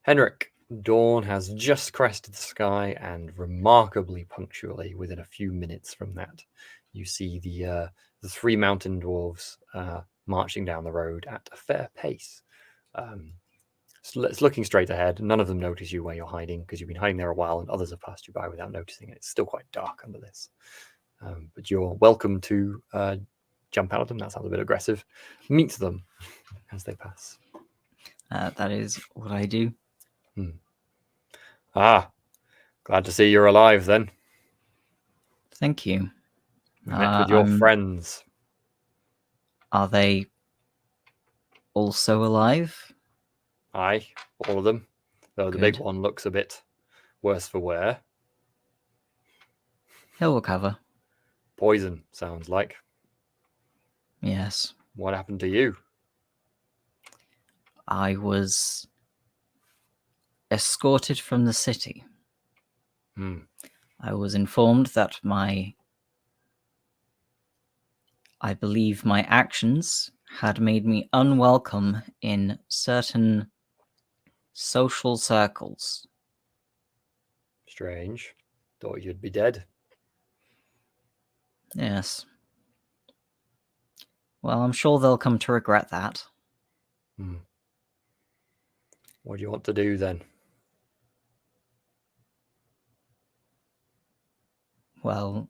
Speaker 1: Henrik, dawn has just crested the sky, and remarkably punctually, within a few minutes from that, you see the 3 mountain dwarves marching down the road at a fair pace. It's looking straight ahead. None of them notice you where you're hiding because you've been hiding there a while, and others have passed you by without noticing it. It's still quite dark under this, but you're welcome to jump out at them. That sounds a bit aggressive. Meet them as they pass.
Speaker 3: That is what I do.
Speaker 1: Ah, glad to see you're alive then.
Speaker 3: Thank you.
Speaker 1: We met with your friends.
Speaker 3: Are they also alive?
Speaker 1: Aye, all of them. Though the big
Speaker 3: Good.
Speaker 1: one looks a bit worse for wear.
Speaker 3: He'll recover.
Speaker 1: Poison, sounds like.
Speaker 3: Yes.
Speaker 1: What happened to you?
Speaker 3: I was escorted from the city. I was informed that I believe my actions had made me unwelcome in certain social circles.
Speaker 1: Strange. Thought you'd be dead.
Speaker 3: Yes. Well, I'm sure they'll come to regret that.
Speaker 1: What do you want to do then?
Speaker 3: Well,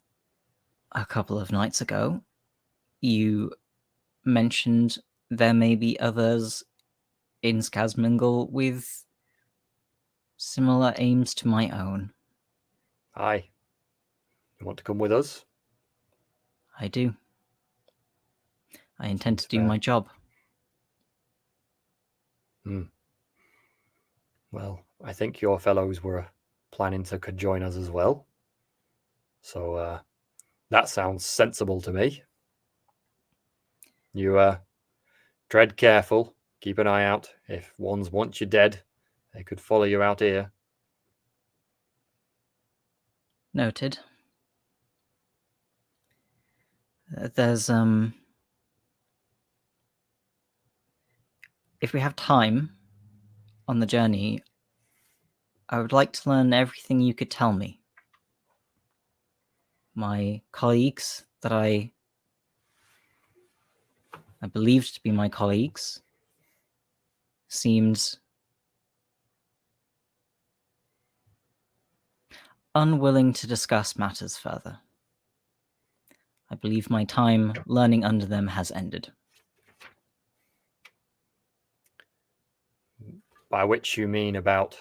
Speaker 3: a couple of nights ago, you mentioned there may be others in Skazmingal with similar aims to my own.
Speaker 1: Aye. You want to come with us?
Speaker 3: I do. I intend to do
Speaker 1: fair.
Speaker 3: my job.
Speaker 1: Well, I think your fellows were planning to join us as well. So that sounds sensible to me. You tread careful. Keep an eye out. If ones want you dead, they could follow you out here.
Speaker 3: Noted. There's if we have time on the journey, I would like to learn everything you could tell me. My colleagues that I believed to be my colleagues seemed unwilling to discuss matters further. I believe my time learning under them has ended.
Speaker 1: By which you mean about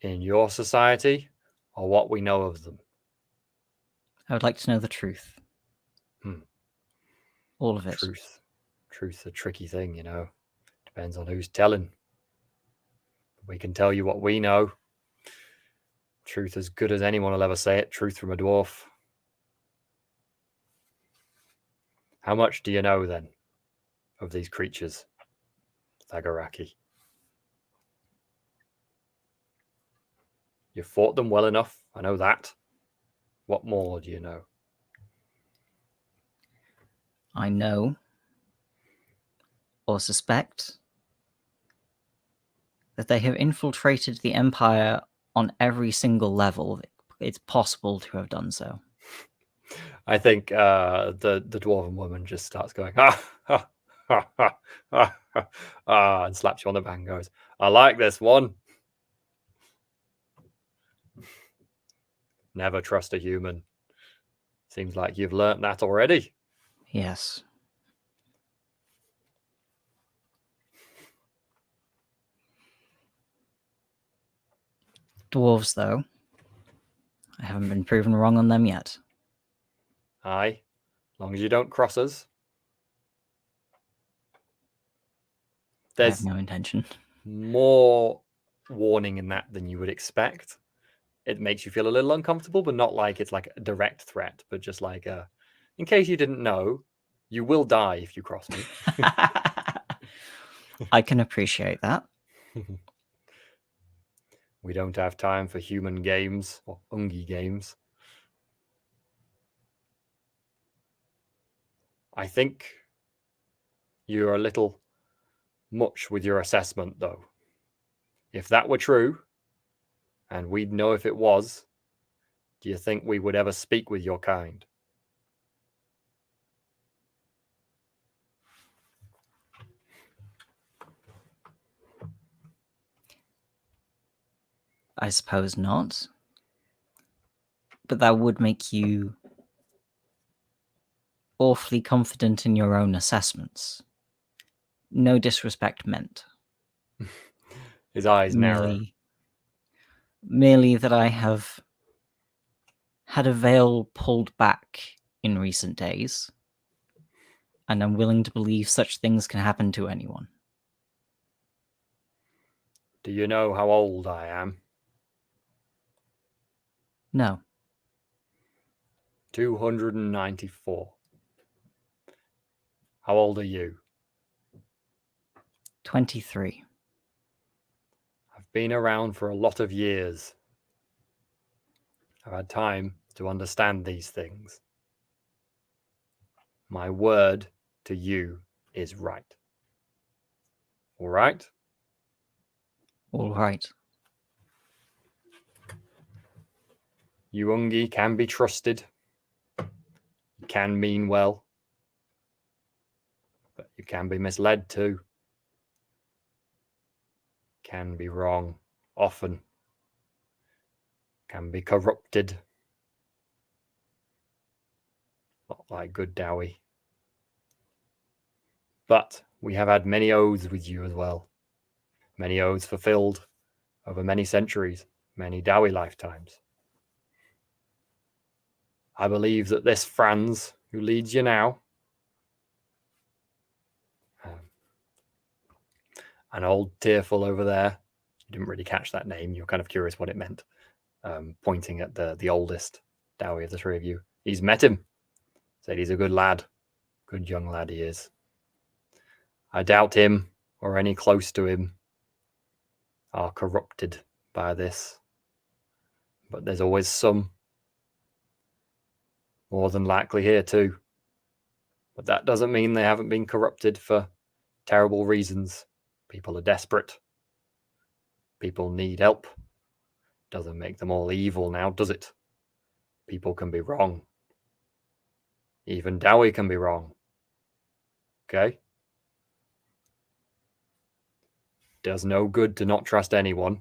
Speaker 1: in your society or what we know of them?
Speaker 3: I would like to know the truth. All of it.
Speaker 1: Truth's a tricky thing, you know. Depends on who's telling. We can tell you what we know. Truth as good as anyone will ever say it. Truth from a dwarf. How much do you know then of these creatures, Thagaraki? You fought them well enough. I know that. What more do you know?
Speaker 3: I know or suspect that they have infiltrated the Empire on every single level. It's possible to have done so.
Speaker 1: I think the dwarven woman just starts going, ha, ha, ha, ha, ha, ha, and slaps you on the back and goes, I like this one. Never trust a human. Seems like you've learnt that already.
Speaker 3: Yes. Dwarves, though, I haven't been proven wrong on them yet.
Speaker 1: Aye, as long as you don't cross us.
Speaker 3: I have
Speaker 1: There's
Speaker 3: no intention.
Speaker 1: more warning in that than you would expect. It makes you feel a little uncomfortable, but not like it's like a direct threat, but just like in case you didn't know, you will die if you cross me.
Speaker 3: I can appreciate that.
Speaker 1: We don't have time for human games or ungi games. I think you're a little much with your assessment, though. If that were true, and we'd know if it was, do you think we would ever speak with your kind?
Speaker 3: I suppose not. But that would make you awfully confident in your own assessments. No disrespect meant.
Speaker 1: His eyes narrow.
Speaker 3: Merely, Merely that I have had a veil pulled back in recent days, and I'm willing to believe such things can happen to anyone.
Speaker 1: Do you know how old I am?
Speaker 3: No.
Speaker 1: 294. How old are you?
Speaker 3: 23.
Speaker 1: I've been around for a lot of years. I've had time to understand these things. My word to you is right. All right?
Speaker 3: All right.
Speaker 1: You Ungi can be trusted. You can mean well. But you can be misled too. Can be wrong often. Can be corrupted. Not like good Dowie. But we have had many oaths with you as well. Many oaths fulfilled over many centuries, many Dowie lifetimes. I believe that this Franz, who leads you now, an old tearful over there, you didn't really catch that name, you're kind of curious what it meant, pointing at the oldest Dowie of the three of you. He's met him, said he's a good lad, good young lad he is. I doubt him or any close to him are corrupted by this, but there's always some, more than likely here too. But that doesn't mean they haven't been corrupted for terrible reasons. People are desperate. People need help. Doesn't make them all evil now, does it? People can be wrong. Even Dowie can be wrong. Okay? Does no good to not trust anyone.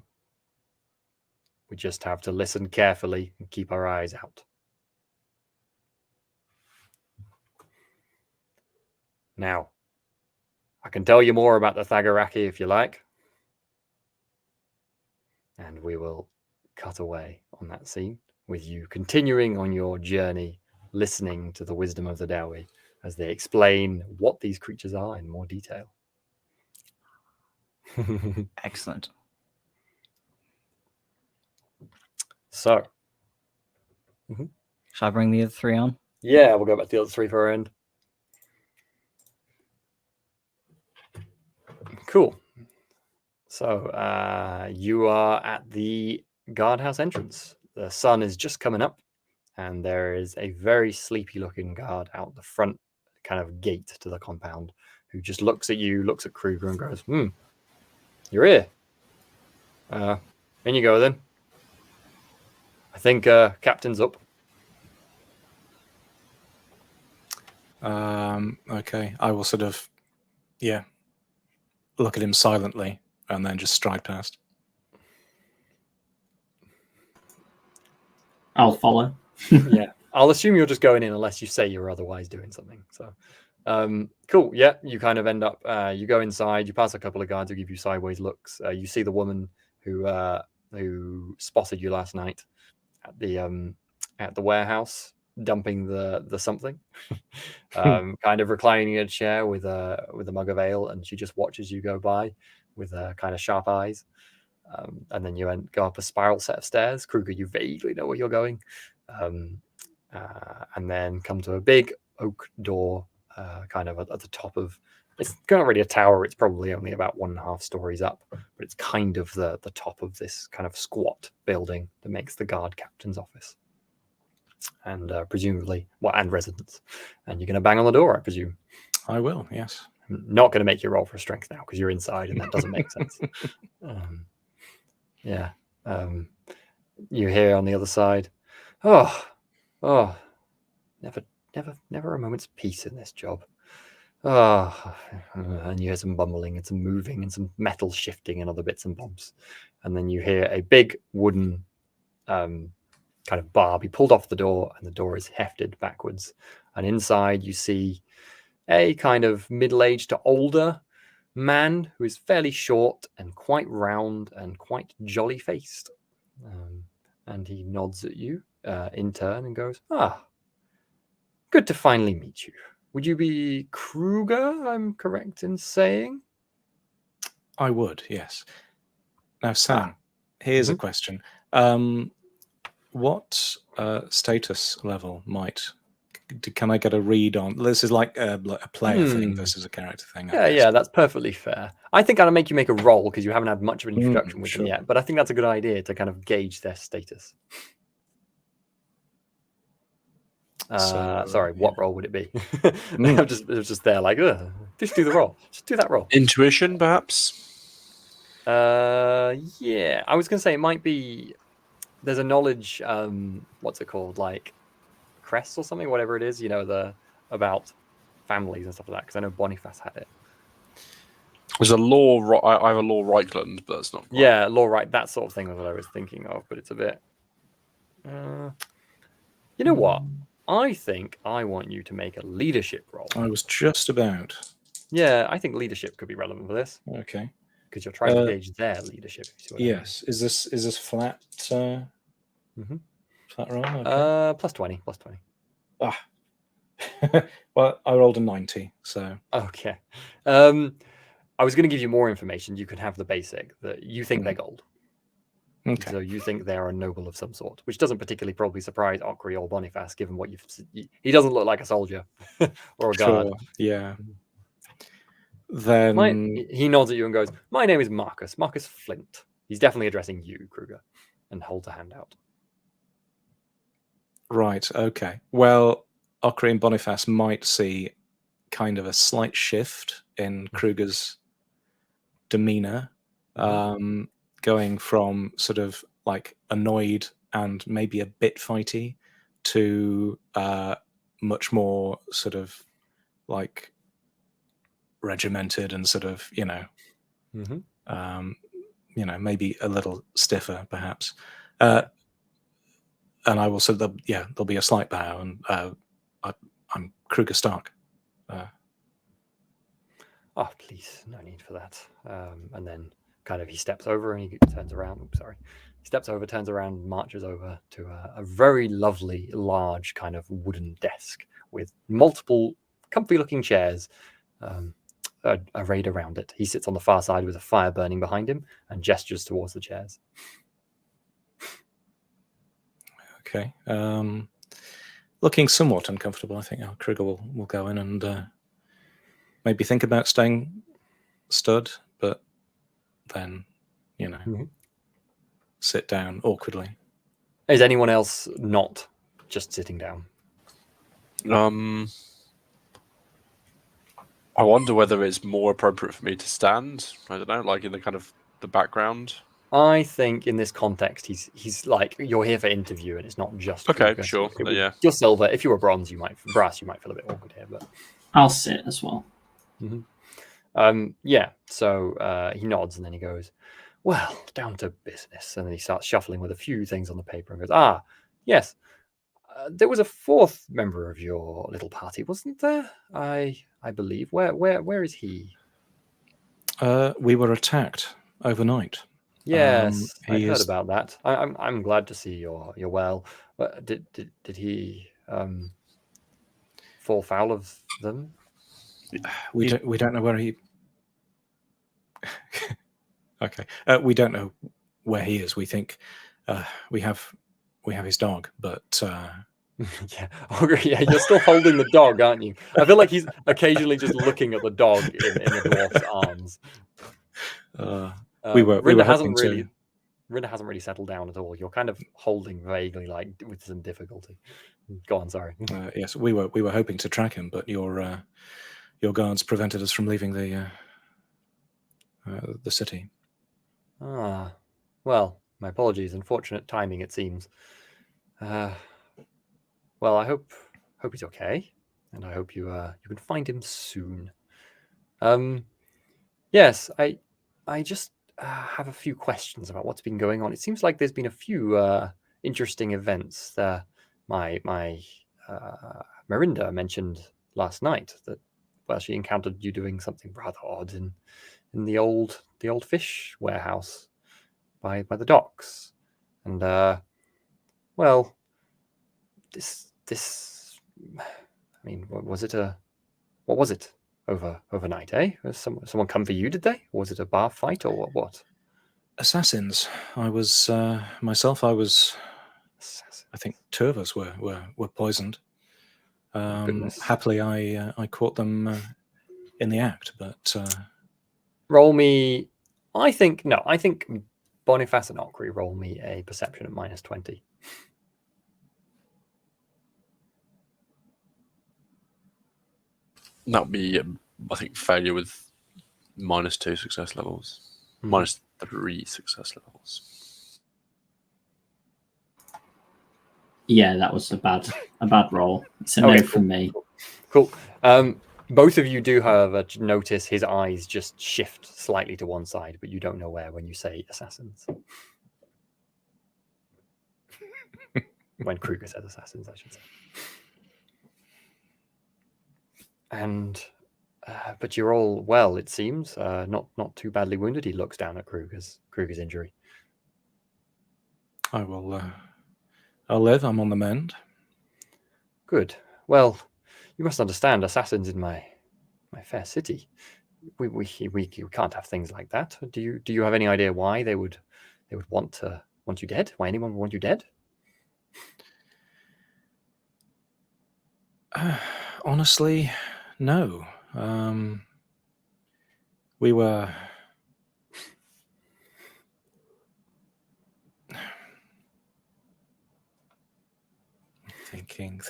Speaker 1: We just have to listen carefully and keep our eyes out. Now, I can tell you more about the Thagaraki if you like. And we will cut away on that scene with you continuing on your journey, listening to the wisdom of the Dowie as they explain what these creatures are in more detail.
Speaker 3: Excellent.
Speaker 1: So,
Speaker 3: Shall I bring the other three on?
Speaker 1: yeah, we'll go back to the other three for our end. Cool. So, you are at the guardhouse entrance. The sun is just coming up, and there is a very sleepy looking guard out the front kind of gate to the compound who just looks at you, looks at Kruger and goes, you're here. In you go then. I think Captain's up.
Speaker 2: Okay, I will sort of, look at him silently and then just stride past.
Speaker 5: I'll follow.
Speaker 1: Yeah, I'll assume you're just going in unless you say you're otherwise doing something. So, cool. Yeah, you kind of end up. You go inside. You pass a couple of guards who give you sideways looks. You see the woman who spotted you last night at the warehouse, dumping the something, kind of reclining in a chair with a mug of ale, and she just watches you go by with kind of sharp eyes. And then you go up a spiral set of stairs. Kruger, you vaguely know where you're going. And then come to a big oak door, kind of at the top of. It's not really a tower. It's probably only about 1.5 stories up, but it's kind of the top of this kind of squat building that makes the guard captain's office, and presumably, and residence. And you're going to bang on the door, I presume.
Speaker 2: I will. Yes.
Speaker 1: I'm not going to make you roll for strength now because you're inside, and that doesn't make sense. Yeah. You hear on the other side, oh, never a moment's peace in this job. Oh, and you hear some bumbling and some moving and some metal shifting and other bits and bobs. And then you hear a big wooden kind of bar be pulled off the door, and the door is hefted backwards. And inside you see a kind of middle-aged to older man who is fairly short and quite round and quite jolly-faced. And he nods at you in turn and goes, good to finally meet you. Would you be Kruger, I'm correct in saying?
Speaker 2: I would, yes. Now, Sam, here's a question. What status level can I get a read on? This is like a player thing versus a character thing.
Speaker 1: Yeah, that's perfectly fair. I think I'll make you make a roll because you haven't had much of an introduction with them yet, but I think that's a good idea to kind of gauge their status. Sorry, what roll would it be? It was just there, like, just do the roll. Just do that roll.
Speaker 4: Intuition, perhaps?
Speaker 1: Yeah. I was going to say it might be... There's a knowledge, what's it called? Like, crest or something, whatever it is, about families and stuff like that, because I know Boniface had it.
Speaker 4: There's a law... I have a law Reichland, but that's not quite...
Speaker 1: Yeah, law right, that sort of thing was what I was thinking of, but it's a bit... you know what? I think I want you to make a leadership roll.
Speaker 2: I was just about.
Speaker 1: Yeah, I think leadership could be relevant for this.
Speaker 2: Okay.
Speaker 1: Because you're trying to gauge their leadership.
Speaker 2: Yes. Is this flat? Flat roll? Okay.
Speaker 1: Plus 20. Plus 20.
Speaker 2: Well, I rolled a 90, so.
Speaker 1: Okay. I was going to give you more information. You can have the basic that you think they're gold.
Speaker 2: Okay.
Speaker 1: So you think they're a noble of some sort, which doesn't particularly probably surprise Okri or Boniface, given what he doesn't look like a soldier or a guard.
Speaker 2: Yeah. Then
Speaker 1: he nods at you and goes, "My name is Marcus Flint." He's definitely addressing you, Kruger, and holds a hand out.
Speaker 2: Right. Okay. Well, Okri and Boniface might see kind of a slight shift in Kruger's demeanor. Going from sort of like annoyed and maybe a bit fighty to much more sort of like regimented and sort of, maybe a little stiffer perhaps. And I will say that, there'll be a slight bow, and I'm Kruger Stark.
Speaker 1: Oh, please, no need for that. And then kind of he steps over and he turns around. Oops, sorry. He steps over, turns around, marches over to a very lovely, large kind of wooden desk with multiple comfy-looking chairs arrayed around it. He sits on the far side with a fire burning behind him and gestures towards the chairs.
Speaker 2: Okay. Looking somewhat uncomfortable, I think Kruger will go in and maybe think about staying stood, but then, sit down awkwardly.
Speaker 1: Is anyone else not just sitting down?
Speaker 4: I wonder whether it's more appropriate for me to stand. I don't know, like in the kind of the background.
Speaker 1: I think in this context, he's like, you're here for interview, and it's not just
Speaker 4: okay.
Speaker 1: Kruger.
Speaker 4: Sure, yeah.
Speaker 1: You're silver. If you were brass, you might feel a bit awkward here, but
Speaker 5: I'll sit as well.
Speaker 1: Yeah. So he nods and then he goes, "Well, down to business." And then he starts shuffling with a few things on the paper and goes, yes. There was a fourth member of your little party, wasn't there? I believe. Where is he?
Speaker 2: We were attacked overnight.
Speaker 1: Yes, I heard about that. I'm glad to see you're well. Did he fall foul of them?
Speaker 2: We don't know where he. Okay, we don't know where he is. We think we have his dog, but
Speaker 1: yeah, you're still holding the dog, aren't you? I feel like he's occasionally just looking at the dog in the dwarf's arms. Rinda hasn't really settled down at all. You're kind of holding vaguely, like with some difficulty. Go on, sorry.
Speaker 2: Yes, we were hoping to track him, but your guards prevented us from leaving the city.
Speaker 1: Well, my apologies. Unfortunate timing, it seems. Well, I hope he's okay, and I hope you can find him soon. Yes, I just have a few questions about what's been going on. It seems like there's been a few interesting events. My Marinda mentioned last night that she encountered you doing something rather odd in the old fish warehouse by the docks. And well, this. I mean, what was it overnight? Eh? Was someone come for you? Did they? Or was it a bar fight or what?
Speaker 2: Assassins. I was myself. I was.
Speaker 1: Assassin.
Speaker 2: I think 2 of us were poisoned.
Speaker 1: Goodness.
Speaker 2: Happily, I caught them in the act, but
Speaker 1: Roll me. I think Boniface and Ockery roll me a perception at -20.
Speaker 4: That would be, I think, failure with -2 success levels, -3 success levels.
Speaker 5: Yeah, that was a bad roll. It's a no from me.
Speaker 1: Cool. Both of you do, however, notice his eyes just shift slightly to one side, but you don't know where when you say assassins. When Kruger says assassins, I should say. And but you're all well, it seems. Not too badly wounded. He looks down at Kruger's injury.
Speaker 2: I will. I'll live. I'm on the mend.
Speaker 1: Good. Well, you must understand, assassins in my fair city. We can't have things like that. Do you have any idea why they would want you dead? Why anyone would want you dead?
Speaker 2: Honestly, no. We were. Thinking.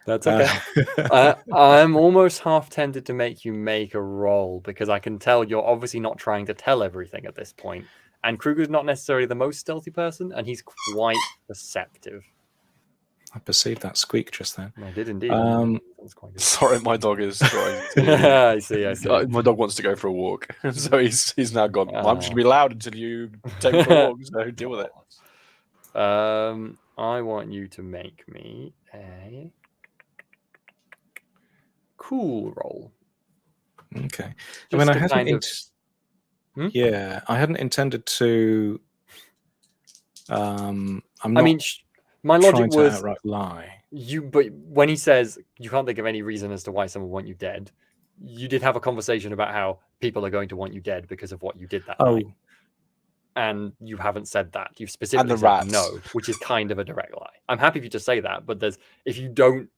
Speaker 1: That's okay. I'm almost half tempted to make you make a roll because I can tell you're obviously not trying to tell everything at this point. And Kruger's not necessarily the most stealthy person, and he's quite perceptive.
Speaker 2: I perceived that squeak just then.
Speaker 1: I did indeed. That's quite good.
Speaker 4: Sorry, my dog is trying
Speaker 1: I see.
Speaker 4: My dog wants to go for a walk, so he's now gone. I'm just gonna be loud until you take me for a walk. So deal with it.
Speaker 1: I want you to make me a cool roll.
Speaker 2: Okay.
Speaker 1: Just
Speaker 2: I mean, I
Speaker 1: to
Speaker 2: hadn't.
Speaker 1: kind of-
Speaker 2: Yeah, I hadn't intended to. I'm not.
Speaker 1: I mean, my logic
Speaker 2: trying to
Speaker 1: was
Speaker 2: outright lie.
Speaker 1: but when he says you can't think of any reason as to why someone would want you dead, you did have a conversation about how people are going to want you dead because of what you did that night. And you haven't said that. You've specifically said
Speaker 4: rats.
Speaker 1: no, which is kind of a direct lie. I'm happy for you to say that, but if you don't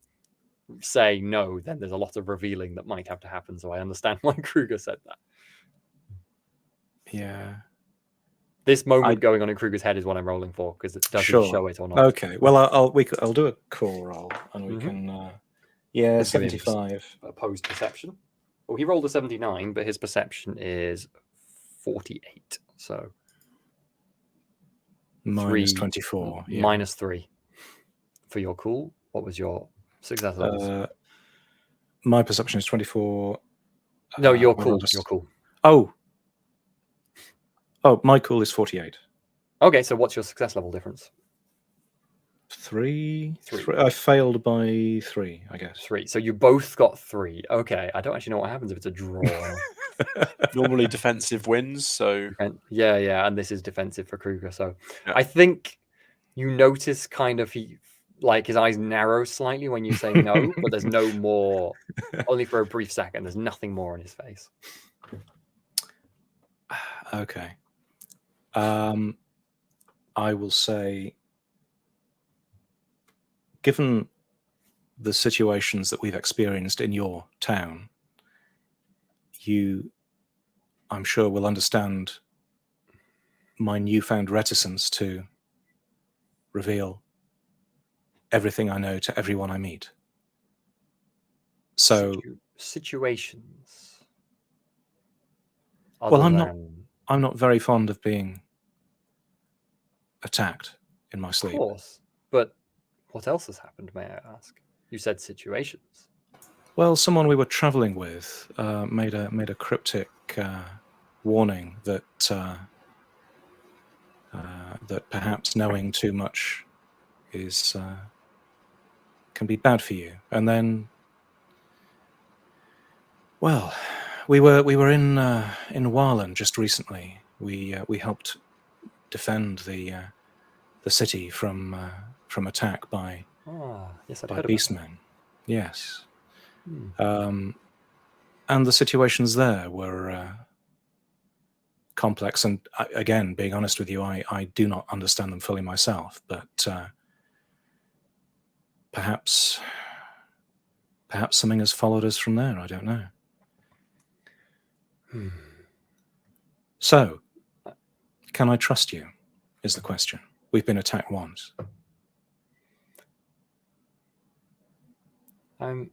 Speaker 1: say no, then there's a lot of revealing that might have to happen. So I understand why Kruger said that.
Speaker 2: Yeah.
Speaker 1: This moment going on in Kruger's head is what I'm rolling for because it doesn't show it or not.
Speaker 2: Okay. Well, I'll do a cool roll and we can. Yeah,
Speaker 1: Let's give him
Speaker 2: 75.
Speaker 1: Opposed perception. Well, he rolled a 79, but his perception is 48. So
Speaker 2: minus 24. Yeah.
Speaker 1: Minus 3 for your cool. What was your success levels?
Speaker 2: My perception is 24.
Speaker 1: No, you're cool. You're cool.
Speaker 2: Oh, my cool is 48.
Speaker 1: Okay, so what's your success level difference?
Speaker 2: 3. I failed by 3, I guess.
Speaker 1: 3. So you both got 3. Okay, I don't actually know what happens if it's a draw.
Speaker 4: Normally defensive wins, so
Speaker 1: yeah, and this is defensive for Kruger. So yeah. I think you notice kind of his eyes narrow slightly when you say no, but there's no more. Only for a brief second. There's nothing more on his face.
Speaker 2: Okay. I will say, given the situations that we've experienced in your town, you, I'm sure, will understand my newfound reticence to reveal everything I know to everyone I meet. So
Speaker 1: situations.
Speaker 2: Well, I'm not very fond of being attacked in my sleep.
Speaker 1: Of course, but what else has happened, may I ask? You said situations.
Speaker 2: Well, someone we were traveling with made a cryptic warning that that perhaps knowing too much is can be bad for you. And then, well, we were in Warland just recently. We helped defend the the city from attack by
Speaker 1: Yes, I'd heard about that.
Speaker 2: beastmen. Yes.
Speaker 1: Hmm.
Speaker 2: And the situations there were complex. And again, being honest with you, I do not understand them fully myself. But perhaps something has followed us from there. I don't know. So, can I trust you? Is the question. We've been attacked once.
Speaker 1: I'm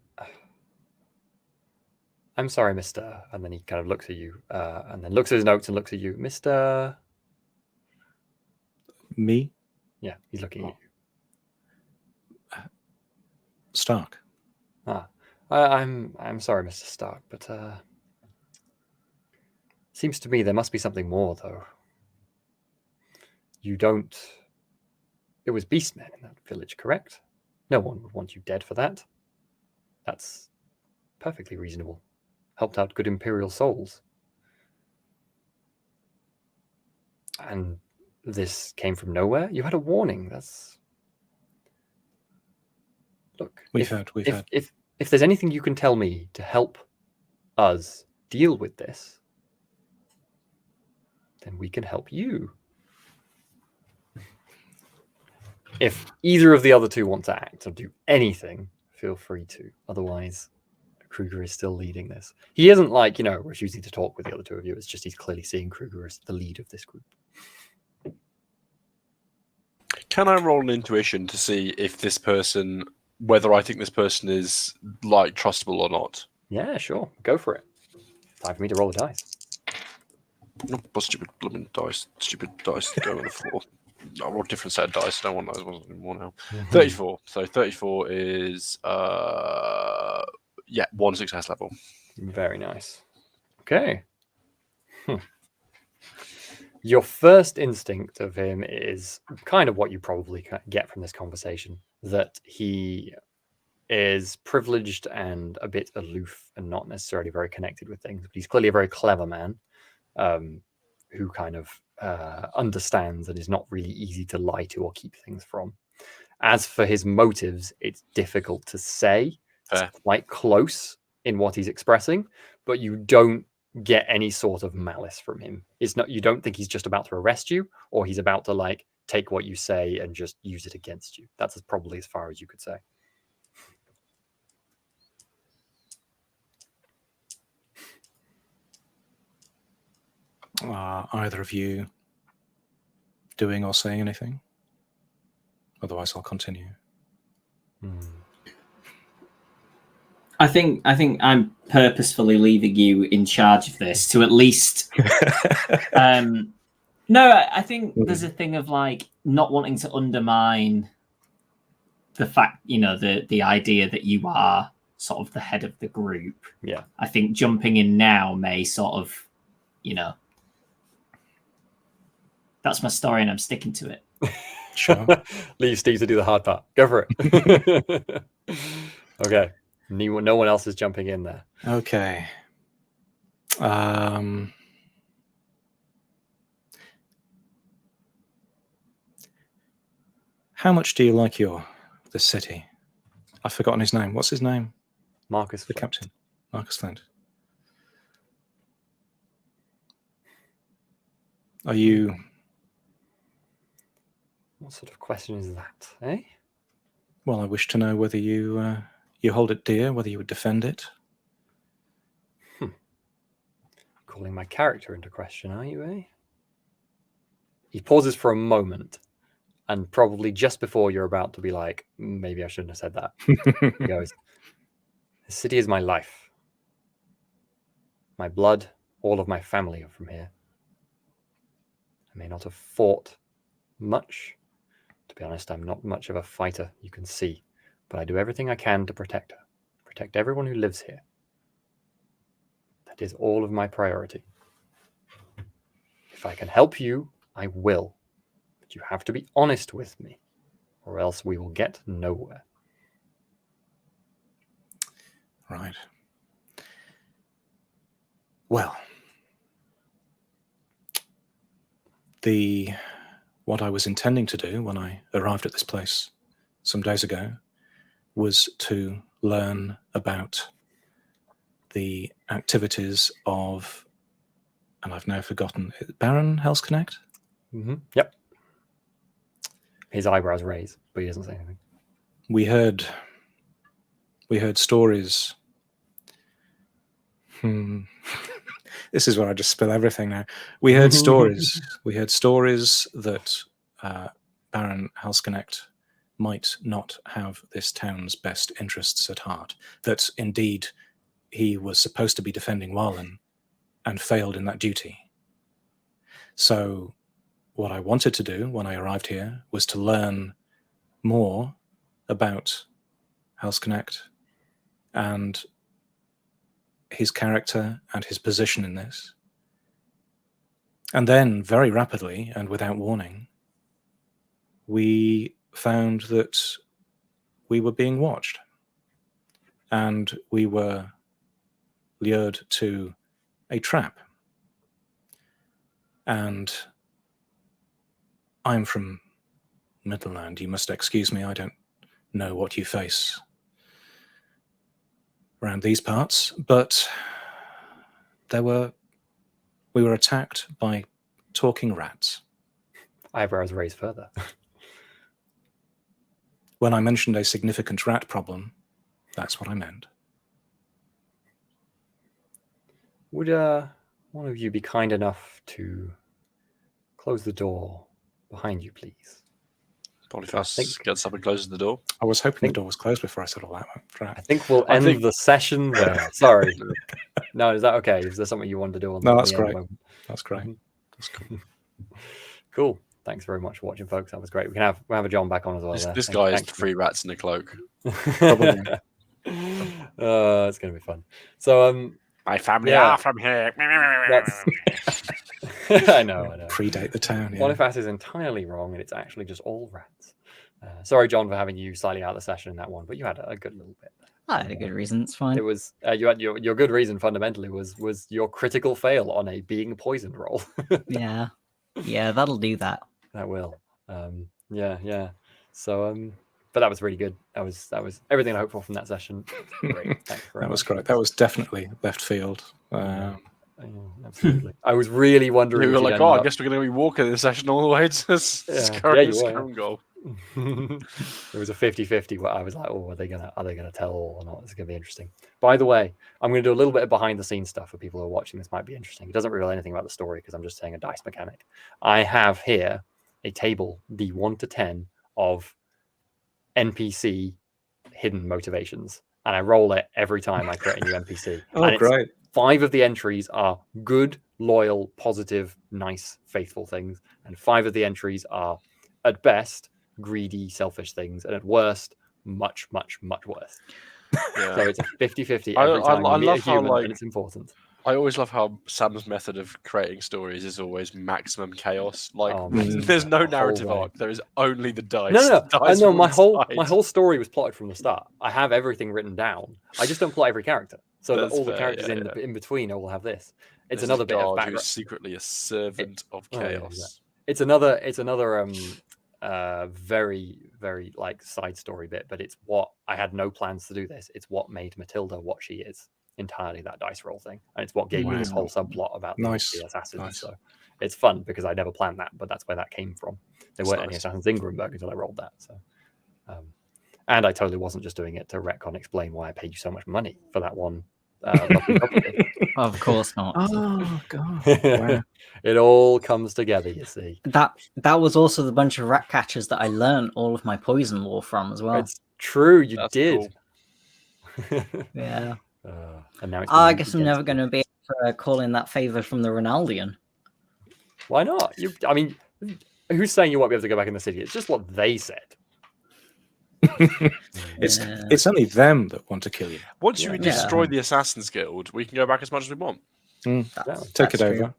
Speaker 1: sorry, Mister. And then he kind of looks at you, and then looks at his notes and looks at you, Mister.
Speaker 2: Me?
Speaker 1: Yeah, he's looking at you.
Speaker 2: Stark.
Speaker 1: I'm sorry, Mr. Stark, but seems to me there must be something more, though. You don't. It was beastmen in that village, correct? No one would want you dead for that. That's perfectly reasonable. Helped out good Imperial souls. And this came from nowhere? You had a warning. That's. Look,
Speaker 2: We've
Speaker 1: if
Speaker 2: had.
Speaker 1: If there's anything you can tell me to help us deal with this, then we can help you. If either of the other two want to act or do anything, feel free to. Otherwise, Kruger is still leading this. He isn't refusing to talk with the other two of you. It's just he's clearly seeing Kruger as the lead of this group.
Speaker 4: Can I roll an intuition to see if this person, whether I think this person is trustable or not?
Speaker 1: Yeah, sure. Go for it. Time for me to roll the dice.
Speaker 4: No, but stupid blooming dice. Stupid dice go on the floor. I rolled a different set of dice. I don't want those ones anymore now. 34. So 34 is 1 success level.
Speaker 1: Very nice. Okay. Your first instinct of him is kind of what you probably get from this conversation, that he is privileged and a bit aloof and not necessarily very connected with things. But he's clearly a very clever man who kind of understands and is not really easy to lie to or keep things from. As for his motives, it's difficult to say.
Speaker 4: Fair.
Speaker 1: It's quite close in what he's expressing, but you don't get any sort of malice from him. It's not. You don't think he's just about to arrest you, or he's about to take what you say and just use it against you. That's probably as far as you could say.
Speaker 2: Either of you doing or saying anything? Otherwise, I'll continue.
Speaker 5: I think I'm purposefully leaving you in charge of this to at least. No, I think there's a thing of not wanting to undermine the fact, the idea that you are sort of the head of the group.
Speaker 1: Yeah.
Speaker 5: I think jumping in now may sort of, that's my story and I'm sticking to it.
Speaker 2: Sure.
Speaker 1: Leave Steve to do the hard part. Go for it. Okay. No one else is jumping in there.
Speaker 2: Okay. How much do you like the city? I've forgotten his name. What's his name?
Speaker 1: Marcus
Speaker 2: The
Speaker 1: Flint.
Speaker 2: captain. Marcus Flint. Are you...
Speaker 1: What sort of question is that, eh?
Speaker 2: Well, I wish to know whether you hold it dear, whether you would defend it.
Speaker 1: Calling my character into question, are you, eh? He pauses for a moment, and probably just before you're about to be like, maybe I shouldn't have said that, he goes, "The city is my life. My blood, all of my family are from here. I may not have fought much. To be honest, I'm not much of a fighter, you can see, but I do everything I can to protect her, protect everyone who lives here. That is all of my priority. If I can help you, I will. But you have to be honest with me, or else we will get nowhere."
Speaker 2: Right. Well, the what I was intending to do when I arrived at this place some days ago was to learn about the activities of, and I've now forgotten, Baron Helsknecht?
Speaker 1: Yep. His eyebrows raise, but he doesn't say anything.
Speaker 2: We heard stories. This is where I just spill everything now. We heard stories. We heard stories that Baron Helsknecht might not have this town's best interests at heart. That indeed he was supposed to be defending Wallen and failed in that duty. So what I wanted to do when I arrived here was to learn more about Helsknecht and his character and his position in this. And then, very rapidly and without warning, we found that we were being watched. And we were lured to a trap. And I'm from Midland. You must excuse me, I don't know what you face around these parts, but we were attacked by talking rats.
Speaker 1: Eyebrows raised further.
Speaker 2: When I mentioned a significant rat problem, that's what I meant.
Speaker 1: Would one of you be kind enough to close the door behind you, please?
Speaker 4: Boniface gets up and closes the door.
Speaker 2: I was hoping the door was closed before I said all that.
Speaker 1: I think we'll end the session there. Sorry. No, is that okay? Is there something you wanted to do on
Speaker 2: No, that's
Speaker 1: the
Speaker 2: great.
Speaker 1: moment?
Speaker 2: That's great. That's cool.
Speaker 1: Cool. Thanks very much for watching, folks. That was great. We'll have a John back on as well.
Speaker 4: This guy is 3 rats in a cloak.
Speaker 2: Probably.
Speaker 1: It's going to be fun. So,
Speaker 4: my family are from here.
Speaker 1: I know.
Speaker 2: Predate the town. Yeah.
Speaker 1: Boniface is entirely wrong, and it's actually just all rats. Sorry, John, for having you slightly out of the session in that one, but you had a good little bit.
Speaker 3: I had a good reason. It's fine.
Speaker 1: It was you had your good reason fundamentally was your critical fail on a being poisoned roll.
Speaker 3: yeah, that'll do that.
Speaker 1: That will. Yeah. So, but that was really good. That was everything I hoped for from that session. Great. Thanks very
Speaker 2: That was
Speaker 1: much.
Speaker 2: great. That was definitely left field.
Speaker 1: Absolutely. I was really wondering.
Speaker 4: You were like, I guess we're going to be walking this session all the way to Scone goal.
Speaker 1: It was a 50-50 where I was like, are they gonna tell or not? It's gonna be interesting. By the way, I'm gonna do a little bit of behind the scenes stuff for people who are watching. This might be interesting. It doesn't reveal anything about the story because I'm just saying a dice mechanic. I have here a table, the 1 to 10 of NPC hidden motivations, and I roll it every time I create a new NPC.
Speaker 2: Oh, great.
Speaker 1: 5 of the entries are good, loyal, positive, nice, faithful things, and 5 of the entries are, at best, greedy, selfish things, and at worst, much, much, much worse. Yeah. So it's a 50-50 every time you meet a human, and it's important.
Speaker 4: I always love how Sam's method of creating stories is always maximum chaos. There's no narrative arc. There is only the dice.
Speaker 1: No. My whole story was plotted from the start. I have everything written down. I just don't plot every character, so that all the characters in between all have this. It's another bit of background.
Speaker 4: Who's secretly a servant of chaos.
Speaker 1: It's another very, very side story bit, but it's what I had no plans to do this. It's what made Matilda what she is. Entirely that dice roll thing, and it's what gave me this whole subplot about the assassins. Nice. So it's fun because I never planned that, but that's where that came from. There weren't any assassins in Grunberg until I rolled that. So, and I totally wasn't just doing it to retcon explain why I paid you so much money for that one.
Speaker 3: Of course not.
Speaker 2: Oh god! Wow.
Speaker 1: It all comes together, you see.
Speaker 3: That was also the bunch of rat catchers that I learned all of my poison lore from as well.
Speaker 1: It's true, you did.
Speaker 3: Cool. Yeah.
Speaker 1: And now
Speaker 3: I guess I'm never going to be able to call in that favor from the Ronaldian.
Speaker 1: Why not? I mean, who's saying you won't be able to go back in the city? It's just what they said.
Speaker 2: It's only them that want to kill you.
Speaker 4: Once you destroy the Assassin's Guild, we can go back as much as we want.
Speaker 2: Take it over.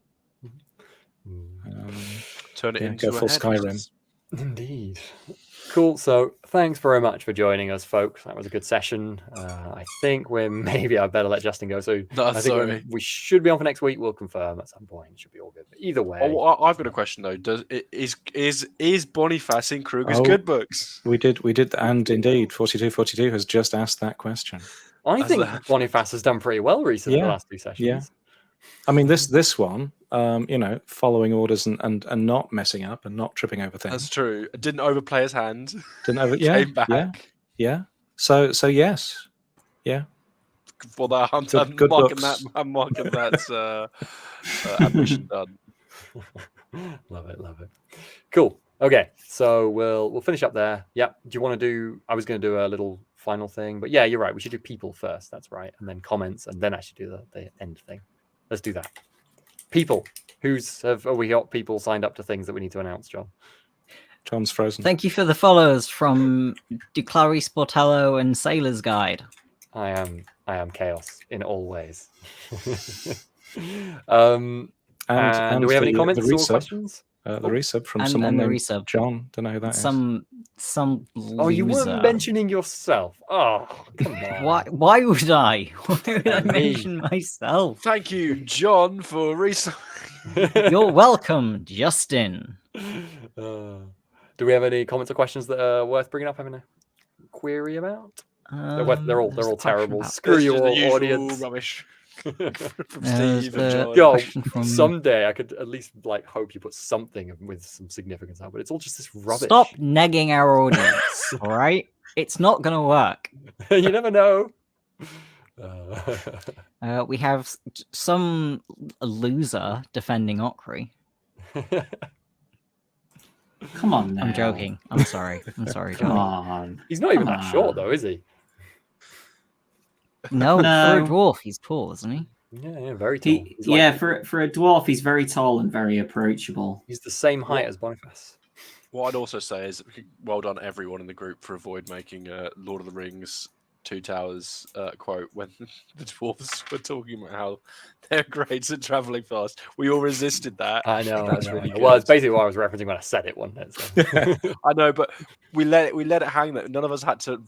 Speaker 4: Turn it into
Speaker 2: full Skyrim.
Speaker 1: Indeed. Cool. So thanks very much for joining us, folks. That was a good session. I think I better let Justin go soon. I think we should be on for next week. We'll confirm at some point. It should be all good. But either way.
Speaker 4: Oh, I've got a question though. Is Boniface in Kruger's
Speaker 2: Oh.
Speaker 4: good books?
Speaker 2: We did, and indeed, 4242 has just asked that question.
Speaker 1: I
Speaker 4: As
Speaker 1: think
Speaker 4: the-
Speaker 1: Boniface has done pretty well recently the
Speaker 2: Yeah,
Speaker 1: last 2 sessions.
Speaker 2: yeah. I mean, this one, following orders and not messing up and not tripping over things.
Speaker 4: That's true. Didn't overplay his hand.
Speaker 2: Didn't over, yeah,
Speaker 4: Came back.
Speaker 2: yeah. So yes, yeah.
Speaker 4: For that, I'm
Speaker 2: Good
Speaker 4: marking
Speaker 2: books.
Speaker 4: that. I'm marking that ambition done.
Speaker 1: Love it. Cool. Okay, so we'll finish up there. Yeah. Do you want to do? I was going to do a little final thing, but yeah, you're right. We should do people first. That's right, and then comments, and then actually do the end thing. Let's do that. People. Have we got people signed up to things that we need to announce, John?
Speaker 2: John's frozen.
Speaker 3: Thank you for the follows from Duclari Sportello and Sailor's Guide.
Speaker 1: I am chaos in all ways. And do we have any comments or questions?
Speaker 2: The resub from
Speaker 3: And
Speaker 2: someone
Speaker 3: the
Speaker 2: named
Speaker 3: resub.
Speaker 2: John. Don't know who that is.
Speaker 3: Some
Speaker 1: Oh, you
Speaker 3: loser.
Speaker 1: weren't mentioning yourself. Oh, come on.
Speaker 3: Why would I? Why would I
Speaker 1: Me.
Speaker 3: mention myself?
Speaker 4: Thank you, John, for research.
Speaker 3: You're welcome, Justin.
Speaker 1: Do we have any comments or questions that are worth bringing up? Having a query about? They're all
Speaker 3: there's a question
Speaker 1: terrible.
Speaker 3: about-
Speaker 1: Screw
Speaker 4: This
Speaker 1: your
Speaker 4: is the usual
Speaker 1: audience.
Speaker 4: rubbish from
Speaker 3: There's
Speaker 4: Steve
Speaker 3: the-
Speaker 4: and John.
Speaker 1: Yo,
Speaker 3: question from-
Speaker 1: someday I could at least hope you put something with some significance out, but it's all just this rubbish.
Speaker 3: Stop negging our audience, all right? It's not going to work.
Speaker 1: You never know.
Speaker 3: We have some loser defending Okri.
Speaker 5: Come on now.
Speaker 3: I'm joking. I'm sorry. I'm sorry,
Speaker 5: Come
Speaker 3: Johnny.
Speaker 5: on.
Speaker 1: He's not even
Speaker 5: Come
Speaker 1: that short
Speaker 5: on.
Speaker 1: though, is he?
Speaker 3: No, for
Speaker 5: No.
Speaker 3: a dwarf, he's tall, isn't he?
Speaker 1: Yeah, very tall.
Speaker 5: He,
Speaker 1: He's
Speaker 5: yeah, for a dwarf, he's very tall and very approachable.
Speaker 1: he's the same height as Boniface.
Speaker 4: What I'd also say is, well done everyone in the group for avoid making Lord of the Rings Two Towers quote when the dwarves were talking about how they're great at traveling fast. We all resisted that.
Speaker 1: I know.
Speaker 4: That's
Speaker 1: I know.
Speaker 4: really
Speaker 1: Well, it's
Speaker 4: good.
Speaker 1: basically what I was referencing when I said it, wasn't it? So.
Speaker 4: I know, but we let it hang. That none of us had to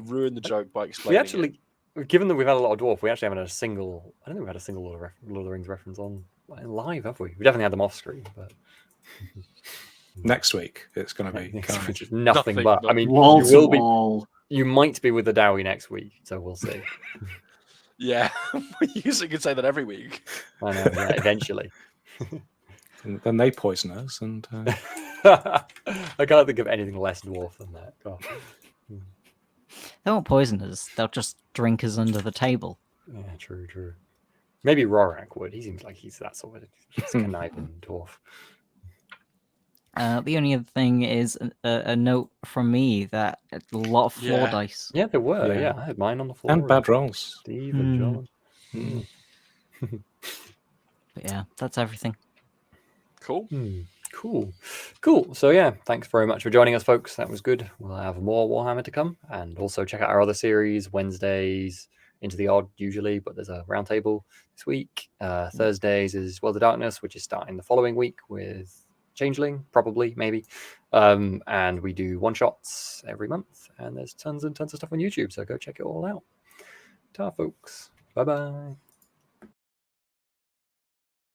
Speaker 4: ruin the joke by explaining.
Speaker 1: We actually, given that we've had a lot of dwarf, we actually haven't had a single. I don't think we had a single Lord of the Rings reference on live, have we? We definitely had them off screen, but
Speaker 2: Next week it's going to be
Speaker 1: which
Speaker 2: carnage.
Speaker 1: is nothing but. I mean,
Speaker 5: Wall
Speaker 1: you
Speaker 5: to
Speaker 1: will be.
Speaker 5: wall.
Speaker 1: You might be with the Dowie next week, so we'll see.
Speaker 4: Yeah, we usually could say that every week.
Speaker 1: I know. Yeah, eventually.
Speaker 2: And then they poison us, and
Speaker 1: I can't think of anything less dwarf than that. God.
Speaker 3: They won't poison us. They'll just drink us under the table.
Speaker 1: Yeah, true. Maybe Rorak would. He seems like he's that sort of conniving dwarf.
Speaker 3: The only other thing is a note from me that a lot of floor
Speaker 4: Yeah.
Speaker 3: dice.
Speaker 1: Yeah, there were.
Speaker 2: Yeah.
Speaker 1: Yeah, I had mine on the floor.
Speaker 2: and bad rolls.
Speaker 1: Steve and John.
Speaker 3: But yeah, that's everything.
Speaker 4: Cool.
Speaker 1: Cool. So yeah, thanks very much for joining us, folks. That was good. We'll have more Warhammer to come, and also check out our other series. Wednesdays Into the Odd usually, but there's a roundtable this week. Thursdays is World of Darkness, which is starting the following week with Changeling, probably, maybe. And we do one shots every month, and there's tons and tons of stuff on YouTube. So go check it all out. Ta, folks. Bye bye.